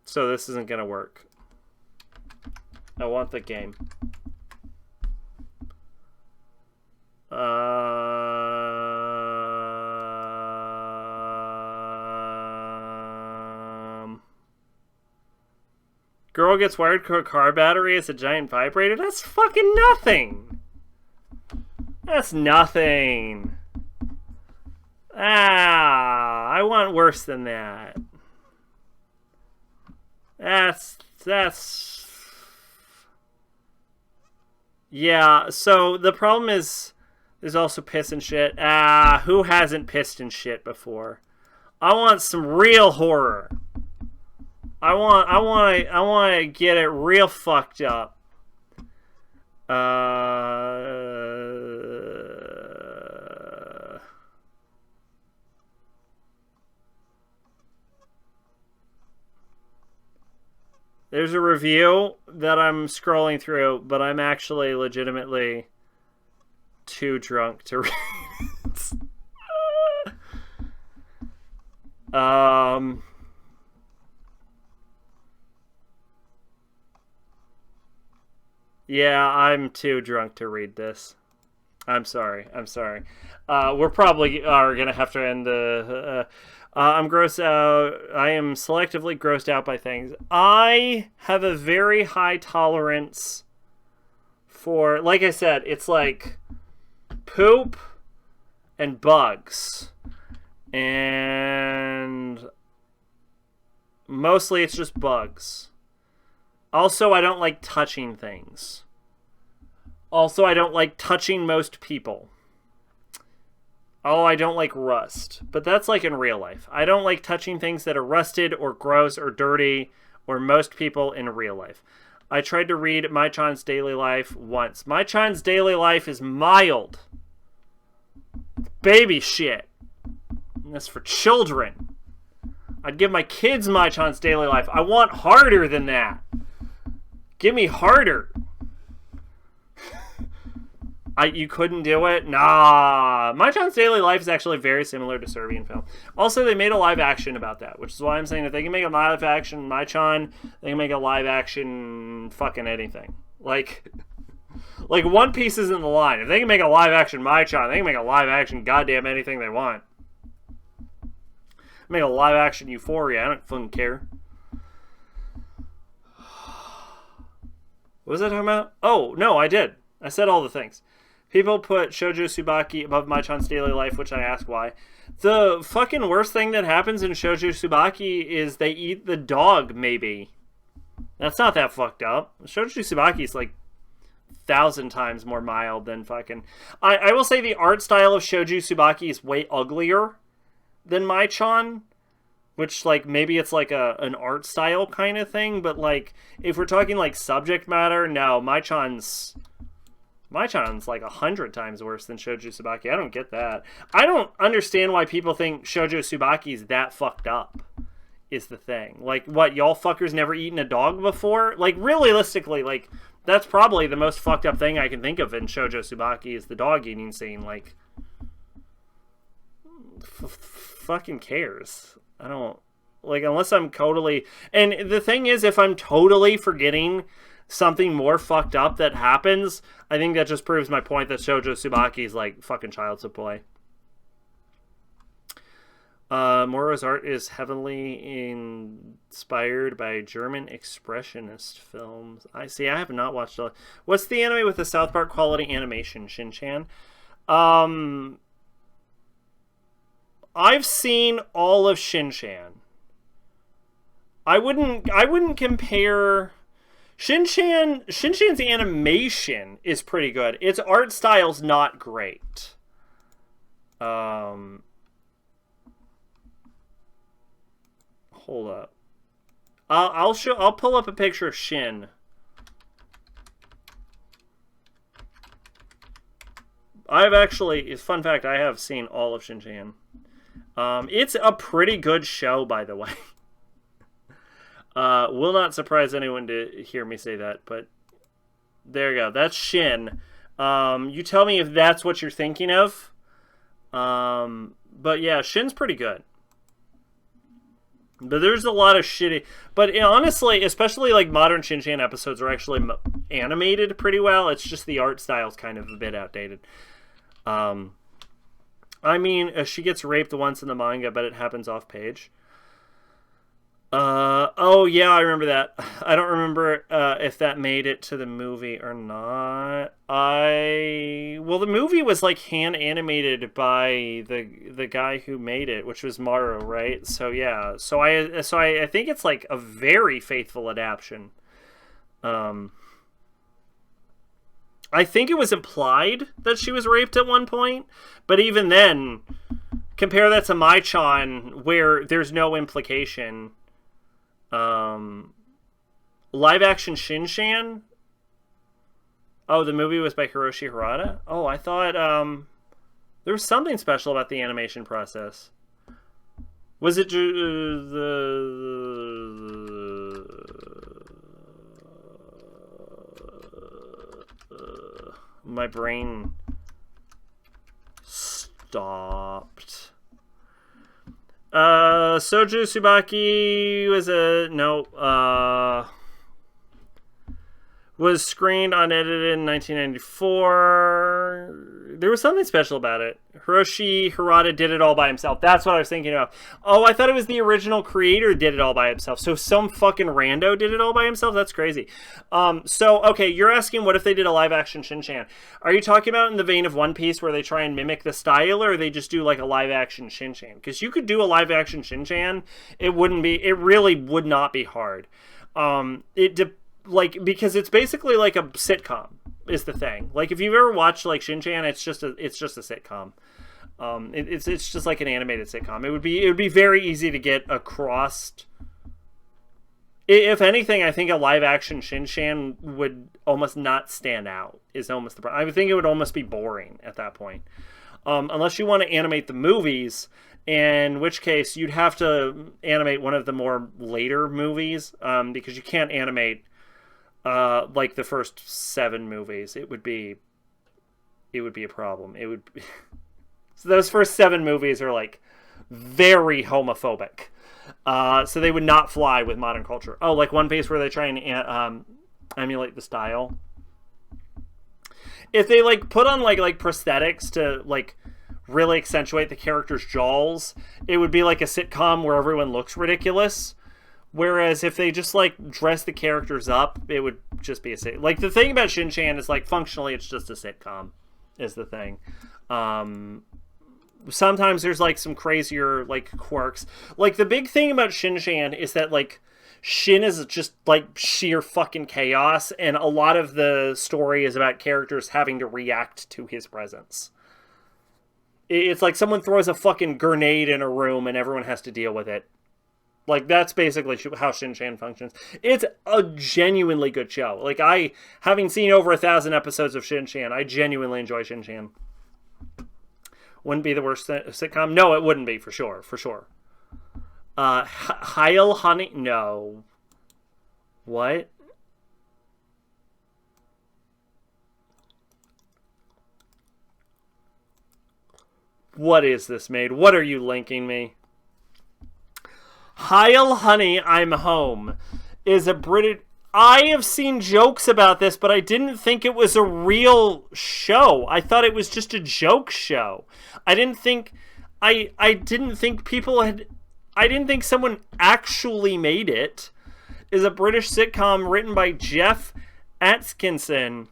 Speaker 1: So this isn't going to work. I want the game. Girl gets wired to a car battery as a giant vibrator? That's fucking nothing! That's nothing! I want worse than that. That's yeah, so the problem is there's also piss and shit. Who hasn't pissed and shit before? I want some real horror. I want to get it real fucked up. There's a review that I'm scrolling through, but I'm actually legitimately too drunk to read it. Yeah, I'm too drunk to read this. I'm sorry. We're probably are going to have to end the... I'm grossed out. I am selectively grossed out by things. I have a very high tolerance for, like I said, it's like poop and bugs. And mostly it's just bugs. Also, I don't like touching things. Also, I don't like touching most people. Oh, I don't like rust. But that's like in real life. I don't like touching things that are rusted or gross or dirty or most people in real life. I tried to read Mai-chan's Daily Life once. Mai-chan's Daily Life is mild. Baby shit. And that's for children. I'd give my kids Mai-chan's Daily Life. I want harder than that. Give me harder. You couldn't do it? Nah. Mai-chan's Daily Life is actually very similar to Serbian film. Also, they made a live action about that, which is why I'm saying if they can make a live action Mai-chan, they can make a live action fucking anything. Like One Piece isn't the line. If they can make a live action Mai-chan, they can make a live action goddamn anything they want. Make a live action Euphoria. I don't fucking care. What was I talking about? Oh, no, I did. I said all the things. People put Shoujo Tsubaki above Mai-chan's Daily Life, which I ask why. The fucking worst thing that happens in Shoujo Tsubaki is they eat the dog, maybe. That's not that fucked up. Shoujo Tsubaki is like 1,000 times more mild than fucking... I will say the art style of Shoujo Tsubaki is way uglier than Mai-chan. Which, like, maybe it's like an art style kind of thing, but, like, if we're talking, like, subject matter, no, Mai-chan's like 100 times worse than Shoujo Tsubaki. I don't get that. I don't understand why people think Shoujo Tsubaki is that fucked up, is the thing. Like, what, y'all fuckers never eaten a dog before? Like, realistically, like, that's probably the most fucked up thing I can think of in Shoujo Tsubaki is the dog eating scene. Like, fucking cares? I don't, like, unless I'm totally, and the thing is, if I'm totally forgetting something more fucked up that happens, I think that just proves my point that Shoujo Tsubaki is, like, fucking child's play. Moro's art is heavily inspired by German expressionist films. I have not watched it. What's the anime with the South Park quality animation, Shin-chan? I've seen all of Shin-chan. I wouldn't compare... Shin-Chan's animation is pretty good. Its art style's not great. Hold up. I'll pull up a picture of Shin. I've actually, fun fact, I have seen all of Shin-Chan. It's a pretty good show, by the way. Will not surprise anyone to hear me say that, but there you go. That's Shin. You tell me if that's what you're thinking of. But yeah, Shin's pretty good. But there's a lot of shitty... But honestly, especially like modern Shin-Chan episodes are actually animated pretty well. It's just the art style's kind of a bit outdated. I mean, she gets raped once in the manga, but it happens off page. Oh yeah, I remember that. I don't remember if that made it to the movie or not. Well, the movie was like hand animated by the guy who made it, which was Maru, right? So yeah, so I think it's like a very faithful adaptation. I think it was implied that she was raped at one point, but even then, compare that to Mai-chan, where there's no implication. Live action Shin-Chan? Oh, the movie was by Hiroshi Harada? Oh, I thought, there was something special about the animation process. Was it my brain stopped. Soju Tsubaki was screened unedited in 1994. There was something special about it. Hiroshi Harada did it all by himself. That's what I was thinking of. Oh, I thought it was the original creator did it all by himself. So some fucking rando did it all by himself? That's crazy. Okay, you're asking what if they did a live-action Shin-Chan. Are you talking about in the vein of One Piece where they try and mimic the style, or they just do like a live-action Shin-Chan? Because you could do a live-action Shin-Chan. It really would not be hard. Because it's basically like a sitcom is the thing. Like if you've ever watched like Shin-Chan, it's just a sitcom. It's just like an animated sitcom. It would be very easy to get across. If anything, I think a live action Shin-Chan would almost not stand out. Is almost the problem. I would think it would almost be boring at that point, unless you want to animate the movies. In which case, you'd have to animate one of the more later movies, because you can't animate like the first 7 movies. It would be a problem. It would. So those first 7 movies are like very homophobic. So they would not fly with modern culture. Oh, like One Piece where they try and emulate the style. If they like put on like prosthetics to like really accentuate the character's jowls, it would be like a sitcom where everyone looks ridiculous. Whereas if they just like dress the characters up, it would just be a sitcom. Like the thing about Shin-Chan is like functionally it's just a sitcom is the thing. Sometimes there's like some crazier like quirks. Like the big thing about Shin-Chan is that like Shin is just like sheer fucking chaos, and a lot of the story is about characters having to react to his presence. It's like someone throws a fucking grenade in a room and everyone has to deal with it. Like that's basically how Shin-Chan functions. It's a genuinely good show. Like having seen over 1,000 episodes of Shin-Chan, I genuinely enjoy Shin-Chan. Wouldn't be the worst sitcom? No, it wouldn't be, for sure. Heil Honey? No. What? What is this made? What are you linking me? Heil Honey, I'm Home is a British... I have seen jokes about this, but I didn't think it was a real show. I thought it was just a joke show. I didn't think someone actually made it. Is a British sitcom written by Jeff Atkinson.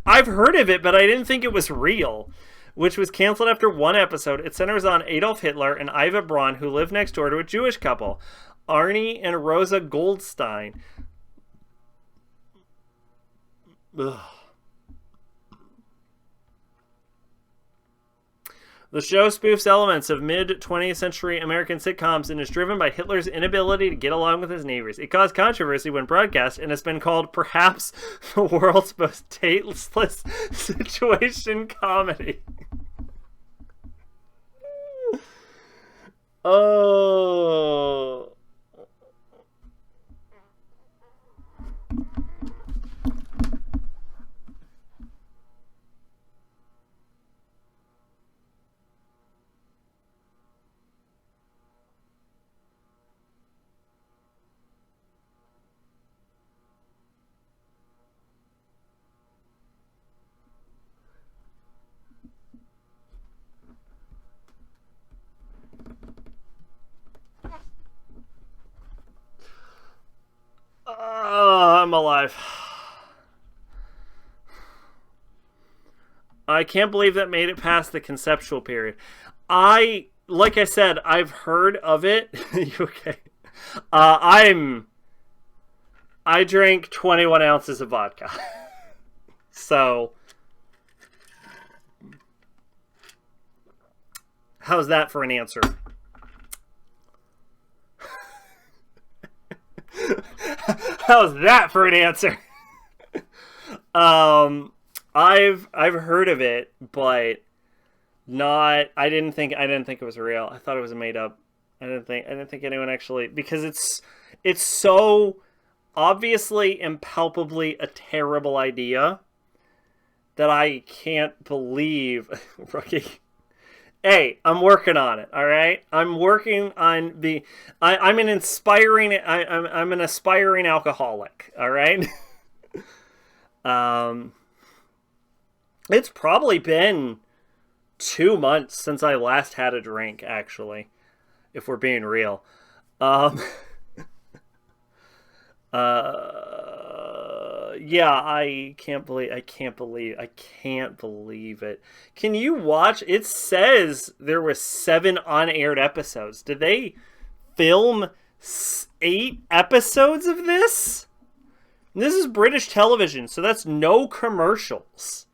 Speaker 1: I've heard of it, but I didn't think it was real. Which was canceled after 1 episode. It centers on Adolf Hitler and Iva Braun, who live next door to a Jewish couple. Arnie and Rosa Goldstein. Ugh. The show spoofs elements of mid-20th century American sitcoms and is driven by Hitler's inability to get along with his neighbors. It caused controversy when broadcast and has been called perhaps the world's most tasteless situation comedy. Oh... I'm alive. I can't believe that made it past the conceptual period. Like I said, I've heard of it. You okay? I drank 21 ounces of vodka. So, how's that for an answer? How's that for an answer? I've heard of it, but not. I didn't think it was real. I thought it was made up. I didn't think anyone actually, because it's so obviously and palpably a terrible idea that I can't believe. Rookie. Hey, I'm working on it. All right, I'm working on the. I'm an aspiring alcoholic. All right. It's probably been 2 months since I last had a drink. Actually, if we're being real. Yeah, I can't believe it. Can you watch? It says there were 7 unaired episodes. Did they film 8 episodes of this? This is British television, so that's no commercials.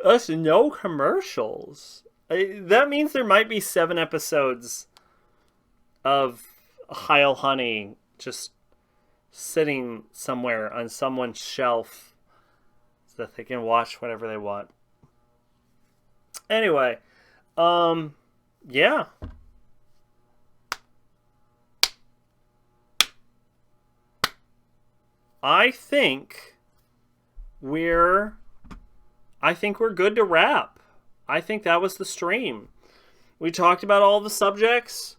Speaker 1: That's no commercials. That means there might be 7 episodes of Heil Honey just sitting somewhere on someone's shelf so that they can watch whatever they want. Anyway, yeah. I think we're good to wrap. I think that was the stream. We talked about all the subjects.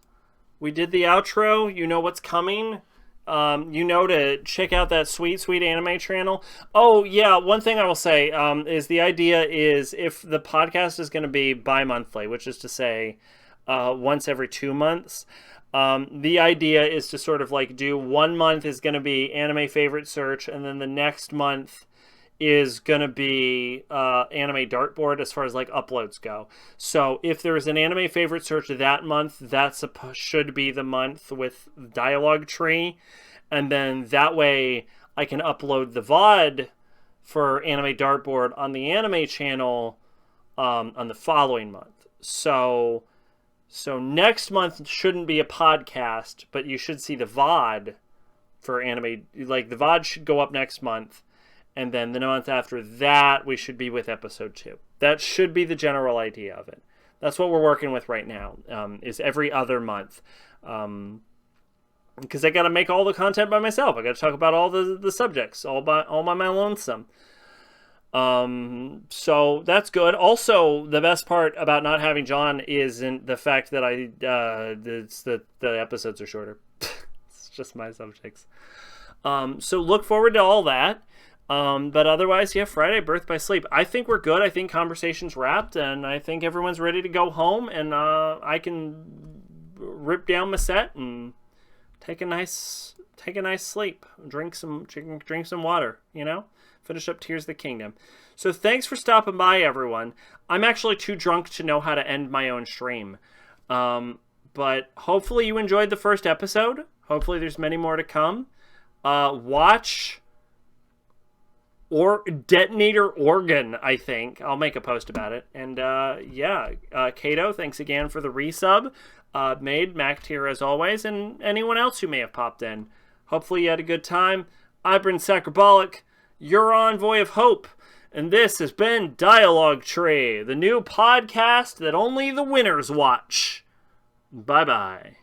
Speaker 1: We did the outro. You know what's coming. You know to check out that sweet anime channel. Oh, yeah, one thing I will say is the idea is if the podcast is going to be bi-monthly, which is to say once every 2 months, the idea is to sort of like do 1 month is going to be anime favorite search, and then the next month is going to be anime dartboard as far as like uploads go. So if there's an anime favorite search that month, that should be the month with dialogue tree. And then that way I can upload the VOD for anime dartboard on the anime channel on the following month. So next month shouldn't be a podcast, but you should see the VOD for anime. Like the VOD should go up next month. And then the month after that, we should be with episode 2. That should be the general idea of it. That's what we're working with right now, is every other month. Because I got to make all the content by myself. I got to talk about all the subjects, all by my lonesome. So that's good. Also, the best part about not having John isn't the fact that the episodes are shorter. It's just my subjects. So look forward to all that. But otherwise, yeah, Friday, Birth by Sleep. I think we're good. I think conversation's wrapped, and I think everyone's ready to go home, and I can rip down my set and take a nice take a nice sleep, drink some water, finish up Tears of the Kingdom. So thanks for stopping by, everyone. I'm actually too drunk to know how to end my own stream. But hopefully you enjoyed the first episode. Hopefully there's many more to come. Watch or Detonator Organ, I think. I'll make a post about it. And Kato, thanks again for the resub. Mac tier as always, and anyone else who may have popped in. Hopefully you had a good time. I've been Sacrabalic, your envoy of hope, and this has been Dialogue Tree, the new podcast that only the winners watch. Bye-bye.